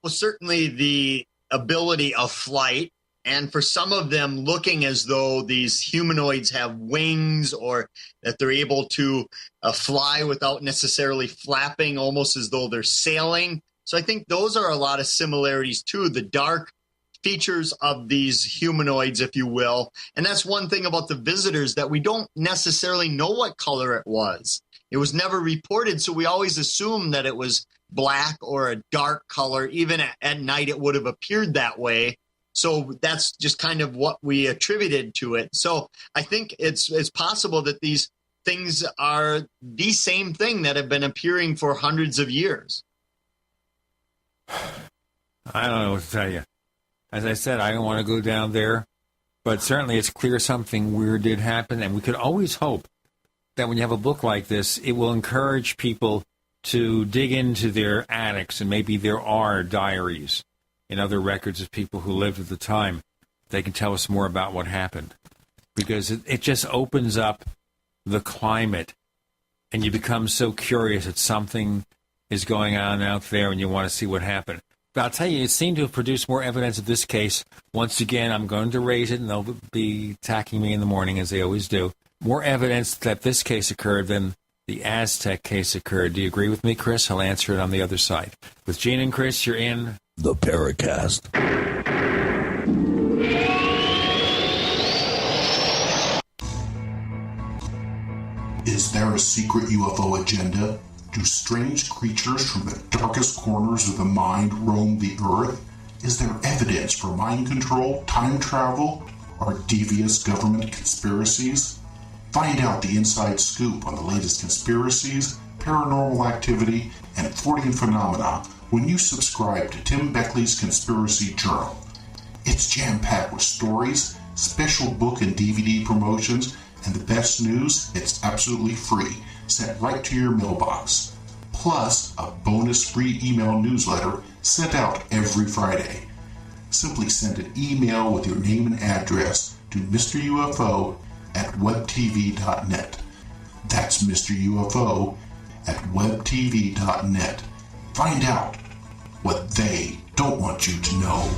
Speaker 8: Well, certainly the ability of flight, and for some of them looking as though these humanoids have wings, or that they're able to fly without necessarily flapping, almost as though they're sailing. So I think those are a lot of similarities too, the dark features of these humanoids, if you will. And that's one thing about the visitors, that we don't necessarily know what color it was. It was never reported, so we always assume that it was black or a dark color. Even at night, it would have appeared that way. So that's just kind of what we attributed to it. So I think it's possible that these things are the same thing that have been appearing for hundreds of years.
Speaker 2: I don't know what to tell you. As I said, I don't want to go down there, but certainly it's clear something weird did happen, and we could always hope that when you have a book like this, it will encourage people to dig into their attics, and maybe there are diaries and other records of people who lived at the time. They can tell us more about what happened, because it just opens up the climate, and you become so curious that something is going on out there, and you want to see what happened. But I'll tell you, it seemed to have produced more evidence of this case. Once again, I'm going to raise it, and they'll be attacking me in the morning, as they always do. More evidence that this case occurred than the Aztec case occurred. Do you agree with me, Chris? I'll answer it on the other side. With Gene and Chris, you're in
Speaker 3: the Paracast.
Speaker 13: Is there a secret UFO agenda? Do strange creatures from the darkest corners of the mind roam the earth? Is there evidence for mind control, time travel, or devious government conspiracies? Find out the inside scoop on the latest conspiracies, paranormal activity, and Fortean phenomena when you subscribe to Tim Beckley's Conspiracy Journal. It's jam-packed with stories, special book and DVD promotions, and the best news, it's absolutely free, sent right to your mailbox. Plus, a bonus free email newsletter sent out every Friday. Simply send an email with your name and address to Mr. UFO at webtv.net. That's Mr. UFO at webtv.net. Find out what they don't want you to know.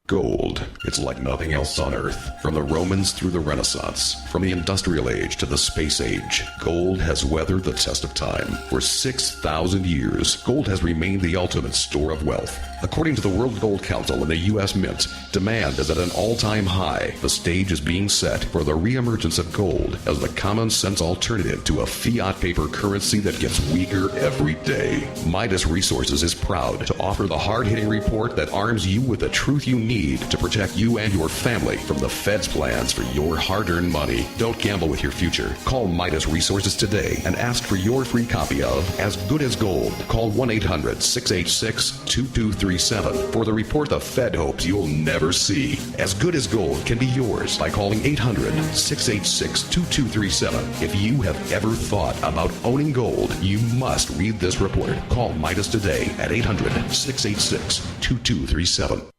Speaker 6: Gold. It's like nothing else on Earth. From the Romans through the Renaissance, from the Industrial Age to the Space Age, gold has weathered the test of time. For 6,000 years, gold has remained the ultimate store of wealth. According to the World Gold Council and the U.S. Mint, demand is at an all-time high. The stage is being set for the reemergence of gold as the common-sense alternative to a fiat paper currency that gets weaker every day. Midas Resources is proud to offer the hard-hitting report that arms you with the truth you need to protect you and your family from the Fed's plans for your hard-earned money. Don't gamble with your future. Call Midas Resources today and ask for your free copy of As Good as Gold. Call 1-800-686-2233 2237 for the report the Fed hopes you'll never see. As good as gold can be yours by calling 800-686-2237. If you have ever thought about owning gold, you must read this report. Call Midas today at 800-686-2237.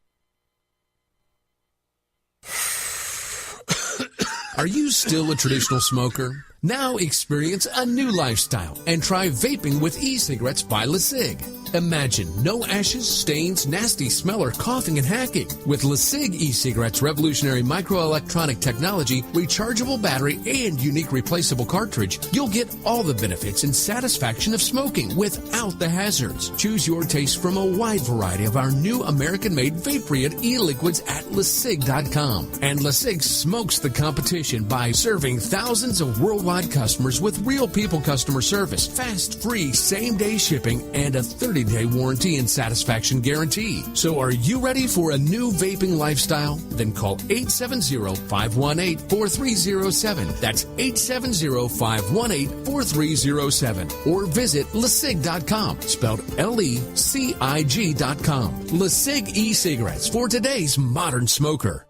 Speaker 11: Are you still a traditional smoker? Now experience a new lifestyle and try vaping with e-cigarettes by LeSig. Imagine no ashes, stains, nasty smell, or coughing and hacking. With LeSig e-cigarettes' revolutionary microelectronic technology, rechargeable battery, and unique replaceable cartridge, you'll get all the benefits and satisfaction of smoking without the hazards. Choose your taste from a wide variety of our new American-made vape-free e-liquids at LeSig.com. And LeSig smokes the competition by serving thousands of worldwide customers with real people customer service, fast, free, same-day shipping, and a 30-day warranty and satisfaction guarantee. So are you ready for a new vaping lifestyle? Then call 870-518-4307. That's 870-518-4307. Or visit LeSig.com, spelled LECIG.com. LeSig e-cigarettes for today's modern smoker.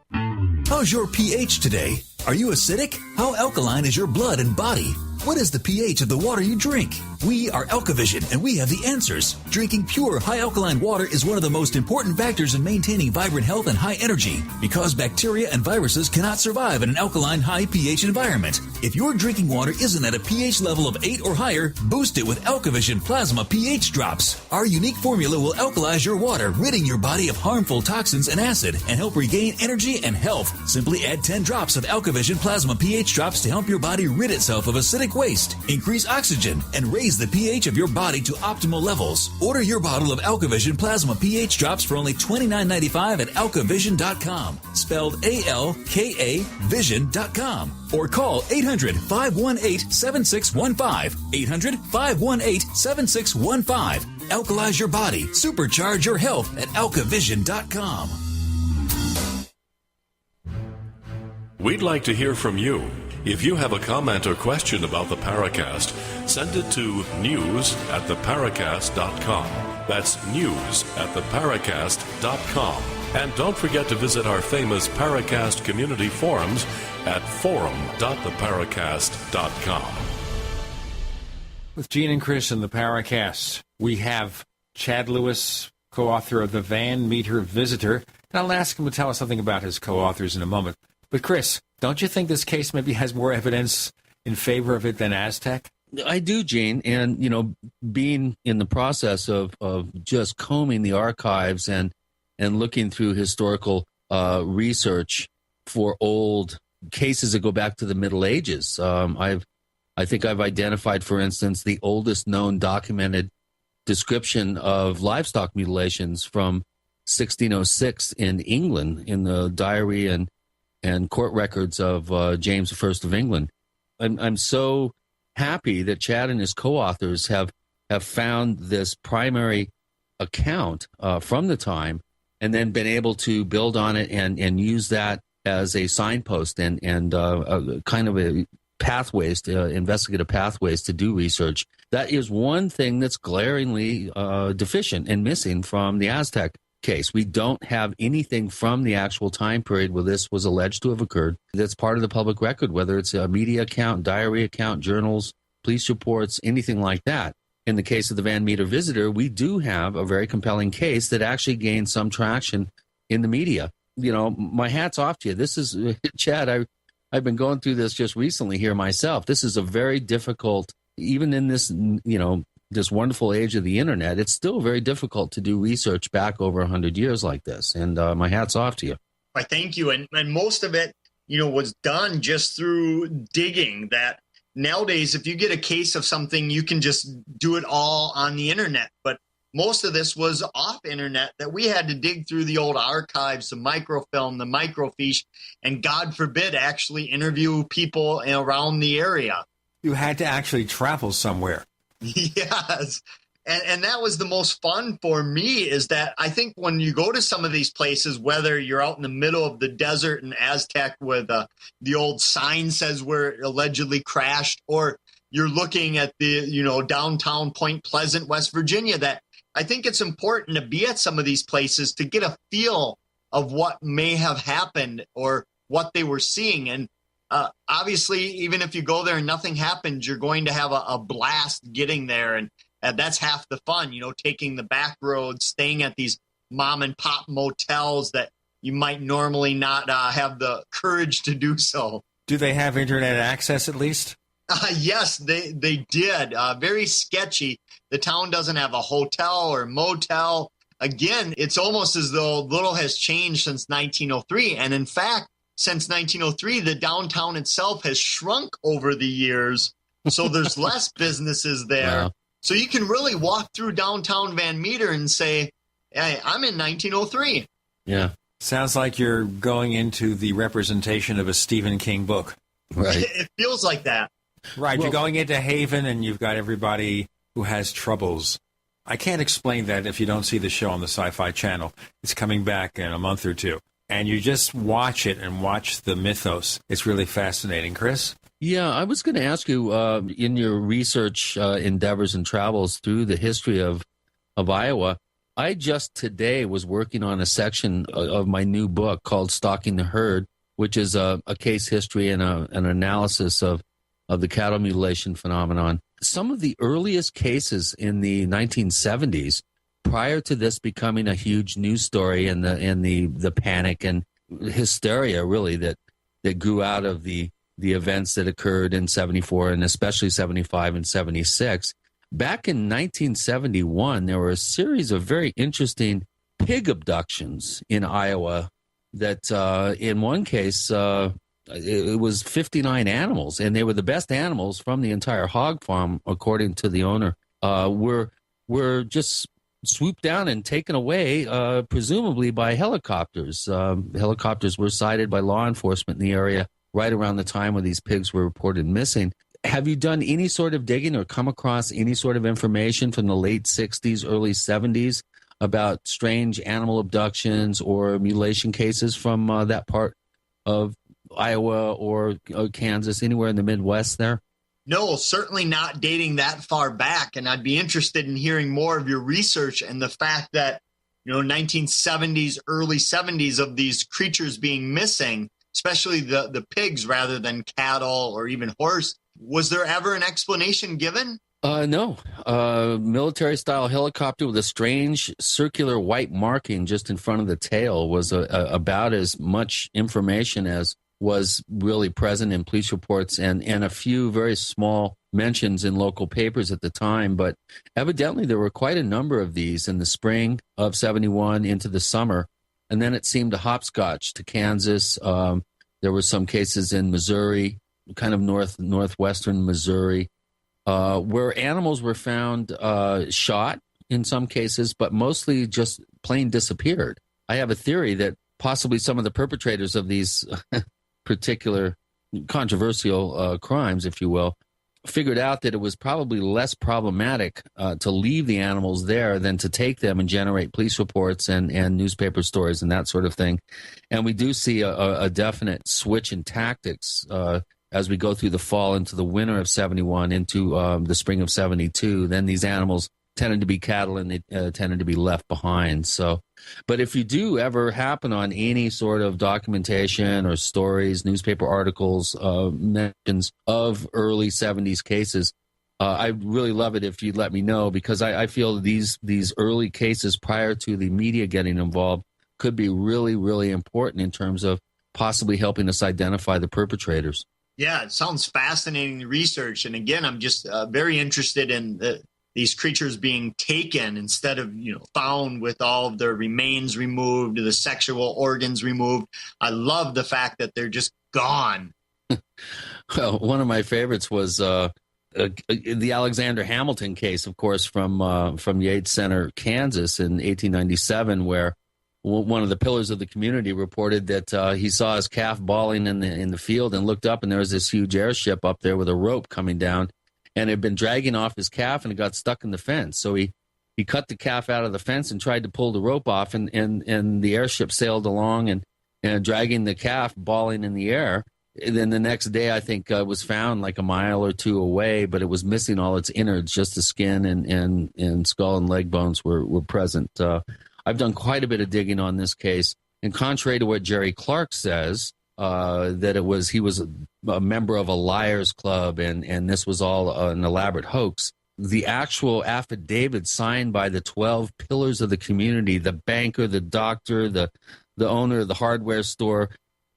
Speaker 12: How's your pH today? Are you acidic? How alkaline is your blood and body? What is the pH of the water you drink? We are AlkaVision, and we have the answers. Drinking pure, high-alkaline water is one of the most important factors in maintaining vibrant health and high energy, because bacteria and viruses cannot survive in an alkaline, high pH environment. If your drinking water isn't at a pH level of 8 or higher, boost it with AlkaVision Plasma pH Drops. Our unique formula will alkalize your water, ridding your body of harmful toxins and acid, and help regain energy and health. Simply add 10 drops of AlkaVision Plasma pH Drops to help your body rid itself of acidic waste, increase oxygen, and raise the pH of your body to optimal levels. Order your bottle of AlkaVision Plasma pH Drops for only $29.95 at alkavision.com, spelled ALKA Vision.com, or call 800-518-7615, 800-518-7615. Alkalize your body, supercharge your health at alkavision.com.
Speaker 1: We'd like to hear from you. If you have a comment or question about the Paracast, send it to news@theparacast.com. That's news@theparacast.com. And don't forget to visit our famous Paracast community forums at forum.theparacast.com.
Speaker 2: With Gene and Chris in the Paracast, we have Chad Lewis, co-author of The Van Meter Visitor. And I'll ask him to tell us something about his co-authors in a moment. But Chris, don't you think this case maybe has more evidence in favor of it than Aztec?
Speaker 3: I do, Gene. And, being in the process of just combing the archives and looking through historical research for old cases that go back to the Middle Ages, I think I've identified, for instance, the oldest known documented description of livestock mutilations from 1606 in England in the diary and court records of James I of England. I'm so happy that Chad and his co-authors have found this primary account from the time and then been able to build on it and use that as a signpost and kind of a pathways to investigative pathways to do research. That is one thing that's glaringly deficient and missing from the Aztec case. We don't have anything from the actual time period where this was alleged to have occurred that's part of the public record, whether it's a media account, diary account, journals, police reports, anything like that. In the case of the Van Meter Visitor, we do have a very compelling case that actually gained some traction in the media. My hat's off to you. This is, Chad, I've been going through this just recently here myself. This is a very difficult, even in this, this wonderful age of the internet, it's still very difficult to do research back over 100 years like this. And my hat's off to you.
Speaker 8: I thank you. And most of it, was done just through digging. That nowadays, if you get a case of something, you can just do it all on the internet. But most of this was off internet that we had to dig through the old archives, the microfilm, the microfiche, and God forbid, actually interview people around the area.
Speaker 2: You had to actually travel somewhere.
Speaker 8: Yes. And that was the most fun for me, is that I think when you go to some of these places, whether you're out in the middle of the desert in Aztec where the old sign says where it allegedly crashed, or you're looking at the, downtown Point Pleasant, West Virginia, that I think it's important to be at some of these places to get a feel of what may have happened or what they were seeing. And obviously, even if you go there and nothing happens, you're going to have a blast getting there. And that's half the fun, taking the back roads, staying at these mom and pop motels that you might normally not have the courage to do so.
Speaker 2: Do they have internet access at least?
Speaker 8: Yes, they did. Very sketchy. The town doesn't have a hotel or motel. Again, it's almost as though little has changed since 1903. And in fact, since 1903, the downtown itself has shrunk over the years. So there's less businesses there. Wow. So you can really walk through downtown Van Meter and say, hey, I'm in 1903.
Speaker 2: Yeah. Sounds like you're going into the representation of a Stephen King book.
Speaker 8: Right. It feels like that.
Speaker 2: Right. Well, you're going into Haven and you've got everybody who has troubles. I can't explain that if you don't see the show on the Sci-Fi Channel. It's coming back in a month or two. And you just watch it and watch the mythos. It's really fascinating. Chris?
Speaker 3: Yeah, I was going to ask you, in your research endeavors and travels through the history of Iowa, I just today was working on a section of my new book called Stalking the Herd, which is a case history and an analysis of the cattle mutilation phenomenon. Some of the earliest cases in the 1970s, prior to this becoming a huge news story and the panic and hysteria really that grew out of the events that occurred in 74 and especially 75 and 76, back in 1971, there were a series of very interesting pig abductions in Iowa that in one case, it was 59 animals, and they were the best animals from the entire hog farm, according to the owner, were just swooped down and taken away, presumably by helicopters. Helicopters were sighted by law enforcement in the area right around the time when these pigs were reported missing. Have you done any sort of digging or come across any sort of information from the late 60s, early 70s about strange animal abductions or mutilation cases from that part of Iowa or Kansas, anywhere in the Midwest there?
Speaker 8: No, certainly not dating that far back. And I'd be interested in hearing more of your research and the fact that, 1970s, early 70s of these creatures being missing, especially the pigs rather than cattle or even horse. Was there ever an explanation given?
Speaker 3: No. Military-style helicopter with a strange circular white marking just in front of the tail was about as much information as was really present in police reports and a few very small mentions in local papers at the time. But evidently there were quite a number of these in the spring of 71 into the summer. And then it seemed to hopscotch to Kansas. There were some cases in Missouri, kind of northwestern Missouri, where animals were found shot in some cases, but mostly just plain disappeared. I have a theory that possibly some of the perpetrators of these particular controversial crimes, if you will, figured out that it was probably less problematic to leave the animals there than to take them and generate police reports and newspaper stories and that sort of thing. And we do see a definite switch in tactics as we go through the fall into the winter of 71 into the spring of 72. Then these animals tended to be cattle and they tended to be left behind. So, but if you do ever happen on any sort of documentation or stories, newspaper articles, mentions of early 70s cases, I'd really love it if you'd let me know, because I feel these early cases prior to the media getting involved could be really, really important in terms of possibly helping us identify the perpetrators.
Speaker 8: Yeah, it sounds fascinating research. And again, I'm just very interested in these creatures being taken instead of, found with all of their remains removed, the sexual organs removed. I love the fact that they're just gone.
Speaker 3: Well, one of my favorites was the Alexander Hamilton case, of course, from Yates Center, Kansas in 1897, where one of the pillars of the community reported that he saw his calf bawling in the field and looked up, and there was this huge airship up there with a rope coming down, and it had been dragging off his calf, and it got stuck in the fence. So he cut the calf out of the fence and tried to pull the rope off, and the airship sailed along and dragging the calf, bawling in the air. then the next day, I think it was found like a mile or two away, but it was missing all its innards. Just the skin and skull and leg bones were present. I've done quite a bit of digging on this case, and contrary to what Jerry Clark says, that he was a member of a liars club and this was all an elaborate hoax. The actual affidavit signed by the 12 pillars of the community, the banker, the doctor, the owner of the hardware store,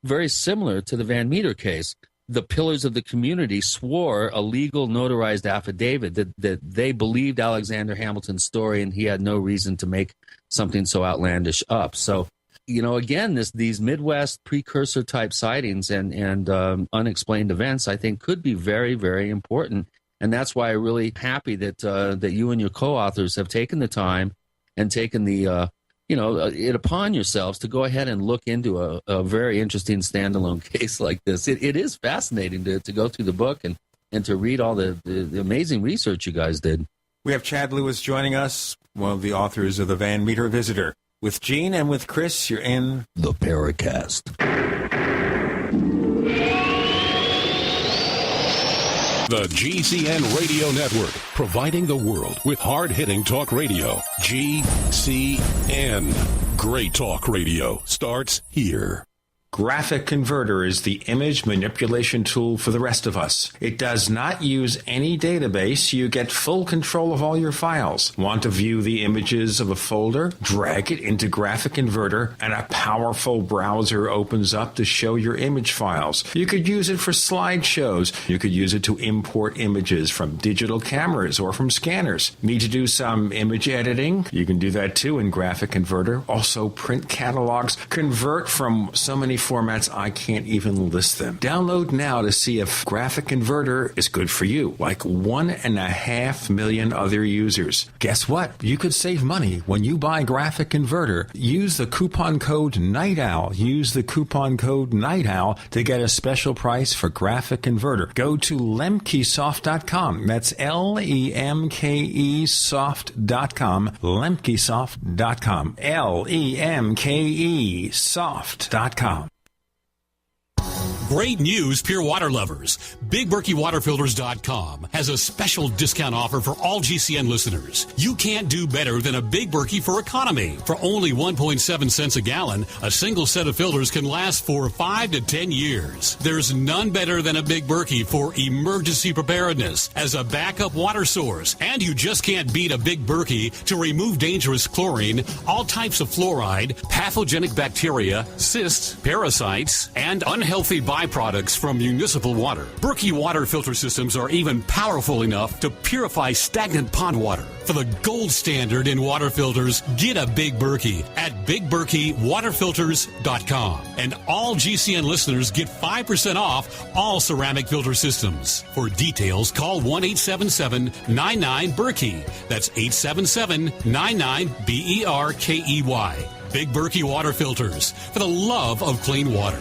Speaker 3: very similar to the Van Meter case. The pillars of the community swore a legal notarized affidavit that they believed Alexander Hamilton's story and he had no reason to make something so outlandish up. So, again, these Midwest precursor type sightings and unexplained events, I think, could be very, very important. And that's why I'm really happy that you and your co-authors have taken the time and taken the it upon yourselves to go ahead and look into a very interesting standalone case like this. It is fascinating to go through the book and to read all the amazing research you guys did.
Speaker 2: We have Chad Lewis joining us, one of the authors of the Van Meter Visitor. With Gene and with Chris, you're in
Speaker 3: the Paracast.
Speaker 5: The GCN Radio Network, providing the world with hard-hitting talk radio. GCN. Great talk radio starts here.
Speaker 2: Graphic Converter is the image manipulation tool for the rest of us. It does not use any database. You get full control of all your files. Want to view the images of a folder? Drag it into Graphic Converter and a powerful browser opens up to show your image files. You could use it for slideshows. You could use it to import images from digital cameras or from scanners. Need to do some image editing? You can do that too in Graphic Converter. Also print catalogs. Convert from so many formats I can't even list them. Download now to see if Graphic Converter is good for you, like 1.5 million other users. Guess what? You could save money when you buy Graphic Converter. Use the coupon code Night Owl. Use the coupon code Night Owl to get a special price for Graphic Converter. Go to lemkesoft.com. That's LEMKE soft.com. lemkesoft.com. LEMKE soft.com.
Speaker 14: Great news, pure water lovers. BigBerkeyWaterFilters.com has a special discount offer for all GCN listeners. You can't do better than a Big Berkey for economy. For only 1.7 cents a gallon, a single set of filters can last for 5 to 10 years. There's none better than a Big Berkey for emergency preparedness as a backup water source. And you just can't beat a Big Berkey to remove dangerous chlorine, all types of fluoride, pathogenic bacteria, cysts, parasites, and unhealthy byproducts from municipal water. Berkey water filter systems are even powerful enough to purify stagnant pond water. For the gold standard in water filters, get a Big Berkey at BigBerkeyWaterFilters.com. And all GCN listeners get 5% off all ceramic filter systems. For details, call 1-877-99-BERKEY. That's 877-99-BERKEY. Big Berkey Water Filters, for the love of clean water.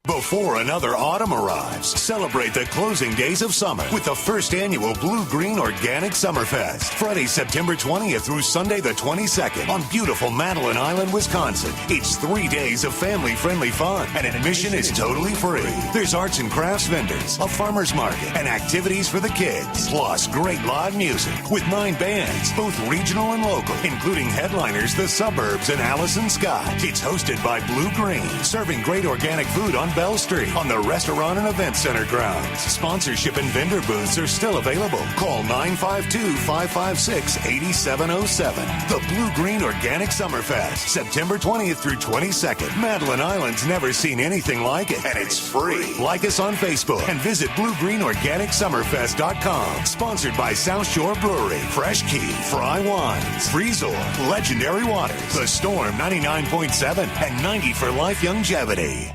Speaker 22: Before another autumn arrives, celebrate the closing days of summer with the first annual Blue Green Organic Summerfest. Friday, September 20th through Sunday the 22nd on beautiful Madeline Island, Wisconsin. It's 3 days of family-friendly fun, and admission is totally free. There's arts and crafts vendors, a farmer's market, and activities for the kids. Plus, great live music with 9 bands, both regional and local, including headliners The Suburbs and Allison Scott. It's hosted by Blue Green, serving great organic food on Bell Street on the Restaurant and Event Center grounds. Sponsorship and vendor booths are still available. Call 952-556-8707. The Blue Green Organic Summerfest, September 20th through 22nd. Madeline Island's never seen anything like it, and it's free. Like us on Facebook and visit BlueGreenOrganicSummerfest.com. Sponsored by South Shore Brewery, Fresh Key, Fry Wines, Freezor, Legendary Waters, The Storm 99.7, and 90 for Life Longevity.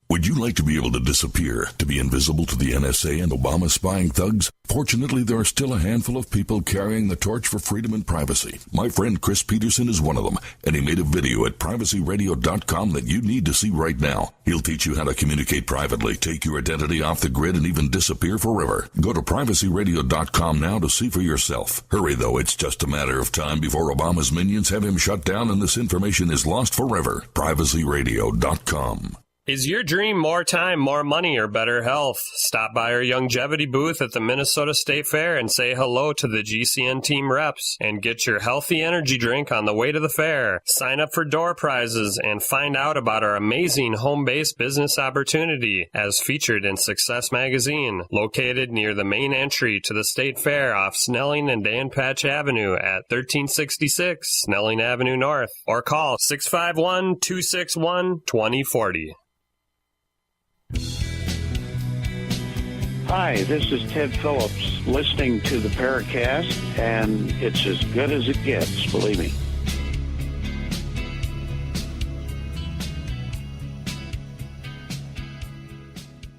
Speaker 5: Would you like to be able to disappear, to be invisible to the NSA and Obama spying thugs? Fortunately, there are still a handful of people carrying the torch for freedom and privacy. My friend Chris Peterson is one of them, and he made a video at privacyradio.com that you need to see right now. He'll teach you how to communicate privately, take your identity off the grid, and even disappear forever. Go to privacyradio.com now to see for yourself. Hurry, though. It's just a matter of time before Obama's minions have him shut down and this information is lost forever. privacyradio.com.
Speaker 15: Is your dream more time, more money, or better health? Stop by our longevity booth at the Minnesota State Fair and say hello to the GCN team reps and get your healthy energy drink on the way to the fair. Sign up for door prizes and find out about our amazing home-based business opportunity as featured in Success Magazine, located near the main entry to the State Fair off Snelling and Dan Patch Avenue at 1366 Snelling Avenue North, or call 651-261-2040.
Speaker 16: Hi, this is Ted Phillips listening to the Paracast, and it's as good as it gets, believe me.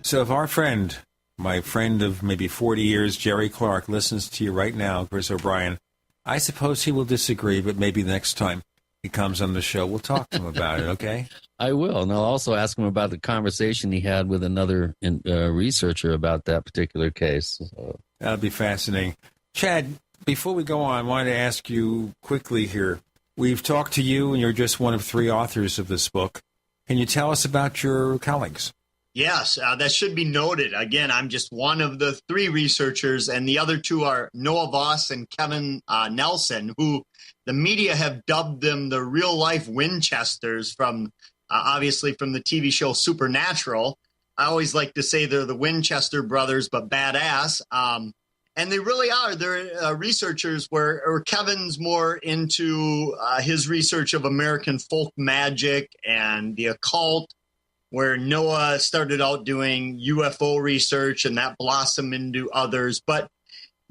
Speaker 2: So if our friend, my friend of maybe 40 years, Jerry Clark, listens to you right now, Chris O'Brien, I suppose he will disagree, but maybe next time he comes on the show, we'll talk to him about it, okay?
Speaker 3: I will, and I'll also ask him about the conversation he had with another researcher about that particular case. So.
Speaker 2: That'll be fascinating. Chad, before we go on, I wanted to ask you quickly here. We've talked to you, and you're just one of 3 authors of this book. Can you tell us about your colleagues?
Speaker 8: Yes, that should be noted. Again, I'm just one of the 3 researchers, and the other 2 are Noah Voss and Kevin Nelson, who the media have dubbed them the real-life Winchesters from, obviously, from the TV show Supernatural. I always like to say they're the Winchester brothers, but badass. And they really are. They're researchers where Kevin's more into his research of American folk magic and the occult, where Noah started out doing UFO research and that blossomed into others. But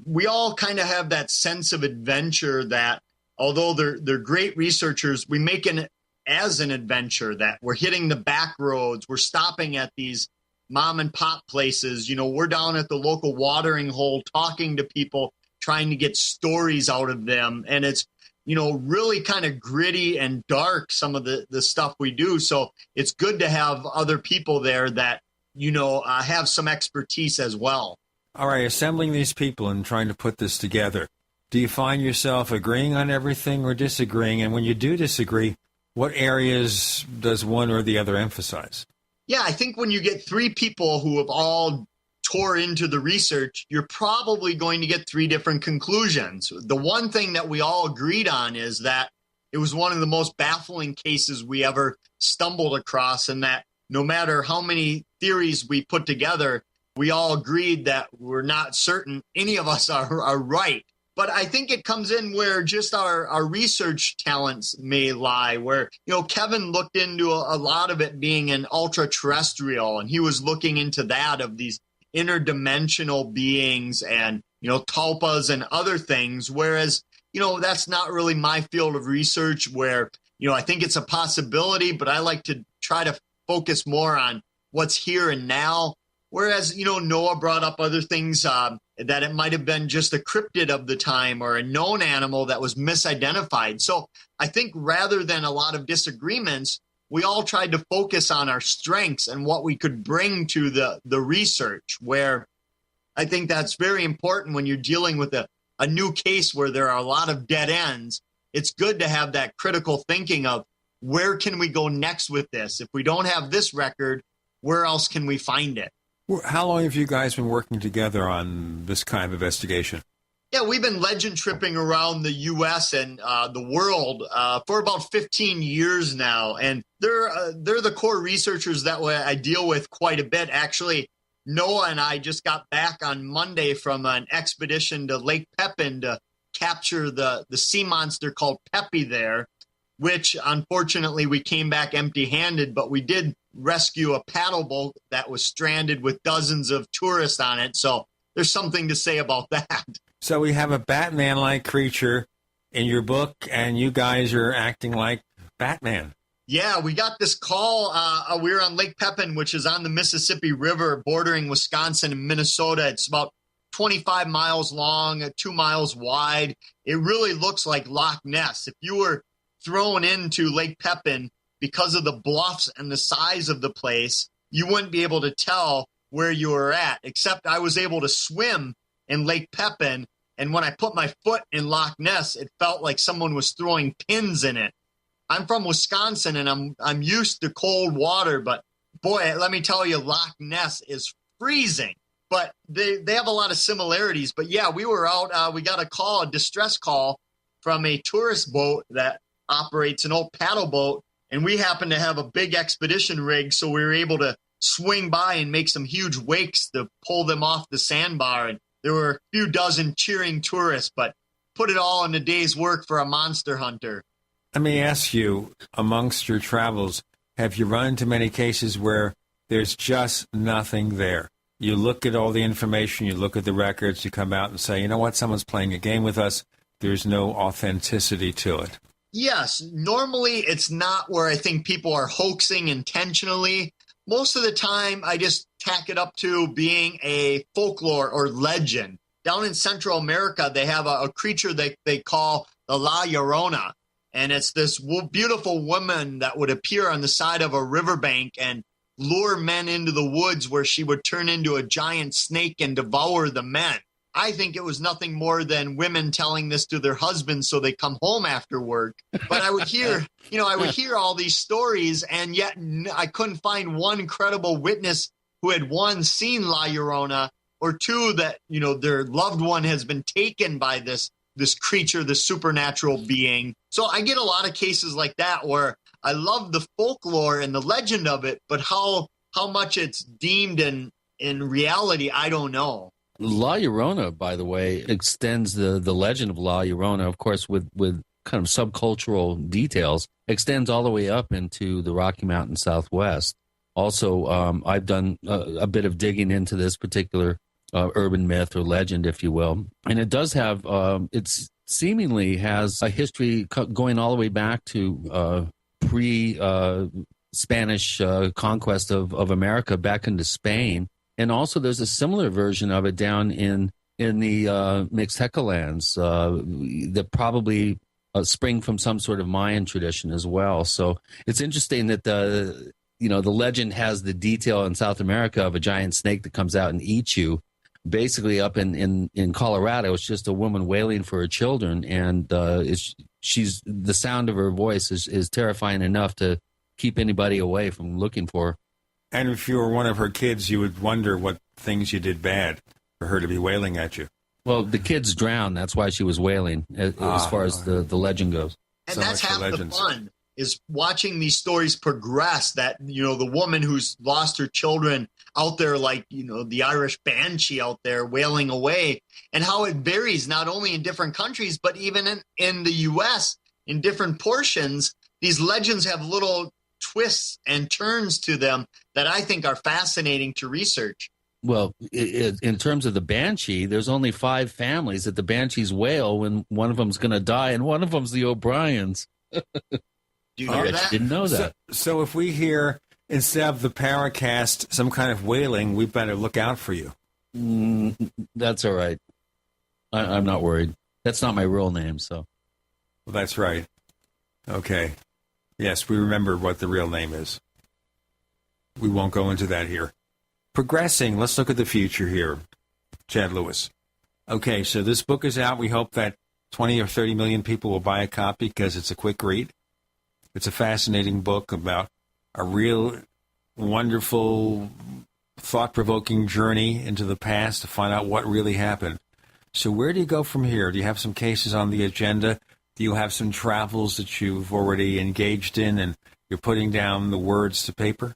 Speaker 8: we all kind of have that sense of adventure that, although they're great researchers, we make it as an adventure, that we're hitting the back roads, we're stopping at these mom and pop places. You know, we're down at the local watering hole talking to people, trying to get stories out of them. And it's, you know, really kind of gritty and dark, some of the stuff we do. So it's good to have other people there that, you know, have some expertise as well.
Speaker 2: All right, assembling these people and trying to put this together, do you find yourself agreeing on everything or disagreeing? And when you do disagree, what areas does one or the other emphasize?
Speaker 8: Yeah, I think when you get 3 people who have all tore into the research, you're probably going to get 3 different conclusions. The one thing that we all agreed on is that it was one of the most baffling cases we ever stumbled across, and that no matter how many theories we put together, we all agreed that we're not certain any of us are right. But I think it comes in where just our research talents may lie, where, you know, Kevin looked into a lot of it being an ultra-terrestrial, and he was looking into that, of these interdimensional beings and, you know, tulpas and other things, whereas, you know, that's not really my field of research, where, you know, I think it's a possibility, but I like to try to focus more on what's here and now. Whereas, you know, Noah brought up other things, that it might have been just a cryptid of the time or a known animal that was misidentified. So I think rather than a lot of disagreements, we all tried to focus on our strengths and what we could bring to the research, where I think that's very important when you're dealing with a new case where there are a lot of dead ends. It's good to have that critical thinking of, where can we go next with this? If we don't have this record, where else can we find it?
Speaker 2: How long have you guys been working together on this kind of investigation?
Speaker 8: Yeah, we've been legend tripping around the U.S. and the world for about 15 years now, and they're the core researchers that I deal with quite a bit. Actually, Noah and I just got back on Monday from an expedition to Lake Pepin to capture the sea monster called Peppy there, which unfortunately we came back empty-handed, but we did rescue a paddle boat that was stranded with dozens of tourists on it. So there's something to say about that.
Speaker 2: So we have a Batman-like creature in your book, and you guys are acting like Batman.
Speaker 8: Yeah, we got this call. We were on Lake Pepin, which is on the Mississippi River, bordering Wisconsin and Minnesota. It's about 25 miles long, 2 miles wide. It really looks like Loch Ness. If you were thrown into Lake Pepin, because of the bluffs and the size of the place, you wouldn't be able to tell where you were at, except I was able to swim in Lake Pepin, and when I put my foot in Loch Ness, it felt like someone was throwing pins in it. I'm from Wisconsin, and I'm used to cold water, but boy, let me tell you, Loch Ness is freezing. But they have a lot of similarities. But yeah, we were out. We got a distress call from a tourist boat that operates an old paddle boat. And we happened to have a big expedition rig, so we were able to swing by and make some huge wakes to pull them off the sandbar. And there were a few dozen cheering tourists, but put it all in a day's work for a monster hunter.
Speaker 2: Let me ask you, amongst your travels, have you run into many cases where there's just nothing there? You look at all the information, you look at the records, you come out and say, you know what, someone's playing a game with us. There's no authenticity to it.
Speaker 8: Yes, normally it's not where I think people are hoaxing intentionally. Most of the time, I just tack it up to being a folklore or legend. Down in Central America, they have a creature they call the La Llorona. And it's this beautiful woman that would appear on the side of a riverbank and lure men into the woods where she would turn into a giant snake and devour the men. I think it was nothing more than women telling this to their husbands so they come home after work. But I would hear, all these stories, and yet I couldn't find one credible witness who had, one, seen La Llorona, or two, that, their loved one has been taken by this creature, this supernatural being. So I get a lot of cases like that where I love the folklore and the legend of it, but how much it's deemed in reality, I don't know.
Speaker 3: La Llorona, by the way, extends the legend of La Llorona, of course, with kind of subcultural details, extends all the way up into the Rocky Mountain Southwest. Also, I've done a bit of digging into this particular urban myth or legend, if you will. And it does have, it seemingly has a history going all the way back to pre-Spanish conquest of America back into Spain. And also there's a similar version of it down in the Mixteca lands that probably spring from some sort of Mayan tradition as well. So it's interesting that the legend has the detail in South America of a giant snake that comes out and eats you. Basically up in Colorado, it's just a woman wailing for her children, and she's the sound of her voice is terrifying enough to keep anybody away from looking for her.
Speaker 2: And if you were one of her kids, you would wonder what things you did bad for her to be wailing at you.
Speaker 3: Well, the kids drowned. That's why she was wailing, as far as the legend goes.
Speaker 8: And
Speaker 2: so
Speaker 8: that's half the fun, is watching these stories progress, that, the woman who's lost her children out there, like, the Irish banshee out there wailing away, and how it varies not only in different countries, but even in the U.S., in different portions. These legends have little twists and turns to them that I think are fascinating to research.
Speaker 3: Well, in terms of the banshee, there's only 5 families that the banshees wail when one of them's going to die, and one of them's the O'Briens.
Speaker 8: Do you hear that?
Speaker 3: Didn't know that.
Speaker 2: So if we hear, instead of the Paracast, some kind of wailing, we better look out for you.
Speaker 3: That's all right. I'm not worried. That's not my real name, so.
Speaker 2: Well, that's right. Okay. Yes, we remember what the real name is. We won't go into that here. Progressing, let's look at the future here, Chad Lewis. Okay, so this book is out. We hope that 20 or 30 million people will buy a copy because it's a quick read. It's a fascinating book about a real wonderful, thought-provoking journey into the past to find out what really happened. So where do you go from here? Do you have some cases on the agenda? Do you have some travels that you've already engaged in and you're putting down the words to paper?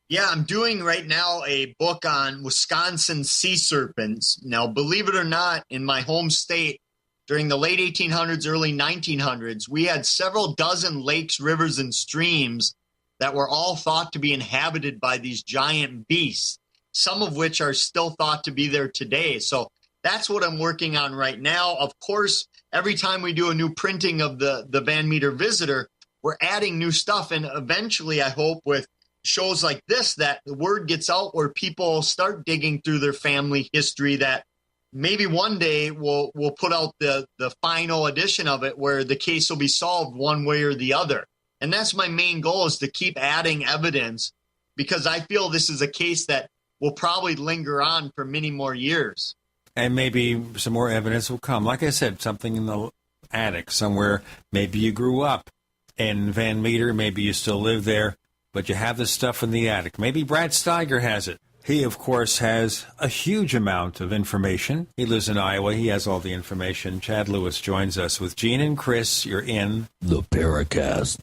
Speaker 8: Yeah, I'm doing right now a book on Wisconsin sea serpents. Now, believe it or not, in my home state, during the late 1800s, early 1900s, we had several dozen lakes, rivers, and streams that were all thought to be inhabited by these giant beasts, some of which are still thought to be there today. So that's what I'm working on right now. Of course, every time we do a new printing of the Van Meter Visitor, we're adding new stuff. And eventually, I hope with shows like this, that the word gets out where people start digging through their family history, that maybe one day we'll put out the final edition of it where the case will be solved one way or the other. And that's my main goal, is to keep adding evidence, because I feel this is a case that will probably linger on for many more years.
Speaker 2: And maybe some more evidence will come. Like I said, something in the attic somewhere. Maybe you grew up in Van Meter. Maybe you still live there. but you have this stuff in the attic. Maybe Brad Steiger has it. He, of course, has a huge amount of information. He lives in Iowa. He has all the information. Chad Lewis joins us with Gene and Chris. You're in
Speaker 3: the Paracast.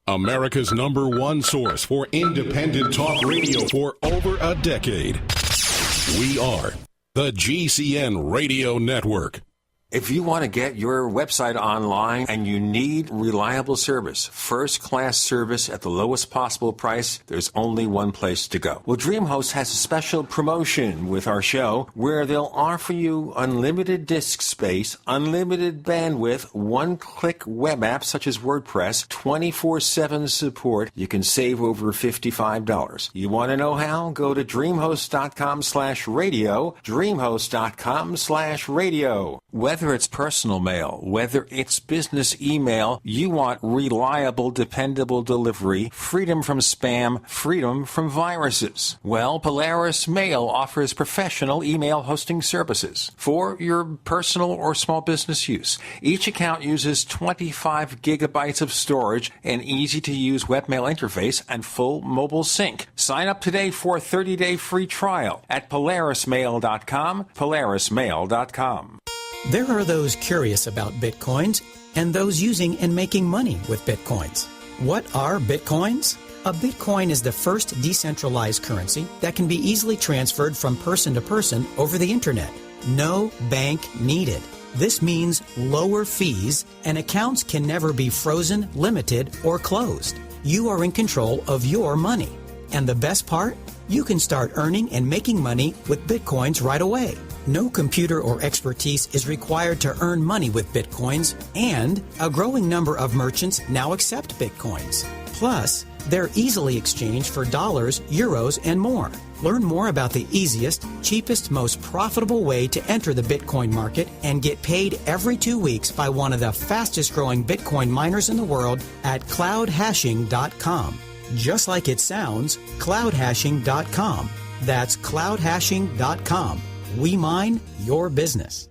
Speaker 23: America's #1 source for independent talk radio for over a decade. We are the GCN Radio Network.
Speaker 2: If you want to get your website online and you need reliable service, first-class service at the lowest possible price, there's only one place to go. Well, DreamHost has a special promotion with our show where they'll offer you unlimited disk space, unlimited bandwidth, one-click web apps such as WordPress, 24/7 support. You can save over $55. You want to know how? Go to dreamhost.com/radio, dreamhost.com/radio. Whether it's personal mail, whether it's business email, you want reliable, dependable delivery, freedom from spam, freedom from viruses. Well, Polaris Mail offers professional email hosting services for your personal or small business use. Each account uses 25 gigabytes of storage, an easy-to-use webmail interface, and full mobile sync. Sign up today for a 30-day free trial at polarismail.com, polarismail.com.
Speaker 7: There are those curious about Bitcoins and those using and making money with Bitcoins. What are Bitcoins? A Bitcoin is the first decentralized currency that can be easily transferred from person to person over the internet. No bank needed. This means lower fees and accounts can never be frozen, limited, or closed. You are in control of your money. And the best part? You can start earning and making money with Bitcoins right away. No computer or expertise is required to earn money with Bitcoins, and a growing number of merchants now accept Bitcoins. Plus, they're easily exchanged for dollars, euros, and more. Learn more about the easiest, cheapest, most profitable way to enter the Bitcoin market and get paid every 2 weeks by one of the fastest growing Bitcoin miners in the world at cloudhashing.com. Just like it sounds, cloudhashing.com. That's cloudhashing.com. We mine your business.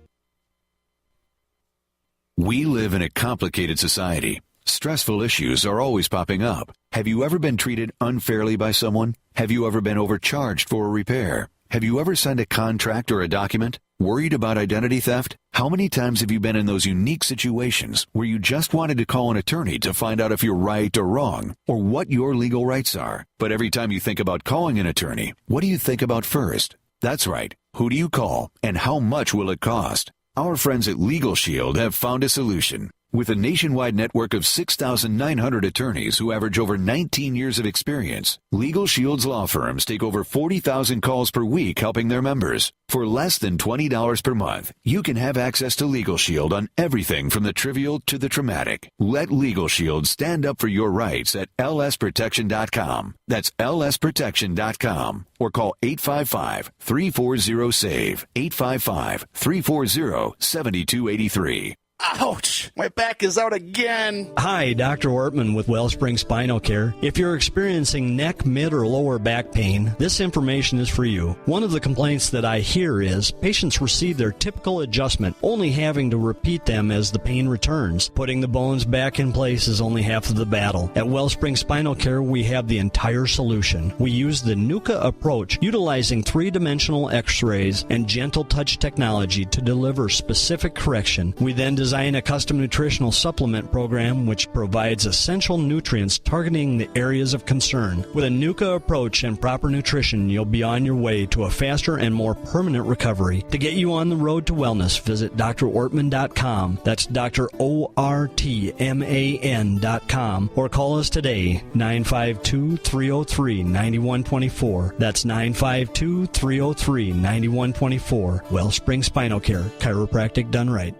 Speaker 9: We live in a complicated society. Stressful issues are always popping up. Have you ever been treated unfairly by someone? Have you ever been overcharged for a repair? Have you ever signed a contract or a document? Worried about identity theft? How many times have you been in those unique situations where you just wanted to call an attorney to find out if you're right or wrong, or what your legal rights are? But every time you think about calling an attorney, what do you think about first? That's right. Who do you call, and how much will it cost? Our friends at Legal Shield have found a solution. With a nationwide network of 6,900 attorneys who average over 19 years of experience, Legal Shield's law firms take over 40,000 calls per week helping their members. For less than $20 per month, you can have access to Legal Shield on everything from the trivial to the traumatic. Let Legal Shield stand up for your rights at lsprotection.com. That's lsprotection.com. Or call 855-340-SAVE, 855-340-7283.
Speaker 17: Ouch! My back is out again.
Speaker 19: Hi, Dr. Ortman with Wellspring Spinal Care. If you're experiencing neck, mid, or lower back pain, this information is for you. One of the complaints that I hear is patients receive their typical adjustment, only having to repeat them as the pain returns. Putting the bones back in place is only half of the battle. At Wellspring Spinal Care, we have the entire solution. We use the NUCA approach, utilizing three-dimensional x-rays and gentle touch technology to deliver specific correction. We then design a custom nutritional supplement program which provides essential nutrients targeting the areas of concern. With a NUCA approach and proper nutrition, you'll be on your way to a faster and more permanent recovery. To get you on the road to wellness, visit drortman.com. That's drortman.com, or call us today, 952-303-9124. That's 952-303-9124. Wellspring Spinal Care, chiropractic done right.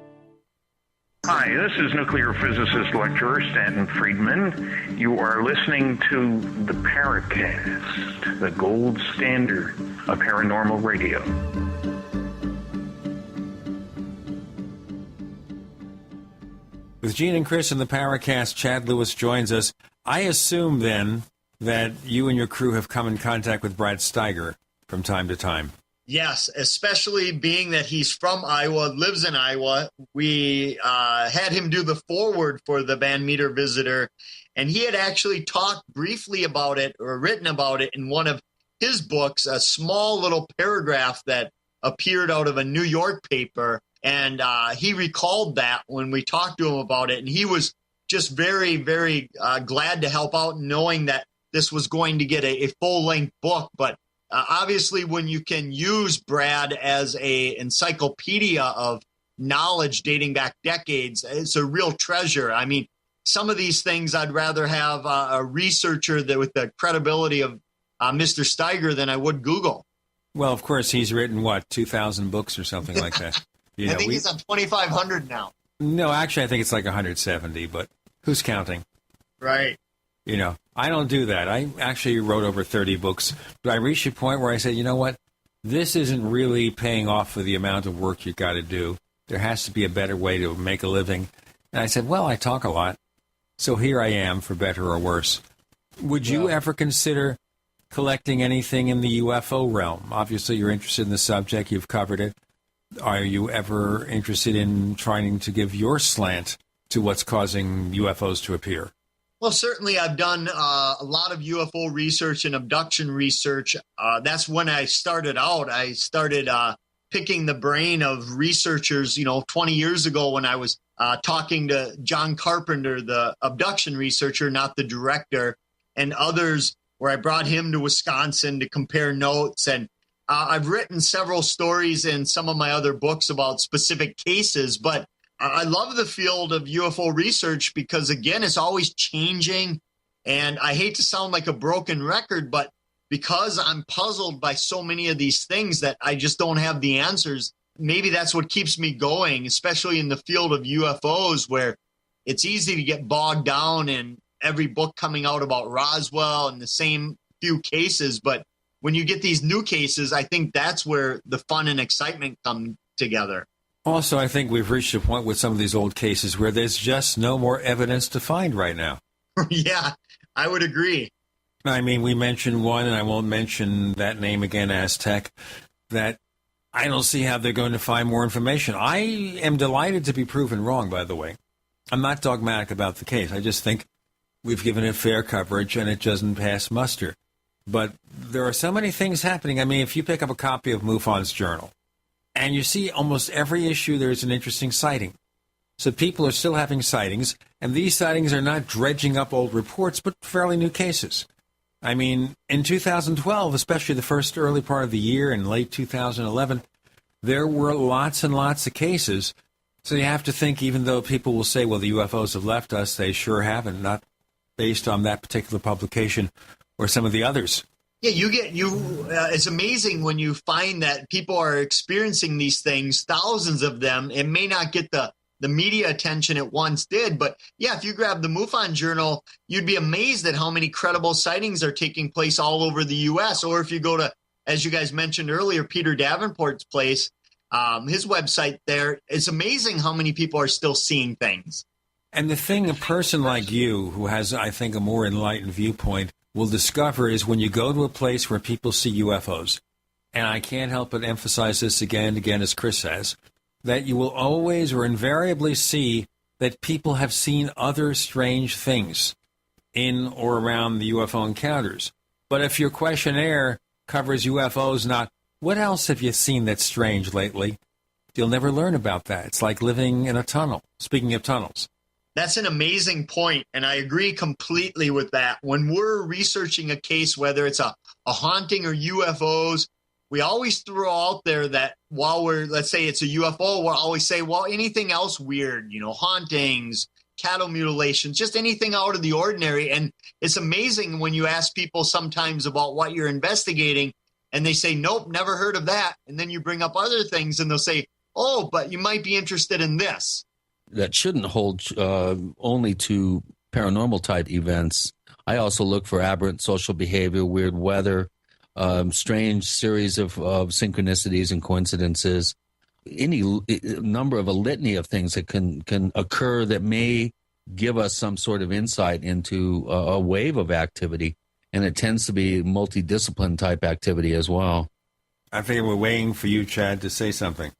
Speaker 25: Hi, this is nuclear physicist lecturer Stanton Friedman. You are listening to the Paracast, the gold standard of paranormal radio.
Speaker 2: With Gene and Chris in the Paracast, Chad Lewis joins us. I assume, then, that you and your crew have come in contact with Brad Steiger from time to time.
Speaker 8: Yes, especially being that he's from Iowa, lives in Iowa. We had him do the foreword for the Van Meter Visitor, and he had actually talked briefly about it or written about it in one of his books, a small little paragraph that appeared out of a New York paper. And he recalled that when we talked to him about it. And he was just very, very glad to help out, knowing that this was going to get a full-length book. But obviously, when you can use Brad as a encyclopedia of knowledge dating back decades, it's a real treasure. I mean, some of these things I'd rather have a researcher that with the credibility of Mr. Steiger than I would Google.
Speaker 2: Well, of course, he's written, 2,000 books or something like that.
Speaker 8: I think he's on 2,500 now.
Speaker 2: No, actually, I think it's like 170, but who's counting?
Speaker 8: Right.
Speaker 2: I don't do that. I actually wrote over 30 books, but I reached a point where I said, you know what? This isn't really paying off for the amount of work you got to do. There has to be a better way to make a living. And I said, well, I talk a lot, so here I am, for better or worse. Would you ever consider collecting anything in the UFO realm? Obviously, you're interested in the subject. You've covered it. Are you ever interested in trying to give your slant to what's causing UFOs to appear?
Speaker 8: Well, certainly I've done a lot of UFO research and abduction research. That's when I started out. I started picking the brain of researchers, 20 years ago when I was talking to John Carpenter, the abduction researcher, not the director, and others, where I brought him to Wisconsin to compare notes. And I've written several stories in some of my other books about specific cases, but I love the field of UFO research because, again, it's always changing. And I hate to sound like a broken record, but because I'm puzzled by so many of these things that I just don't have the answers, maybe that's what keeps me going, especially in the field of UFOs, where it's easy to get bogged down in every book coming out about Roswell and the same few cases. But when you get these new cases, I think that's where the fun and excitement come together.
Speaker 2: Also, I think we've reached a point with some of these old cases where there's just no more evidence to find right now.
Speaker 8: Yeah, I would agree.
Speaker 2: I mean, we mentioned one, and I won't mention that name again, Aztec, that I don't see how they're going to find more information. I am delighted to be proven wrong, by the way. I'm not dogmatic about the case. I just think we've given it fair coverage, and it doesn't pass muster. But there are so many things happening. I mean, if you pick up a copy of MUFON's journal, and you see almost every issue there's an interesting sighting. So people are still having sightings, and these sightings are not dredging up old reports, but fairly new cases. I mean, in 2012, especially the first early part of the year and late 2011, there were lots and lots of cases. So you have to think, even though people will say, well, the UFOs have left us, they sure haven't, not based on that particular publication or some of the others.
Speaker 8: Yeah, it's amazing when you find that people are experiencing these things, thousands of them. It may not get the media attention it once did, but yeah, if you grab the MUFON Journal, you'd be amazed at how many credible sightings are taking place all over the U.S. Or if you go to, as you guys mentioned earlier, Peter Davenport's place, his website there, it's amazing how many people are still seeing things.
Speaker 2: And the thing a person like you, who has, I think, a more enlightened viewpoint, will discover is when you go to a place where people see UFOs, and I can't help but emphasize this again and again, as Chris says, that you will always or invariably see that people have seen other strange things in or around the UFO encounters. But if your questionnaire covers UFOs, not what else have you seen that's strange lately, you'll never learn about that. It's like living in a tunnel. Speaking of tunnels.
Speaker 8: That's an amazing point, and I agree completely with that. When we're researching a case, whether it's a haunting or UFOs, we always throw out there that while let's say it's a UFO, we'll always say, well, anything else weird, hauntings, cattle mutilations, just anything out of the ordinary. And it's amazing when you ask people sometimes about what you're investigating, and they say, nope, never heard of that. And then you bring up other things, and they'll say, oh, but you might be interested in this.
Speaker 3: That shouldn't hold only to paranormal type events. I also look for aberrant social behavior, weird weather, strange series of synchronicities and coincidences, any number of a litany of things that can occur that may give us some sort of insight into a wave of activity. And it tends to be multidiscipline type activity as well.
Speaker 2: I think we're waiting for you, Chad, to say something.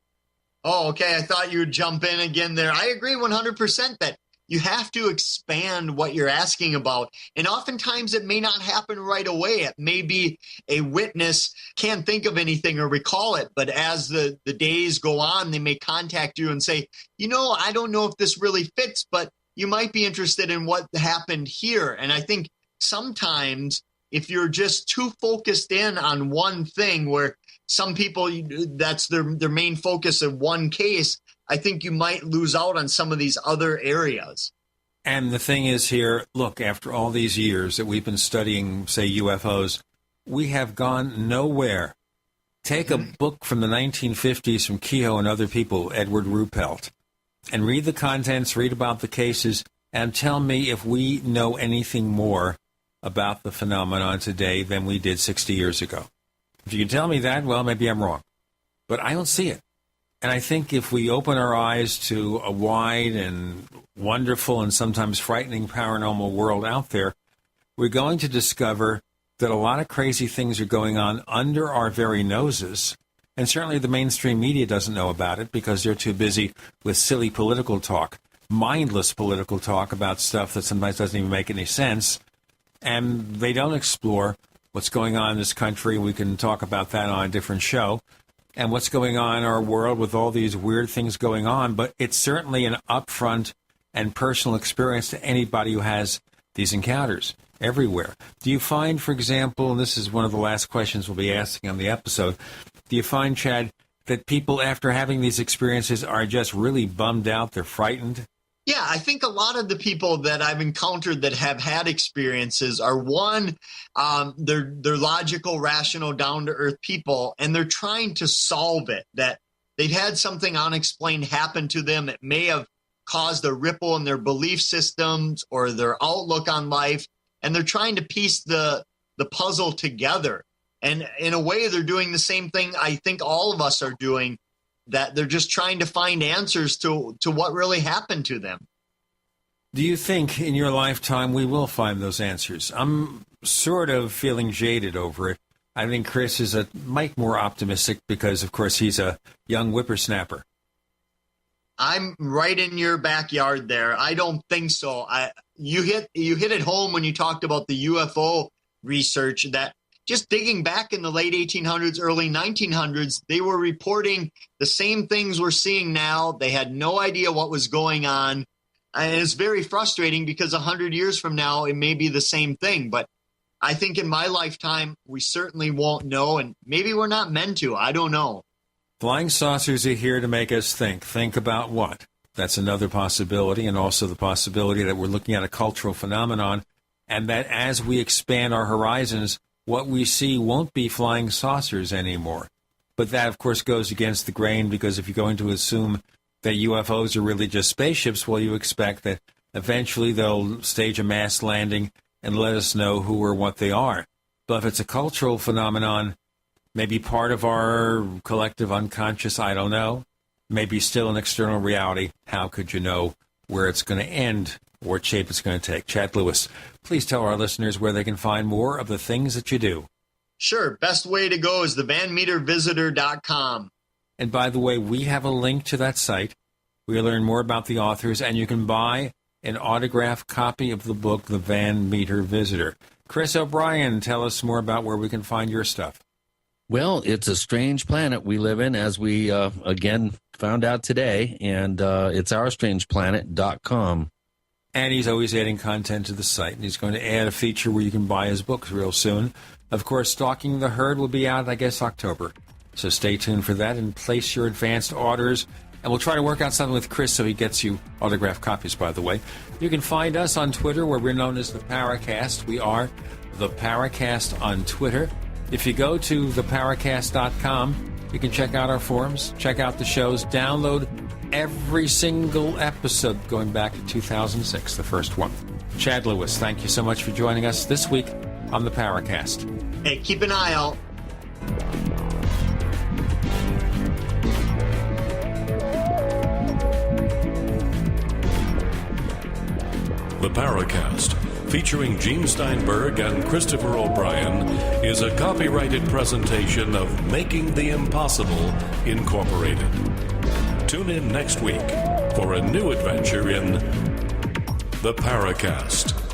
Speaker 8: Oh, okay. I thought you would jump in again there. I agree 100% that you have to expand what you're asking about. And oftentimes it may not happen right away. It may be a witness can't think of anything or recall it. But as the days go on, they may contact you and say, I don't know if this really fits, but you might be interested in what happened here. And I think sometimes if you're just too focused in on one thing, where some people, that's their main focus of one case, I think you might lose out on some of these other areas.
Speaker 2: And the thing is here, look, after all these years that we've been studying, say, UFOs, we have gone nowhere. Take a book from the 1950s from Kehoe and other people, Edward Ruppelt, and read the contents, read about the cases, and tell me if we know anything more about the phenomenon today than we did 60 years ago. If you can tell me that, well, maybe I'm wrong. But I don't see it. And I think if we open our eyes to a wide and wonderful and sometimes frightening paranormal world out there, we're going to discover that a lot of crazy things are going on under our very noses. And certainly the mainstream media doesn't know about it because they're too busy with silly political talk, mindless political talk about stuff that sometimes doesn't even make any sense. And they don't explore what's going on in this country. We can talk about that on a different show. And what's going on in our world with all these weird things going on. But it's certainly an upfront and personal experience to anybody who has these encounters everywhere. Do you find, for example, and this is one of the last questions we'll be asking on the episode, do you find, Chad, that people after having these experiences are just really bummed out, they're frightened?
Speaker 8: Yeah, I think a lot of the people that I've encountered that have had experiences are, one, they're logical, rational, down-to-earth people, and they're trying to solve it, that they've had something unexplained happen to them. It may have caused a ripple in their belief systems or their outlook on life, and they're trying to piece the puzzle together. And in a way, they're doing the same thing I think all of us are doing, that they're just trying to find answers to what really happened to them.
Speaker 2: Do you think in your lifetime we will find those answers? I'm sort of feeling jaded over it. I think Chris is might more optimistic because, of course, he's a young whippersnapper.
Speaker 8: I'm right in your backyard there. I don't think so. You hit it home when you talked about the UFO research, that just digging back in the late 1800s, early 1900s, they were reporting the same things we're seeing now. They had no idea what was going on. And it's very frustrating because 100 years from now, it may be the same thing. But I think in my lifetime, we certainly won't know. And maybe we're not meant to. I don't know.
Speaker 2: Flying saucers are here to make us think. Think about what? That's another possibility. And also the possibility that we're looking at a cultural phenomenon. And that as we expand our horizons, what we see won't be flying saucers anymore. But that, of course, goes against the grain, because if you're going to assume that UFOs are really just spaceships, well, you expect that eventually they'll stage a mass landing and let us know who or what they are. But if it's a cultural phenomenon, maybe part of our collective unconscious, I don't know, maybe still an external reality, how could you know where it's going to end? What shape it's going to take. Chad Lewis, please tell our listeners where they can find more of the things that you do.
Speaker 8: Sure. Best way to go is the vanmetervisitor.com.
Speaker 2: And by the way, we have a link to that site. We learn more about the authors, and you can buy an autographed copy of the book, The Van Meter Visitor. Chris O'Brien, tell us more about where we can find your stuff.
Speaker 3: Well, it's a strange planet we live in, as we, again, found out today, and it's ourstrangeplanet.com.
Speaker 2: And he's always adding content to the site, and he's going to add a feature where you can buy his books real soon. Of course, Stalking the Herd will be out, I guess, October. So stay tuned for that and place your advanced orders. And we'll try to work out something with Chris so he gets you autographed copies, by the way. You can find us on Twitter, where we're known as the Paracast. We are the Paracast on Twitter. If you go to theparacast.com, you can check out our forums, check out the shows, download every single episode going back to 2006, the first one. Chad Lewis, thank you so much for joining us this week on the Paracast.
Speaker 8: Hey, keep an eye out.
Speaker 1: The Paracast, featuring Gene Steinberg and Christopher O'Brien, is a copyrighted presentation of Making the Impossible Incorporated. Tune in next week for a new adventure in the Paracast.